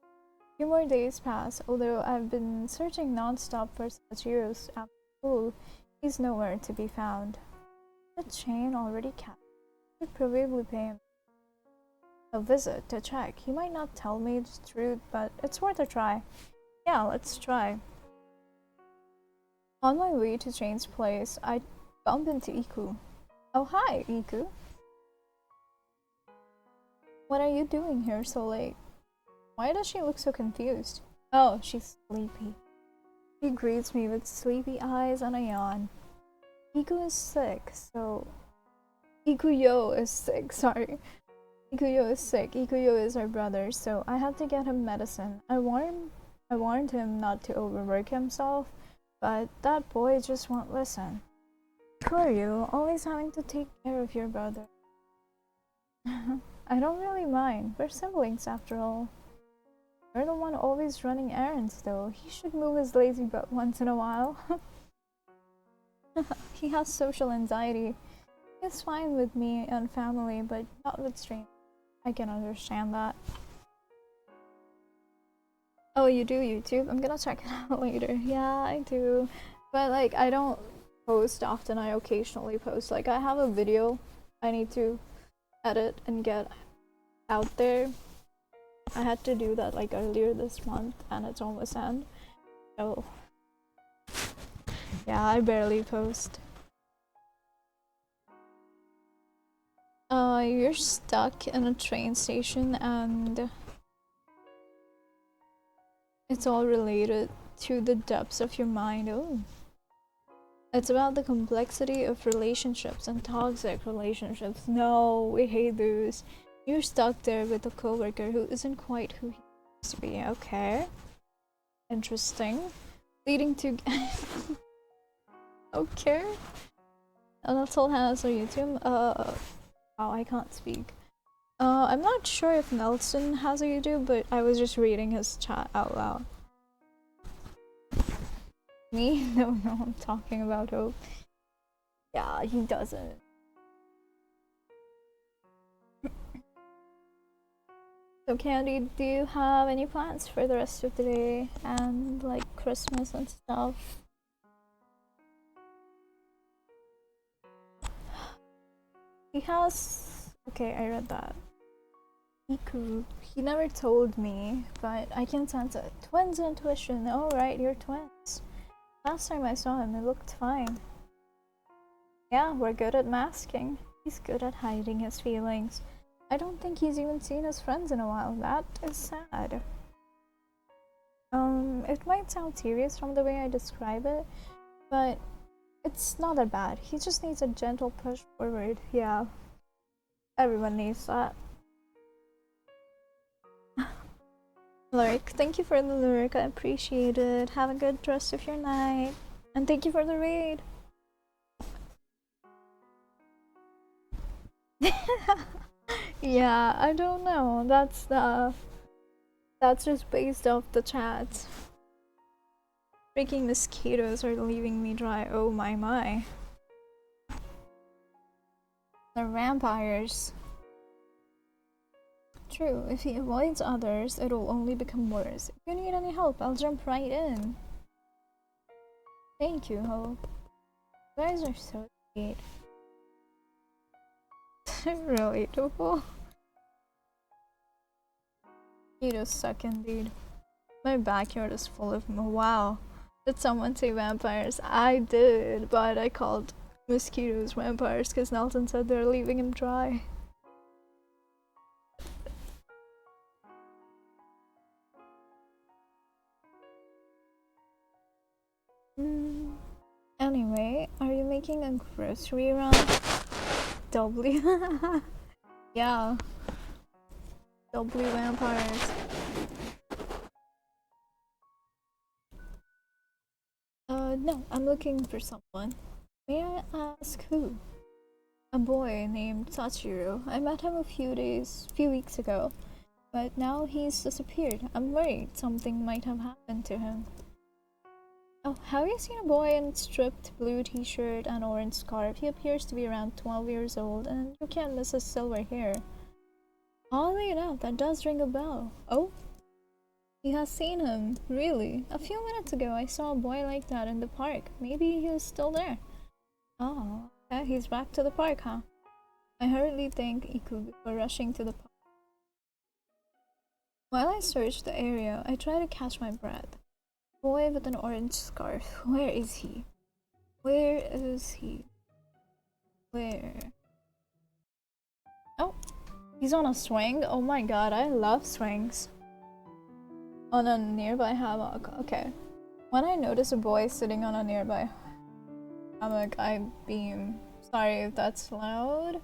A few more days pass, although I've been searching non-stop for Sachiro's after school. He's nowhere to be found. The Chain already capped. Should probably pay him a visit to check. He might not tell me the truth, but it's worth a try. Yeah, let's try. On my way to Chain's place, I bump into Iku. Oh, hi, Iku. What are you doing here so late? Why does she look so confused? Oh, she's sleepy. She greets me with sleepy eyes and a yawn. Iku is sick, so... Ikuyo is sick, sorry. Ikuyo is sick. Ikuyo is her brother, so I had to get him medicine. I warned him not to overwork himself, but that boy just won't listen. Who are you? Always having to take care of your brother. I don't really mind. We're siblings after all. You're the one always running errands, though. He should move his lazy butt once in a while. He has social anxiety. He's fine with me and family, but not with strangers. I can understand that. Oh, you do YouTube? I'm gonna check it out later. Yeah, I do. But like, I don't post often. I occasionally post. Like, I have a video I need to edit and get out there. I had to do that like earlier this month and it's almost end. So yeah, I barely post. You're stuck in a train station and it's all related to the depths of your mind. Oh. It's about the complexity of relationships and toxic relationships. No, we hate those. You're stuck there with a coworker who isn't quite who he used to be. Okay. Interesting. Leading to... Okay. And that's all Hannah's on YouTube. Wow, I can't speak. I'm not sure if Nelson has a YouTube, but I was just reading his chat out loud. Me? No, I'm talking about Hope. Yeah, he doesn't. So Candy, do you have any plans for the rest of the day and like Christmas and stuff? He has... Okay, I read that. Iku. He never told me, but I can sense it. Twins intuition. Oh right, you're twins. Last time I saw him, it looked fine. Yeah, we're good at masking. He's good at hiding his feelings. I don't think he's even seen his friends in a while. That is sad. It might sound serious from the way I describe it, but it's not that bad. He just needs a gentle push forward. Yeah. Everyone needs that. Lyric, thank you for the lyric. I appreciate it. Have a good rest of your night. And thank you for the raid. Yeah, I don't know. That's just based off the chat. Freaking mosquitoes are leaving me dry. Oh my. The vampires. True, if he avoids others, it'll only become worse. If you need any help, I'll jump right in. Thank you, Hope. You guys are so sweet. Relatable. Mosquitoes suck indeed. My backyard is full of them. Wow. Did someone say vampires? I did, but I called mosquitoes vampires because Nelson said they're leaving him dry. making a grocery run. W. Yeah. W vampires. No, I'm looking for someone. May I ask who? A boy named Sachiro. I met him a few weeks ago, but now he's disappeared. I'm worried something might have happened to him. Oh, have you seen a boy in stripped blue t-shirt and orange scarf? He appears to be around 12 years old, and you can't miss his silver hair. Oddly enough, that does ring a bell. Oh? He has seen him. Really? A few minutes ago, I saw a boy like that in the park. Maybe he was still there. Oh, okay, he's back to the park, huh? I hardly think he could be rushing to the park. While I search the area, I try to catch my breath. Boy with an orange scarf. Where is he? Where is he? Where? Oh, he's on a swing? Oh my god, I love swings. On a nearby hammock. Okay. When I notice a boy sitting on a nearby hammock, I beam. Sorry if that's loud.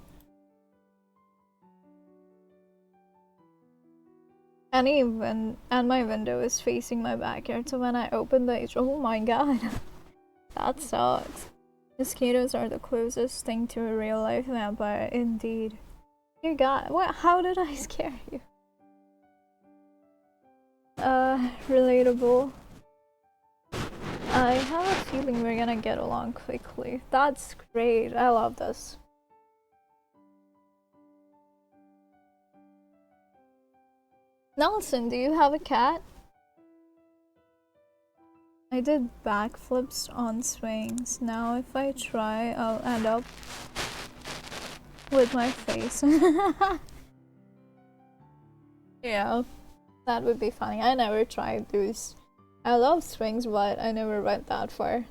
And my window is facing my backyard, so when I open the oh my god. That sucks. Mosquitoes are the closest thing to a real life vampire, indeed. Dear god, what? How did I scare you? Relatable. I have a feeling we're gonna get along quickly. That's great. I love this. Nelson, do you have a cat? I did backflips on swings. Now if I try, I'll end up with my face. Yeah, that would be funny. I never tried those. I love swings, but I never went that far.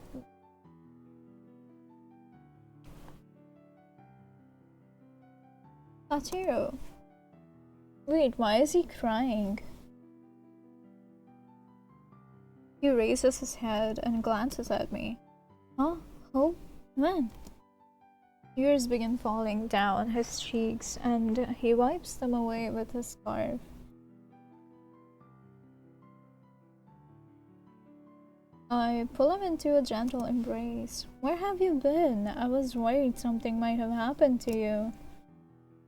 Sachiro. Wait, why is he crying? He raises his head and glances at me. Huh? Oh, man. Tears begin falling down his cheeks, and he wipes them away with his scarf. I pull him into a gentle embrace. Where have you been? I was worried something might have happened to you.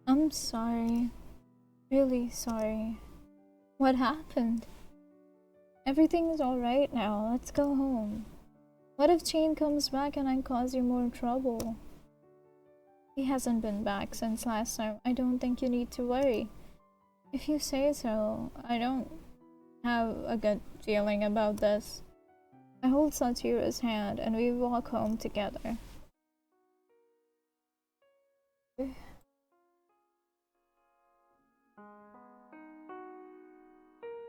I'm sorry. Really sorry. What happened? Everything is alright now. Let's go home. What if Chain comes back and I cause you more trouble? He hasn't been back since last time. I don't think you need to worry. If you say so, I don't have a good feeling about this. I hold Sachira's hand and we walk home together.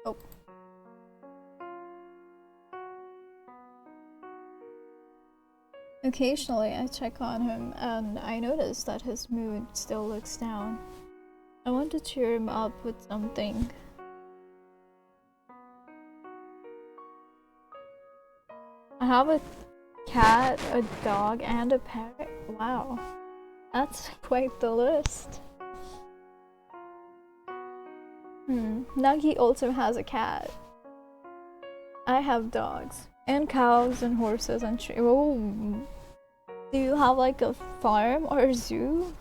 Oh. Occasionally I check on him and I notice that his mood still looks down. I want to cheer him up with something. I have a cat, a dog, and a parrot. Wow, that's quite the list. Nagi also has a cat. I have dogs and cows and horses and oh, do you have like a farm or a zoo?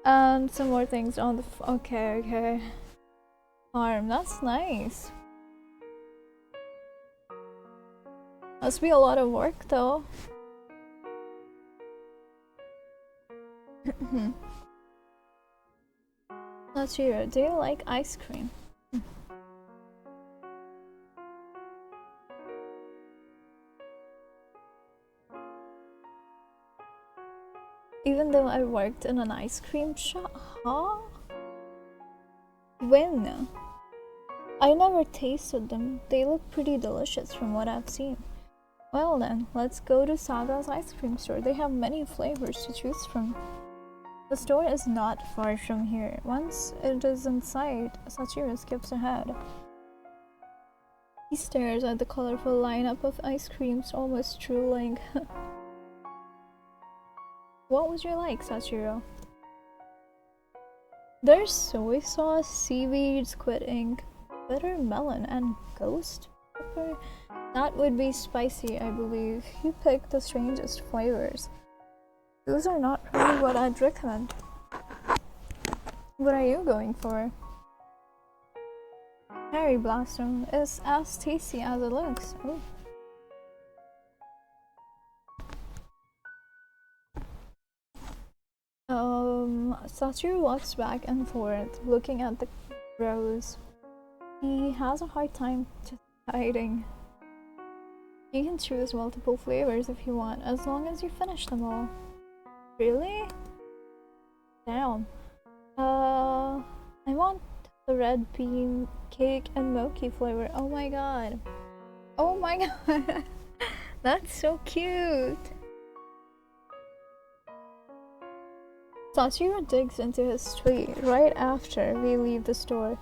And some more things on the okay. Farm, that's nice. Must be a lot of work though. Sachiro, do you like ice cream? Even though I worked in an ice cream shop? Huh? When? I never tasted them. They look pretty delicious from what I've seen. Well then, let's go to Saga's ice cream store. They have many flavors to choose from. The store is not far from here. Once it is in sight, Sachiro skips ahead. He stares at the colorful lineup of ice creams, almost drooling. What would you like, Sachiro? There's soy sauce, seaweed, squid ink, bitter melon, and ghost pepper. That would be spicy, I believe. You picked the strangest flavors. Those are not really what I'd recommend. What are you going for? Cherry blossom is as tasty as it looks. Oh. Sachiro walks back and forth, looking at the rose. He has a hard time deciding. You can choose multiple flavors if you want, as long as you finish them all. Really? Damn. I want the red bean cake and mochi flavor. Oh my god. Oh my god. That's so cute. Sachiro digs into his tweet right after we leave the store.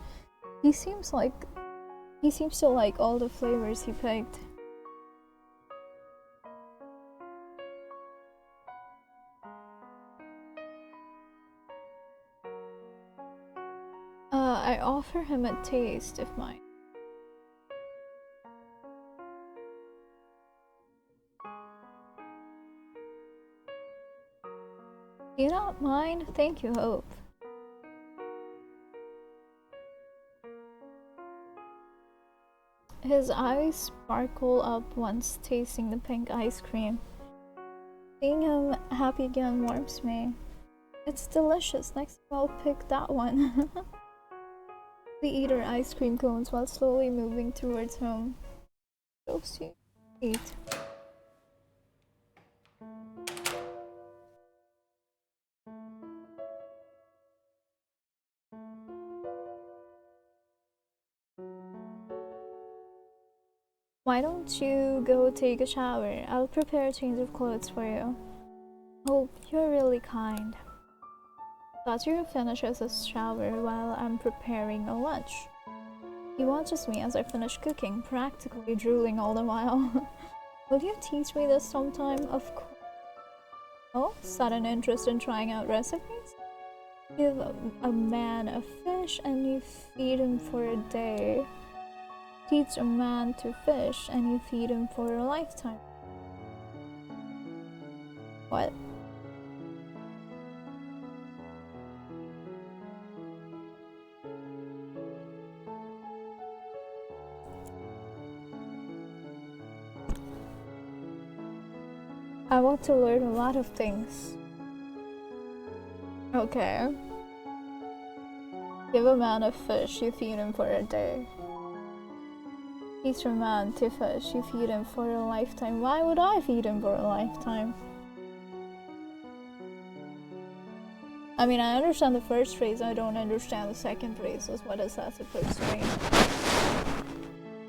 He seems to like all the flavors he picked. I offer him a taste of mine. You don't mind? Thank you, Hope. His eyes sparkle up once tasting the pink ice cream. Seeing him happy again warms me. It's delicious. Next time I'll pick that one. We eat our ice cream cones while slowly moving towards home. So sweet. Why don't you go take a shower? I'll prepare a change of clothes for you. Oh, you're really kind. Sachiro finishes his shower while I'm preparing a lunch. He watches me as I finish cooking, practically drooling all the while. Will you teach me this sometime? Of course. Oh, sudden interest in trying out recipes? Give a man a fish and you feed him for a day. Teach a man to fish and you feed him for a lifetime. What? I want to learn a lot of things. Okay. Give a man a fish, you feed him for a day. Teach a man to fish, you feed him for a lifetime. Why would I feed him for a lifetime? I mean, I understand the first phrase, I don't understand the second phrase. So what is that supposed to mean?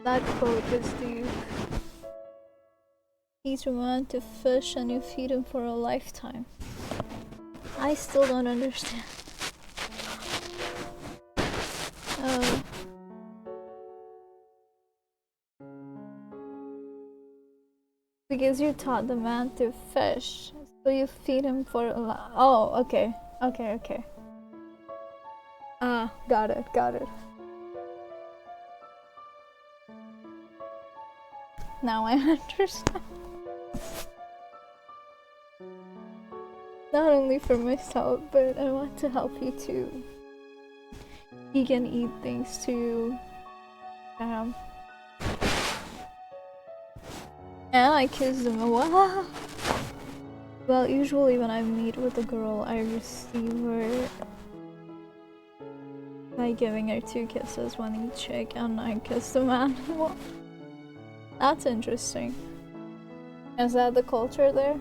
That quote is deep. Teach a man to fish and you feed him for a lifetime. I still don't understand. Because you taught the man to fish, so you feed him for a oh, okay. Got it. Now I understand. Not only for myself, but I want to help you too. He can eat things too. And I kissed him. Wow. Well, usually when I meet with a girl, I receive her by giving her 2 kisses, one each cheek, and I kiss the man. That's interesting. Is that the culture there?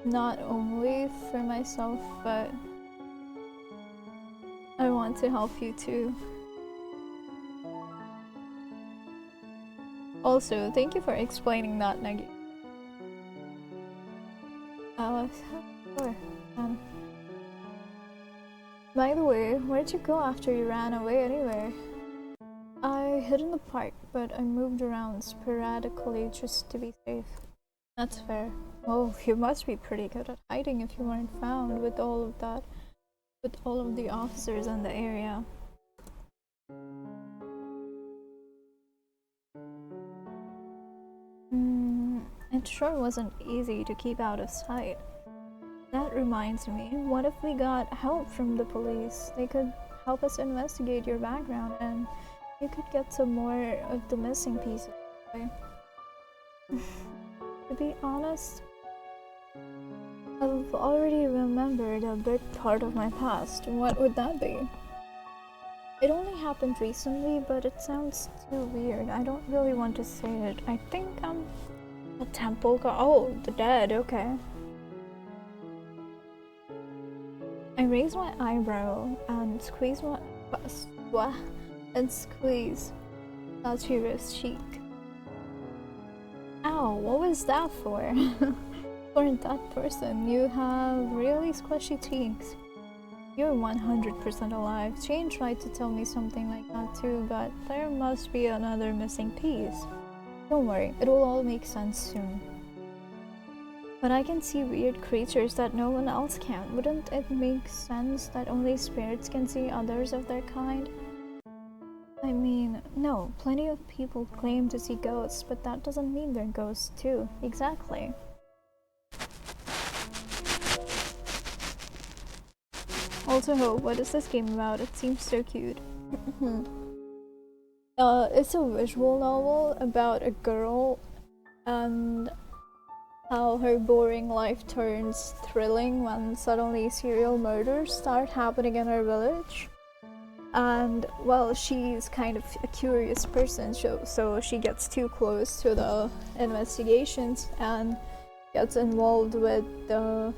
Not only for myself, but I want to help you too. Also, thank you for explaining that, Nagi. Sure. By the way, where'd you go after you ran away anyway? I hid in the park, but I moved around sporadically just to be safe. That's fair. Oh, you must be pretty good at hiding if you weren't found with all of that, with all of the officers in the area. It sure wasn't easy to keep out of sight. That reminds me, what if we got help from the police? They could help us investigate your background and you could get some more of the missing pieces. To be honest, I've already remembered a big part of my past. What would that be? It only happened recently, but it sounds too weird. I don't really want to say it. I think I'm a temple god. Oh, the dead, okay. I raise my eyebrow and squeeze Sachira's cheek. Ow, what was that for? For that person, you have really squishy cheeks. You're 100% alive. Jane tried to tell me something like that too, but there must be another missing piece. Don't worry, it will all make sense soon. But I can see weird creatures that no one else can. Wouldn't it make sense that only spirits can see others of their kind? I mean, no, plenty of people claim to see ghosts, but that doesn't mean they're ghosts too. Exactly. Also, what is this game about? It seems so cute. It's a visual novel about a girl and how her boring life turns thrilling when suddenly serial murders start happening in her village. And, well, she's kind of a curious person, so she gets too close to the investigations and gets involved with the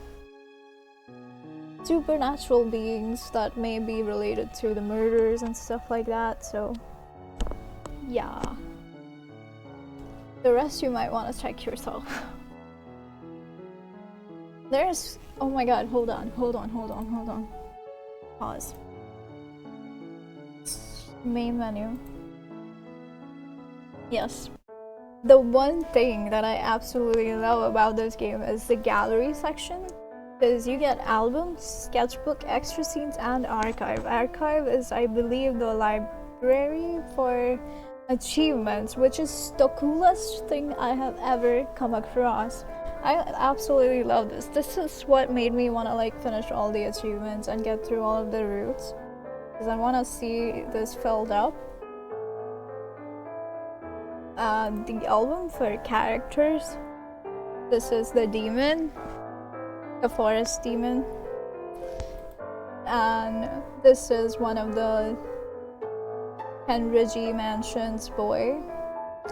supernatural beings that may be related to the murders and stuff like that, so yeah. The rest you might want to check yourself. There's... oh my god, hold on. Pause. Main menu. Yes. The one thing that I absolutely love about this game is the gallery section. Because you get albums, sketchbook, extra scenes, and archive. Archive is, I believe, the library for achievements, which is the coolest thing I have ever come across. I absolutely love this. This is what made me want to finish all the achievements and get through all of the routes. Because I want to see this filled up. The album for characters. This is the demon. The forest demon, and this is one of the Henry Mansion's boy.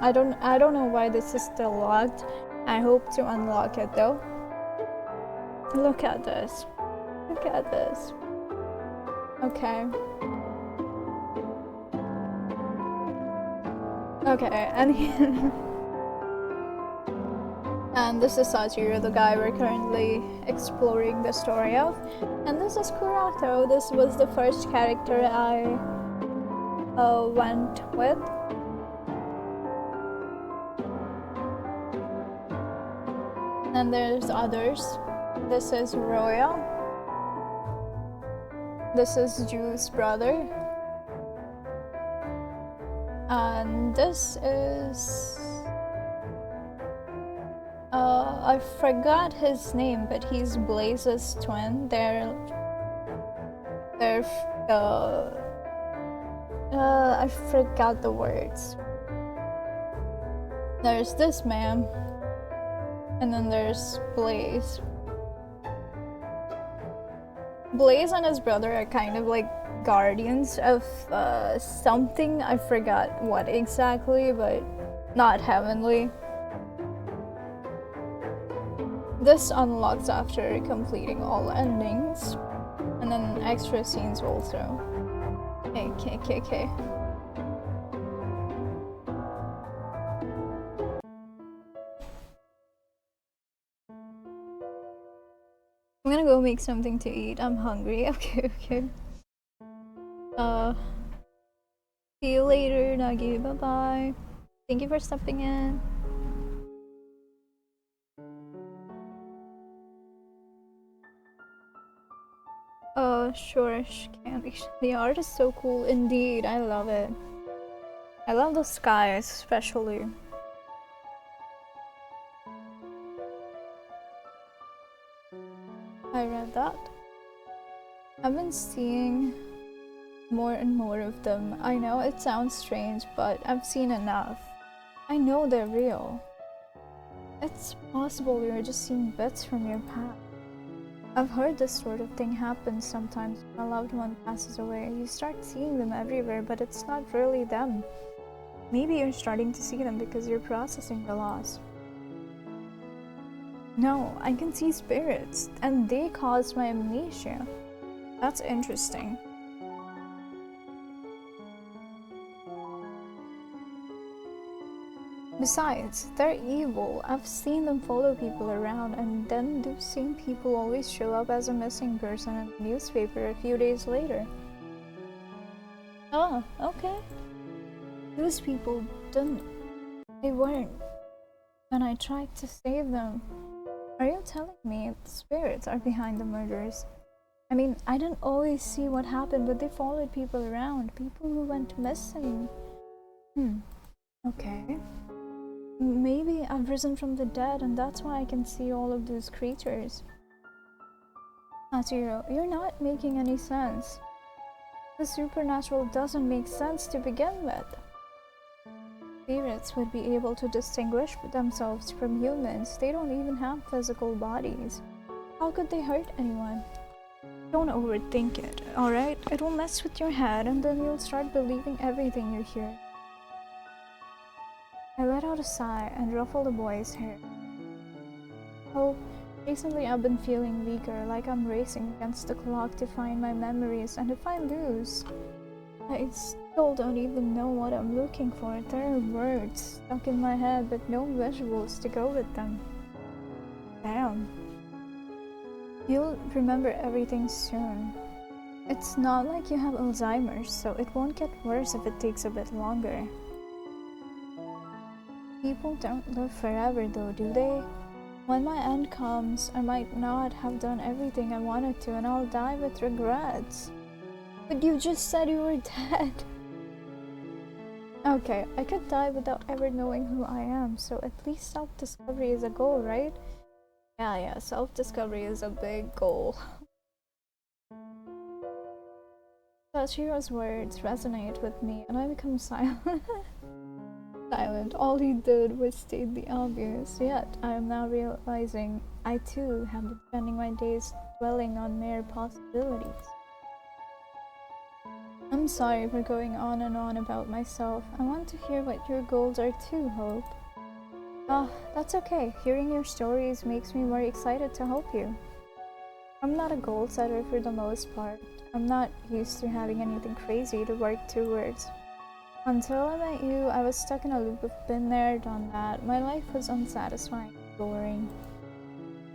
I don't know why this is still locked. I hope to unlock it though. Look at this. Okay, and and this is Sachiro, the guy we're currently exploring the story of. And this is Kurato. This was the first character I went with. And there's others. This is Roya. This is Ju's brother. And this is... I forgot his name, but he's Blaze's twin. I forgot the words. There's this man, and then there's Blaze. Blaze and his brother are kind of like guardians of something. I forgot what exactly, but not heavenly. This unlocks after completing all endings, and then extra scenes also. Okay. I'm gonna go make something to eat. I'm hungry. Okay. See you later, Nagi. Bye-bye. Thank you for stepping in. Sure, Candy. The art is so cool indeed. I love it. I love the skies, especially. I read that. I've been seeing more and more of them. I know it sounds strange, but I've seen enough. I know they're real. It's possible you're just seeing bits from your past. I've heard this sort of thing happen sometimes when a loved one passes away. You start seeing them everywhere, but it's not really them. Maybe you're starting to see them because you're processing the loss. No, I can see spirits, and they caused my amnesia. That's interesting. Besides, they're evil. I've seen them follow people around, and then those same people always show up as a missing person in the newspaper a few days later. Oh, okay. Those people didn't. They weren't. And I tried to save them. Are you telling me the spirits are behind the murders? I mean, I didn't always see what happened, but they followed people around. People who went missing. Okay. Maybe I've risen from the dead and that's why I can see all of those creatures. Hatsuro, you're not making any sense. The supernatural doesn't make sense to begin with. Spirits would be able to distinguish themselves from humans. They don't even have physical bodies. How could they hurt anyone? Don't overthink it, alright? It will mess with your head and then you'll start believing everything you hear. I let out a sigh and ruffled the boy's hair. Oh, recently I've been feeling weaker, like I'm racing against the clock to find my memories, and if I lose, I still don't even know what I'm looking for. There are words stuck in my head, but no visuals to go with them. Damn. You'll remember everything soon. It's not like you have Alzheimer's, so it won't get worse if it takes a bit longer. People don't live forever though, do they? When my end comes, I might not have done everything I wanted to and I'll die with regrets. But you just said you were dead. Okay, I could die without ever knowing who I am, so at least self-discovery is a goal, right? Yeah, self-discovery is a big goal. Tachiro's words resonate with me and I become silent. All he did was state the obvious, yet I am now realizing I too have been spending my days dwelling on mere possibilities. I'm sorry for going on and on about myself. I want to hear what your goals are too, Hope. That's okay. Hearing your stories makes me more excited to help you. I'm not a goal setter for the most part. I'm not used to having anything crazy to work towards. Until I met you, I was stuck in a loop of been there, done that. My life was unsatisfying and boring.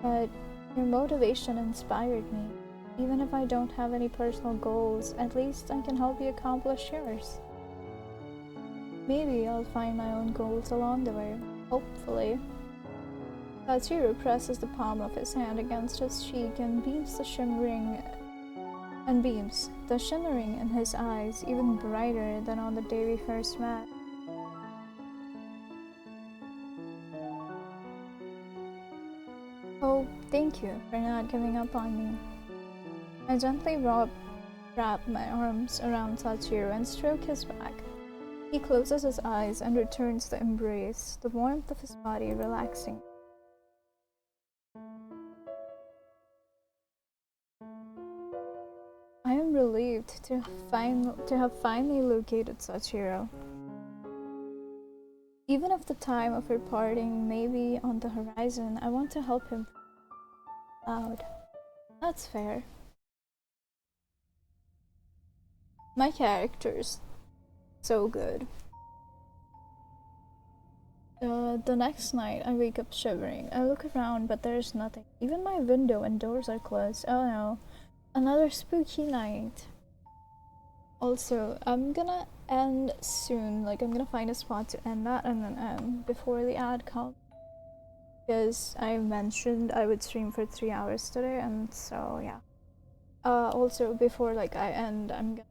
But your motivation inspired me. Even if I don't have any personal goals, at least I can help you accomplish yours. Maybe I'll find my own goals along the way. Hopefully. Tatsuro presses the palm of his hand against his cheek and beams the shimmering in his eyes even brighter than on the day we first met. Oh, thank you for not giving up on me. I gently wrap my arms around Tatsuro and stroke his back. He closes his eyes and returns the embrace, the warmth of his body relaxing. I am relieved to have finally located Sachiro. Even if the time of our parting may be on the horizon, I want to help him out. That's fair. My character's so good. The next night, I wake up shivering. I look around, but there's nothing. Even my window and doors are closed. Oh no. Another spooky night. Also, I'm gonna end soon. Like, I'm gonna find a spot to end that and then end before the ad comes. Because I mentioned I would stream for 3 hours today, and so yeah. Also, before like I end, I'm gonna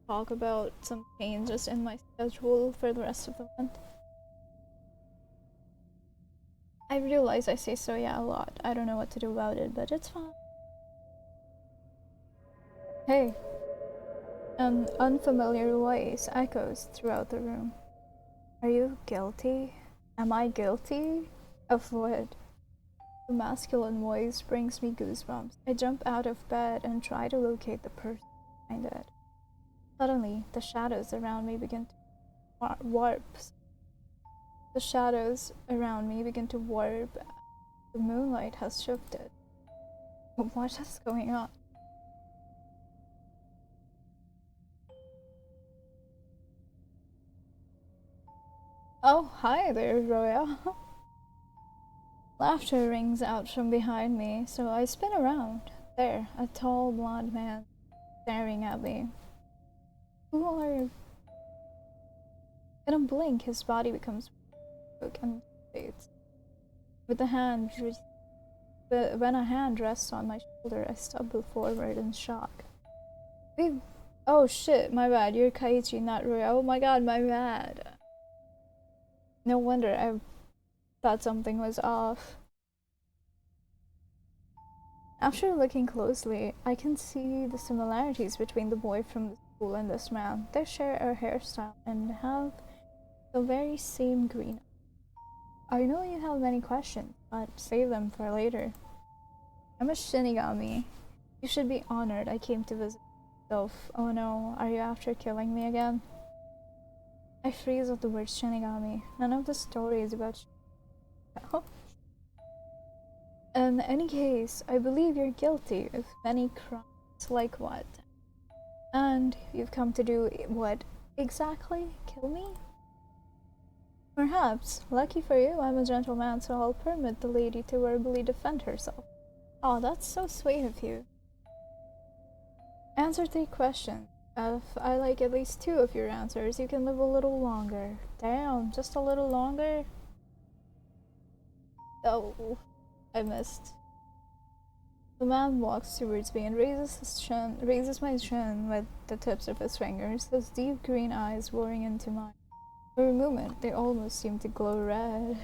talk about some changes in my schedule for the rest of the month. I realize I say so yeah a lot. I don't know what to do about it, but it's fine. Hey, an unfamiliar voice echoes throughout the room. Are you guilty? Am I guilty? Of what? The masculine voice brings me goosebumps. I jump out of bed and try to locate the person behind it. Suddenly, the shadows around me begin to warp. The shadows around me begin to warp. The moonlight has shifted. What is going on? Oh, hi there, Roya. Laughter rings out from behind me, so I spin around. There, a tall blond man staring at me. Who are you? In a blink, his body becomes broke and fades. With a hand, when a hand rests on my shoulder, I stumble forward in shock. We've... Oh shit, my bad. You're Kaiichi, not Roya. Oh my god, my bad. No wonder I thought something was off. After looking closely, I can see the similarities between the boy from the school and this man. They share a hairstyle and have the very same green. I know you have many questions, but save them for later. I'm a Shinigami. You should be honored I came to visit myself. Oh no, are you after killing me again? I freeze at the word Shinigami. None of the story is about Shinigami. In any case, I believe you're guilty of many crimes. Like what? And you've come to do what exactly? Kill me? Perhaps. Lucky for you, I'm a gentleman, so I'll permit the lady to verbally defend herself. Oh, that's so sweet of you. Answer 3 questions. If I like at least 2 of your answers, you can live a little longer. Damn, just a little longer? Oh, I missed. The man walks towards me and raises my chin with the tips of his fingers, his deep green eyes boring into mine. For a moment, they almost seem to glow red.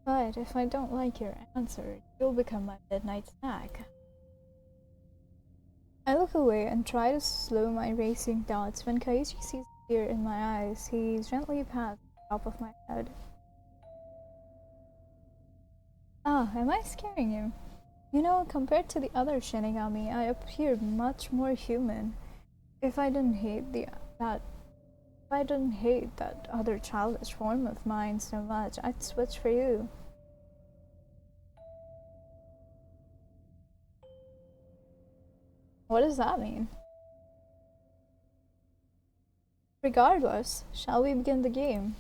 But if I don't like your answer, you'll become my midnight snack. I look away and try to slow my racing thoughts. When Kaiichi sees fear in my eyes, he gently pats the top of my head. Ah, am I scaring you? You know, compared to the other Shinigami, I appear much more human. If I didn't hate that other childish form of mine so much, I'd switch for you. What does that mean? Regardless, shall we begin the game?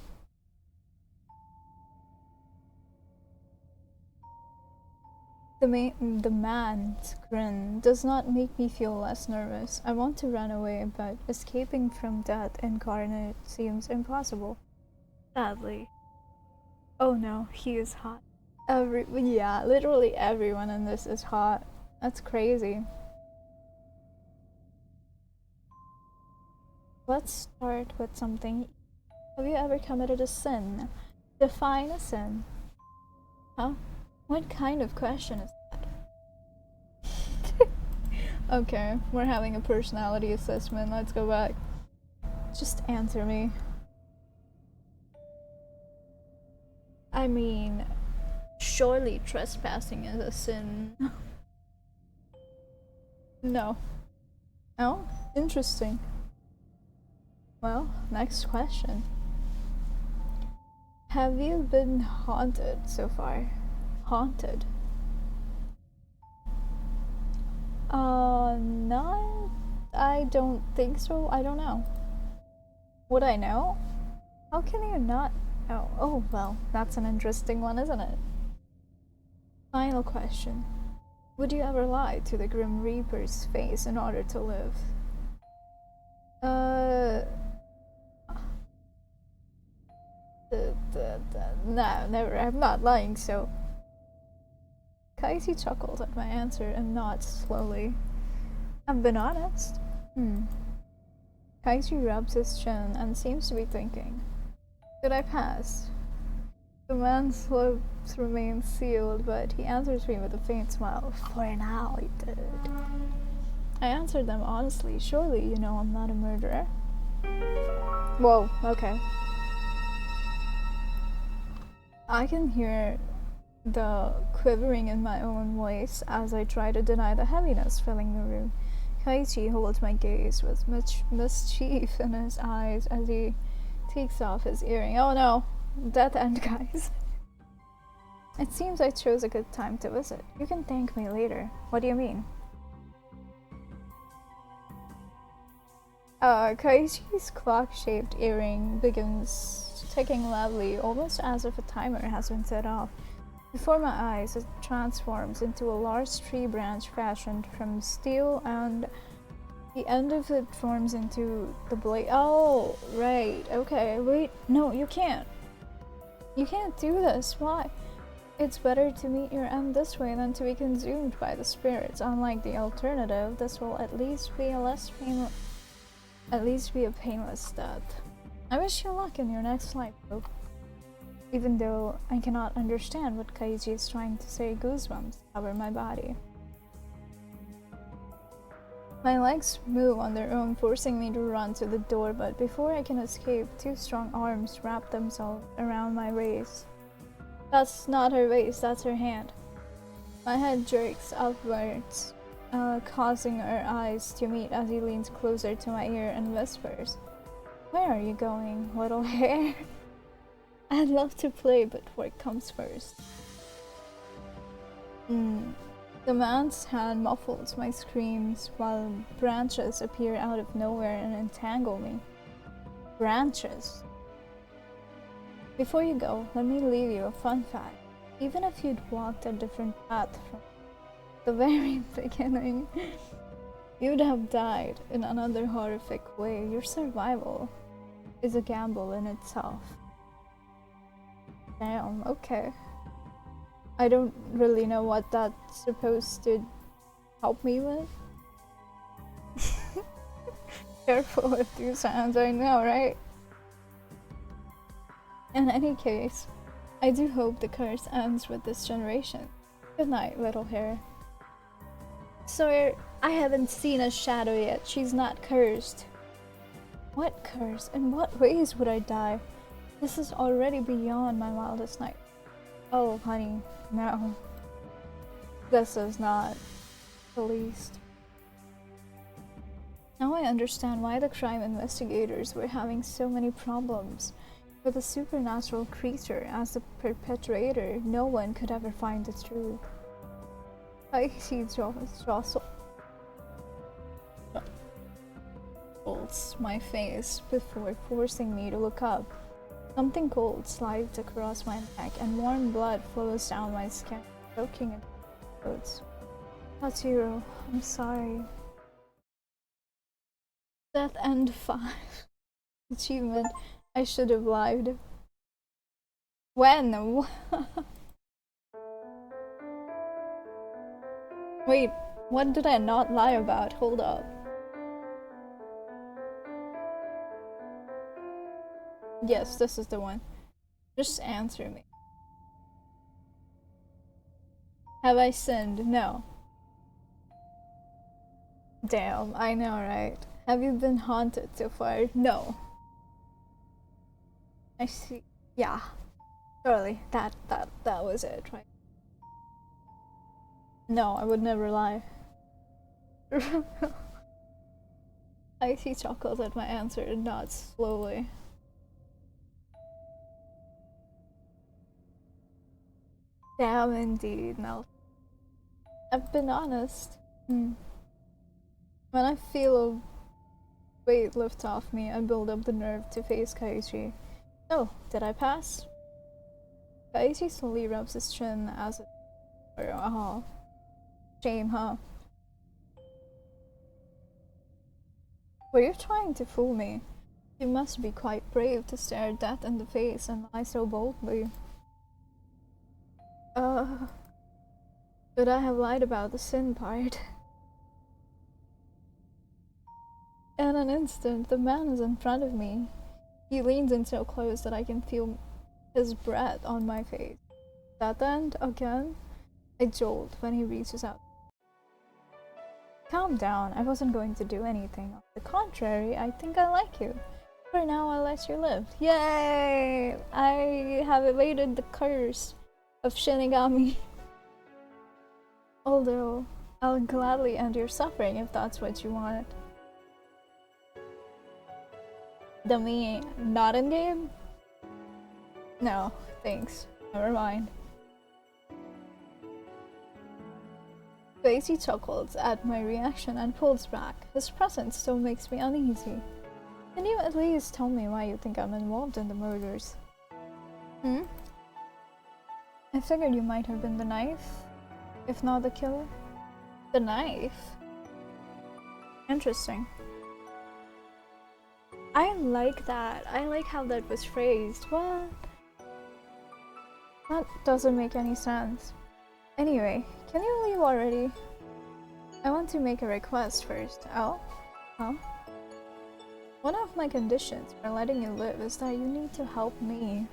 The man's grin does not make me feel less nervous. I want to run away, but escaping from death incarnate seems impossible. Sadly. Oh no, he is hot. Yeah, literally everyone in this is hot. That's crazy. Let's start with something. Have you ever committed a sin? Define a sin. Huh? What kind of question is that? Okay, we're having a personality assessment. Let's go back. Just answer me. I mean, surely trespassing is a sin. No. Oh, interesting. Well, next question. Have you been haunted so far? Haunted? Not. I don't think so. I don't know. Would I know? How can you not know? Oh, well, that's an interesting one, isn't it? Final question. Would you ever lie to the Grim Reaper's face in order to live? No, never. I'm not lying, so. Kaiichi chuckles at my answer and nods slowly. I've been honest. Kaiji rubs his chin and seems to be thinking. Did I pass? The man's lips remain sealed, but he answers me with a faint smile. For now, he did. I answered them honestly. Surely you know I'm not a murderer. Whoa, okay. I can hear the quivering in my own voice as I try to deny the heaviness filling the room. Kaichi holds my gaze with much mischief in his eyes as he takes off his earring. Oh no, death end, guys. It seems I chose a good time to visit. You can thank me later. What do you mean? Kaichi's clock-shaped earring begins ticking loudly, almost as if a timer has been set off. Before my eyes, it transforms into a large tree branch fashioned from steel, and the end of it forms into the blade. Oh, right. Okay, wait. No, you can't. You can't do this. Why? It's better to meet your end this way than to be consumed by the spirits. Unlike the alternative, this will at least be a painless death. I wish you luck in your next life, though. Even though I cannot understand what Kaiji is trying to say, goosebumps cover my body. My legs move on their own, forcing me to run to the door, but before I can escape, two strong arms wrap themselves around my waist. That's not her waist, that's her hand. My head jerks upwards, causing our eyes to meet as he leans closer to my ear and whispers, "Where are you going, little hare?" I'd love to play, but work comes first. The man's hand muffles my screams while branches appear out of nowhere and entangle me. Branches. Before you go, let me leave you a fun fact. Even if you'd walked a different path from the very beginning, you'd have died in another horrific way. Your survival is a gamble in itself. Damn, okay. I don't really know what that's supposed to help me with. Careful with these hands, I know, right? In any case, I do hope the curse ends with this generation. Good night, little hare. Sir, I haven't seen a shadow yet. She's not cursed. What curse? In what ways would I die? This is already beyond my wildest night. Oh, honey, no. This is not the least. Now I understand why the crime investigators were having so many problems. With a supernatural creature as the perpetrator, no one could ever find the truth. I see jostles my face before forcing me to look up. Something cold slides across my neck and warm blood flows down my skin, soaking into my clothes. Tatsuro, I'm sorry. Death End 5. Achievement. I should have lied. When? Wait, what did I not lie about? Hold up. Yes, this is the one. Just answer me. Have I sinned? No. Damn, I know, right? Have you been haunted so far? No. I see. Yeah. Surely, that was it, right? No, I would never lie. I see chuckles at my answer and nods slowly. Damn, indeed. Now, I've been honest. When I feel a weight lift off me, I build up the nerve to face Kaichi. Oh, did I pass? Kaichi slowly rubs his chin as it. Oh, shame, huh? Were you trying to fool me? You must be quite brave to stare death in the face and lie so boldly. Could I have lied about the sin part? In an instant, the man is in front of me. He leans in so close that I can feel his breath on my face. That end, again, I jolt when he reaches out. Calm down, I wasn't going to do anything. On the contrary, I think I like you. For now, I'll let you live. Yay! I have evaded the curse of Shinigami. Although, I'll gladly end your suffering if that's what you want. The me not in game? No, thanks. Never mind. Daisy chuckles at my reaction and pulls back. His presence still makes me uneasy. Can you at least tell me why you think I'm involved in the murders? I figured you might have been the knife, if not the killer. The knife? Interesting. I like that. I like how that was phrased. What? That doesn't make any sense. Anyway, can you leave already? I want to make a request first. Oh? Huh? One of my conditions for letting you live is that you need to help me.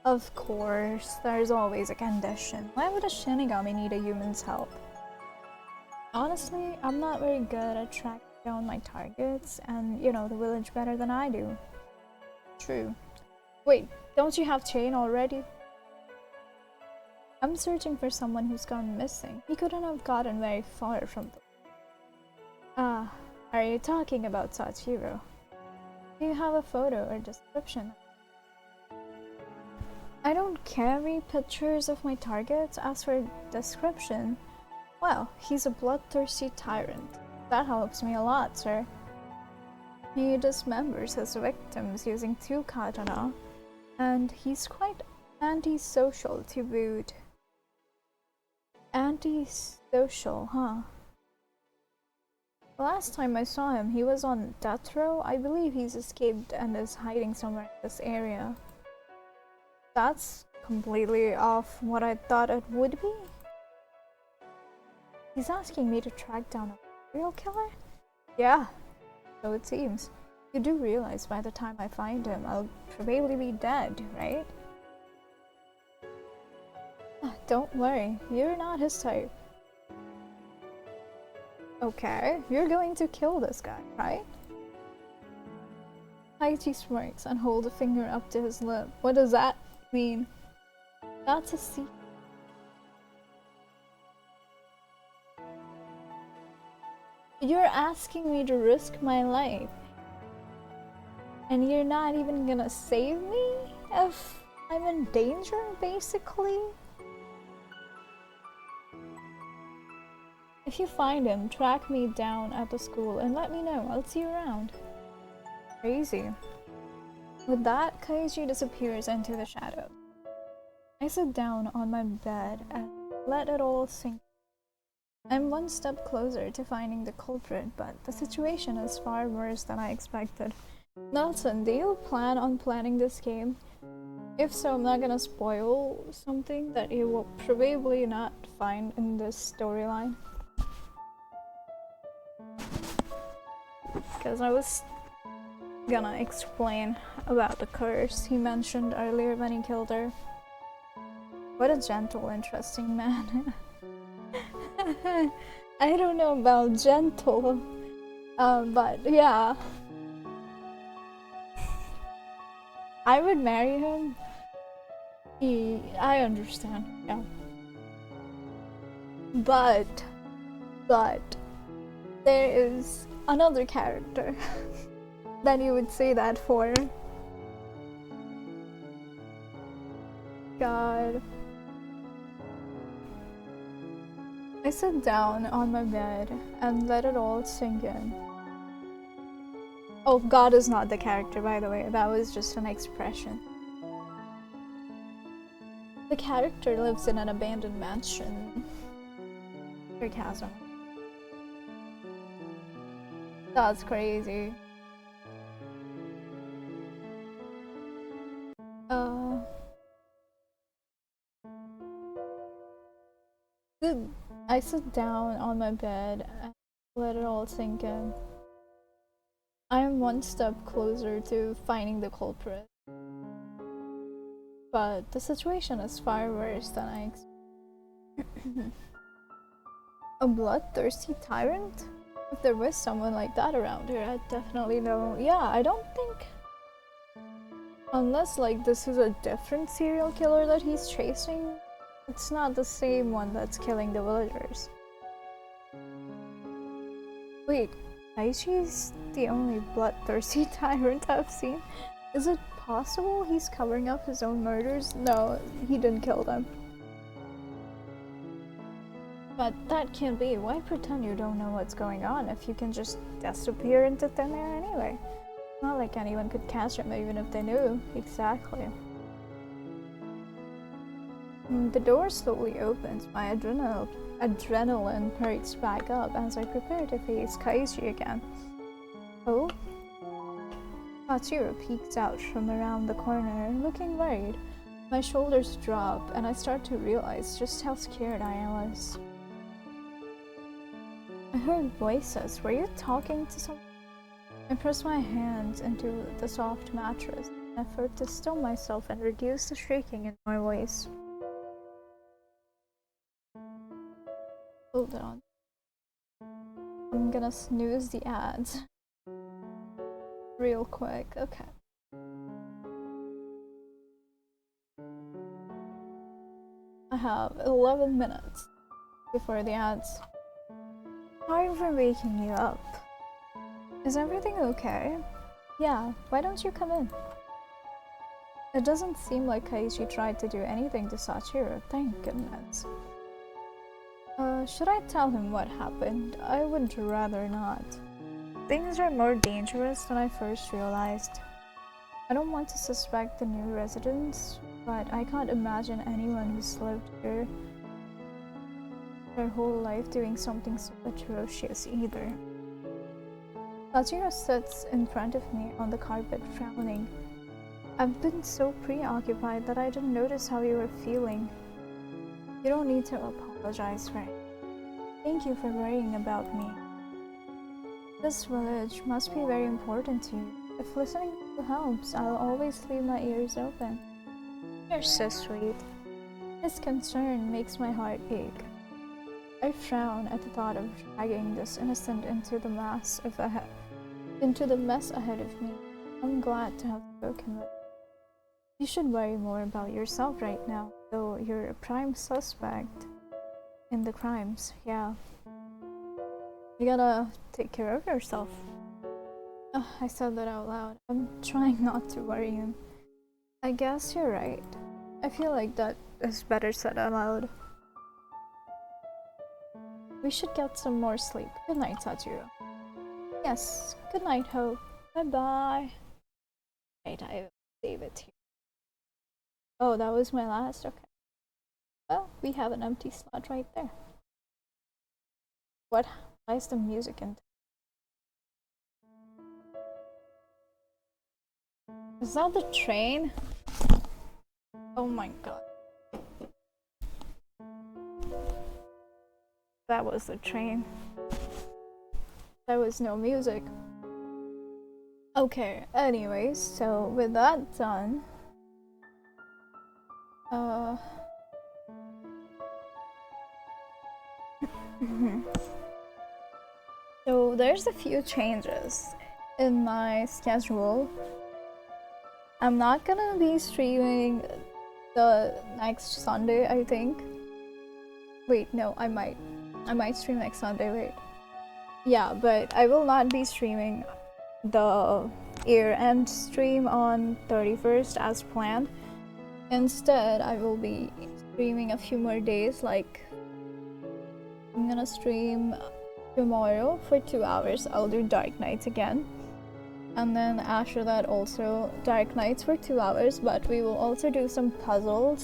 Of course, there's always a condition. Why would a Shinigami need a human's help? Honestly, I'm not very good at tracking down my targets and, the village better than I do. True. Wait, don't you have Chain already? I'm searching for someone who's gone missing. He couldn't have gotten very far from the... Ah, are you talking about Sachiro? Do you have a photo or description? I don't carry pictures of my targets. As for description, well, he's a bloodthirsty tyrant. That helps me a lot, sir. He dismembers his victims using 2 katana, and he's quite antisocial to boot. Antisocial, huh? The last time I saw him, he was on death row. I believe he's escaped and is hiding somewhere in this area. That's completely off what I thought it would be. He's asking me to track down a real killer? Yeah, so it seems. You do realize by the time I find him, I'll probably be dead, right? Don't worry, you're not his type. Okay, you're going to kill this guy, right? Haiti smirks and holds a finger up to his lip. What does that mean? That's a secret. You're asking me to risk my life, and you're not even gonna save me if I'm in danger, basically? If you find him, track me down at the school and let me know. I'll see you around. Crazy. With that, Kaiji disappears into the shadow. I sit down on my bed and let it all sink. I'm one step closer to finding the culprit, but the situation is far worse than I expected. Nelson, do you plan on planning this game? If so, I'm not gonna spoil something that you will probably not find in this storyline. Because I was gonna explain about the curse he mentioned earlier when he killed her. What a gentle, interesting man. I don't know about gentle, but yeah. I would marry him. I understand, yeah. But there is another character that you would say that for. God. I sit down on my bed and let it all sink in. Oh, God is not the character, by the way. That was just an expression. The character lives in an abandoned mansion. Sarcasm. That's crazy. I sit down on my bed and let it all sink in. I am one step closer to finding the culprit. But the situation is far worse than I expected. A bloodthirsty tyrant? If there was someone like that around here, I'd definitely know. Yeah, I don't think... Unless, like, this is a different serial killer that he's chasing, it's not the same one that's killing the villagers. Wait, Aichi's the only bloodthirsty tyrant I've seen? Is it possible he's covering up his own murders? No, he didn't kill them. But that can't be. Why pretend you don't know what's going on if you can just disappear into thin air anyway? Not like anyone could catch him even if they knew. Exactly. The door slowly opens. My adrenaline perks back up as I prepare to face Kaichi again. Oh? Tatsuro peeks out from around the corner, looking worried. My shoulders drop, and I start to realize just how scared I was. I heard voices. Were you talking to someone? I press my hands into the soft mattress in an effort to still myself and reduce the shaking in my voice. Hold on. I'm gonna snooze the ads. Real quick, okay. I have 11 minutes before the ads. Sorry for waking you up. Is everything okay? Yeah, why don't you come in? It doesn't seem like Kaichi tried to do anything to Sachiro, thank goodness. Should I tell him what happened? I would rather not. Things are more dangerous than I first realized. I don't want to suspect the new residents, but I can't imagine anyone who's lived here their whole life doing something so atrocious either. Sachiro sits in front of me on the carpet, frowning. I've been so preoccupied that I didn't notice how you were feeling. You don't need to apologize for it. Thank you for worrying about me. This village must be very important to you. If listening to you helps, I'll always leave my ears open. You're so sweet. His concern makes my heart ache. I frown at the thought of dragging this innocent into the mess ahead of me. I'm glad to have spoken with you. You should worry more about yourself right now, though you're a prime suspect in the crimes. Yeah. You gotta take care of yourself. Oh, I said that out loud. I'm trying not to worry him. I guess you're right. I feel like that is better said out loud. We should get some more sleep. Good night, Sachiro. Yes, good night, Hope. Bye-bye. Right, I will save it here. Oh, that was my last? Okay. Well, we have an empty slot right there. What? Why is the music in? Is that the train? Oh my god. That was the train. There was no music. Okay, anyways, so with that done, so there's a few changes in my schedule. I'm not gonna be streaming the next Sunday, I think. Wait, no, I might stream next Sunday, wait. Yeah, but I will not be streaming the year-end stream on 31st as planned. Instead, I will be streaming a few more days, like I'm gonna stream tomorrow for 2 hours. I'll do Dark Knights again. And then after that also Dark Knights for 2 hours, but we will also do some puzzle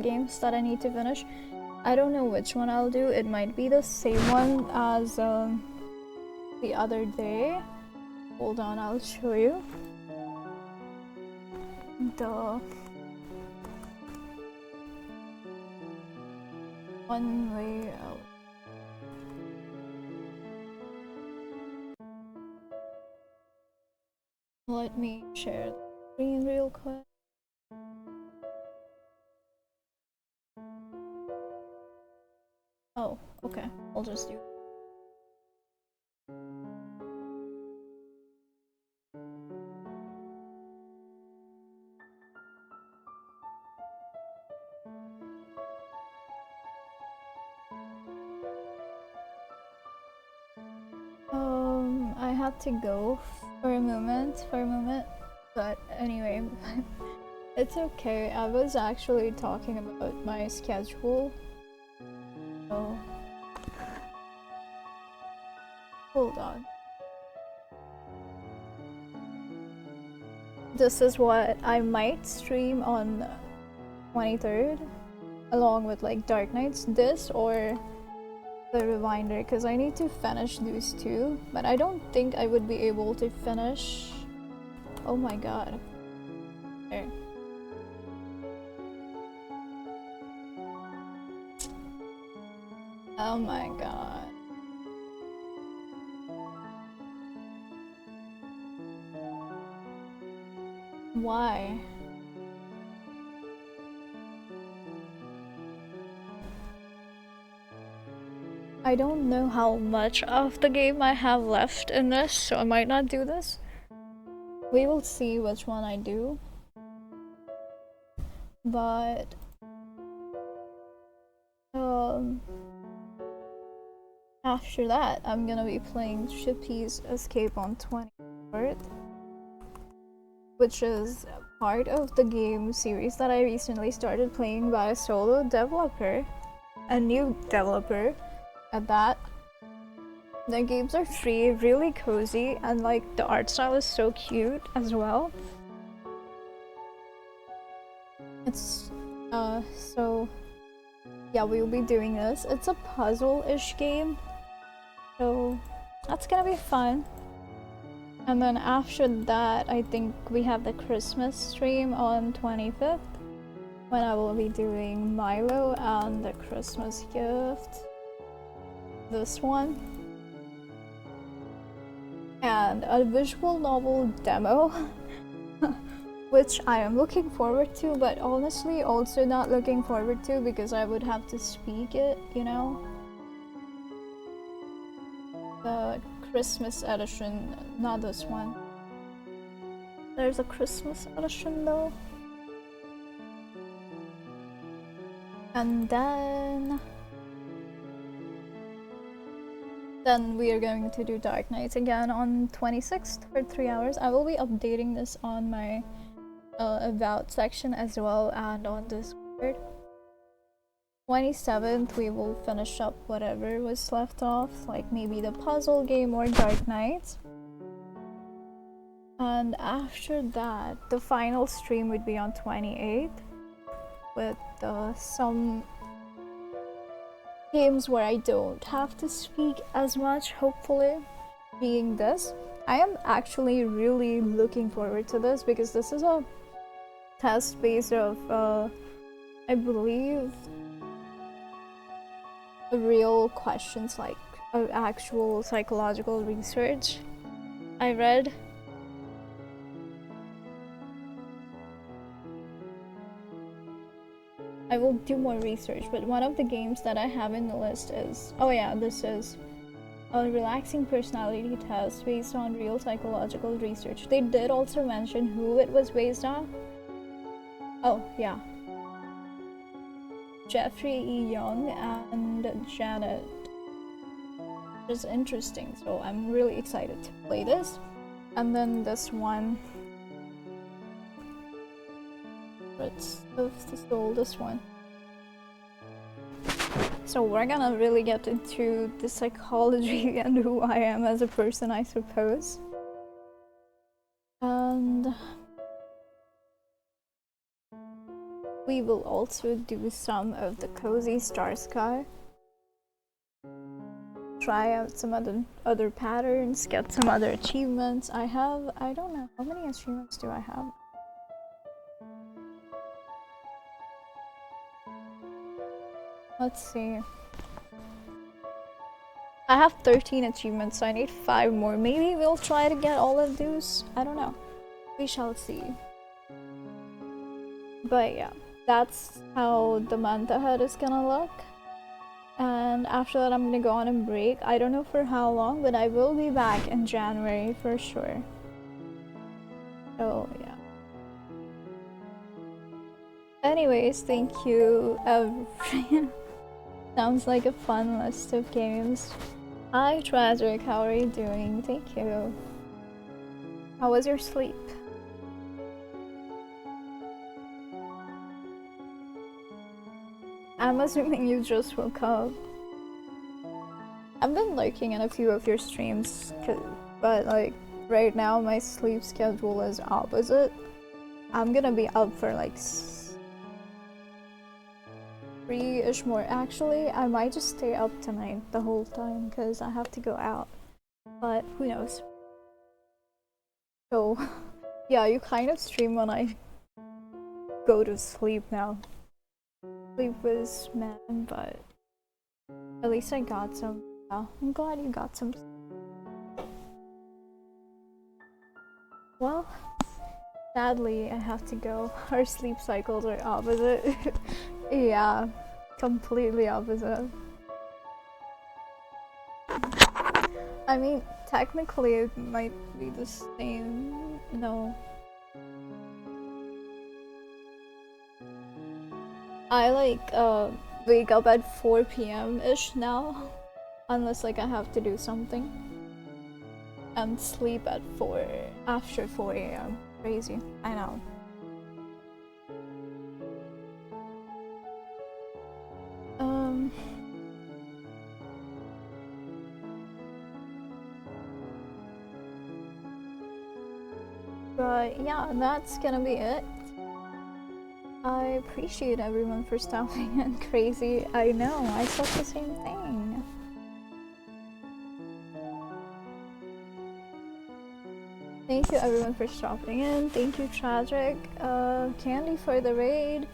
games that I need to finish. I don't know which one I'll do. It might be the same one as the other day. Hold on, I'll show you. The one way out. Let me share the screen real quick. Oh, okay. I'll just do. I had to go for a moment, but anyway, it's okay. I was actually talking about my schedule, so hold on. This is what I might stream on 23rd, along with like Dark Nights, this or the Reminder, because I need to finish these two, but I don't think I would be able to finish. Oh my god. There. Oh my god. Why? I don't know how much of the game I have left in this, so I might not do this. We will see which one I do. But after that, I'm gonna be playing Shippy's Escape on 24th, which is part of the game series that I recently started playing by a solo developer, a new developer at that. The games are free, really cozy, and like the art style is so cute as well. It's so yeah, we'll be doing this. It's a puzzle-ish game, so that's gonna be fun. And then after that, I think we have the Christmas stream on 25th, when I will be doing Milo and the Christmas gift. This one. And a visual novel demo, which I am looking forward to, but honestly also not looking forward to because I would have to speak it, you know? The Christmas edition, not this one. There's a Christmas edition though. And then we are going to do Dark Nights again on 26th for 3 hours. I will be updating this on my about section as well and on Discord. 27th we will finish up whatever was left off, like maybe the puzzle game or Dark Nights. And after that, the final stream would be on 28th with some games where I don't have to speak as much, hopefully, being this. I am actually really looking forward to this because this is a test based of, I believe, real questions, like actual psychological research I read. I will do more research, but one of the games that I have in the list is, oh yeah, this is a relaxing personality test based on real psychological research. They did also mention who it was based on. Oh yeah, Jeffrey E. Young and Janet, which is interesting, so I'm really excited to play this. And then this one, Fritz of the Soul, this one. So we're gonna really get into the psychology and who I am as a person, I suppose. And we will also do some of the Cozy Star Sky. Try out some other patterns, get some other achievements. I don't know, how many achievements do I have? Let's see. I have 13 achievements, so I need 5 more. Maybe we'll try to get all of those. I don't know. We shall see. But yeah, that's how the month ahead is gonna look. And after that, I'm gonna go on a break. I don't know for how long, but I will be back in January for sure. So yeah. Anyways, thank you. Sounds like a fun list of games. Hi, Tragic. How are you doing? Thank you. How was your sleep? I'm assuming you just woke up. I've been lurking in a few of your streams, but like right now my sleep schedule is opposite. I'm gonna be up for like 3-ish more. Actually, I might just stay up tonight the whole time because I have to go out. But who knows? So yeah, you kind of stream when I go to sleep now. Sleep was man, but at least I got some. Yeah, I'm glad you got some. Well, sadly, I have to go. Our sleep cycles are opposite. Yeah, completely opposite. I mean, technically it might be the same. No. I wake up at 4 p.m.-ish now. Unless like I have to do something. And sleep at 4 after 4 a.m. Crazy. I know. But yeah, that's gonna be it. I appreciate everyone for stopping in. Crazy. I know, I said the same thing. Thank you everyone for stopping in. Thank you Tragic, Candy for the raid,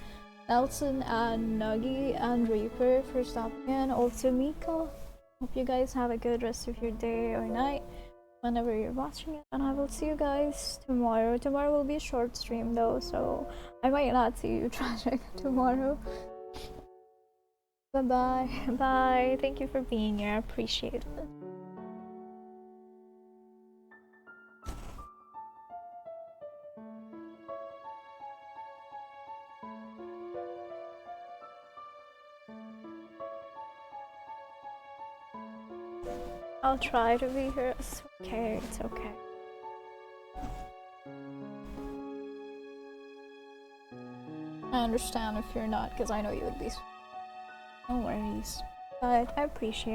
Nelson and Nuggy and Reaper for stopping in. Also Mika. Hope you guys have a good rest of your day or night whenever you're watching it, and I will see you guys tomorrow. Tomorrow will be a short stream though, so I might not see you Tragic tomorrow. Bye bye. Bye. Thank you for being here. I appreciate it. I'll try to be here. It's okay. It's okay. I understand if you're not, because I know you would be. No worries. But I appreciate it.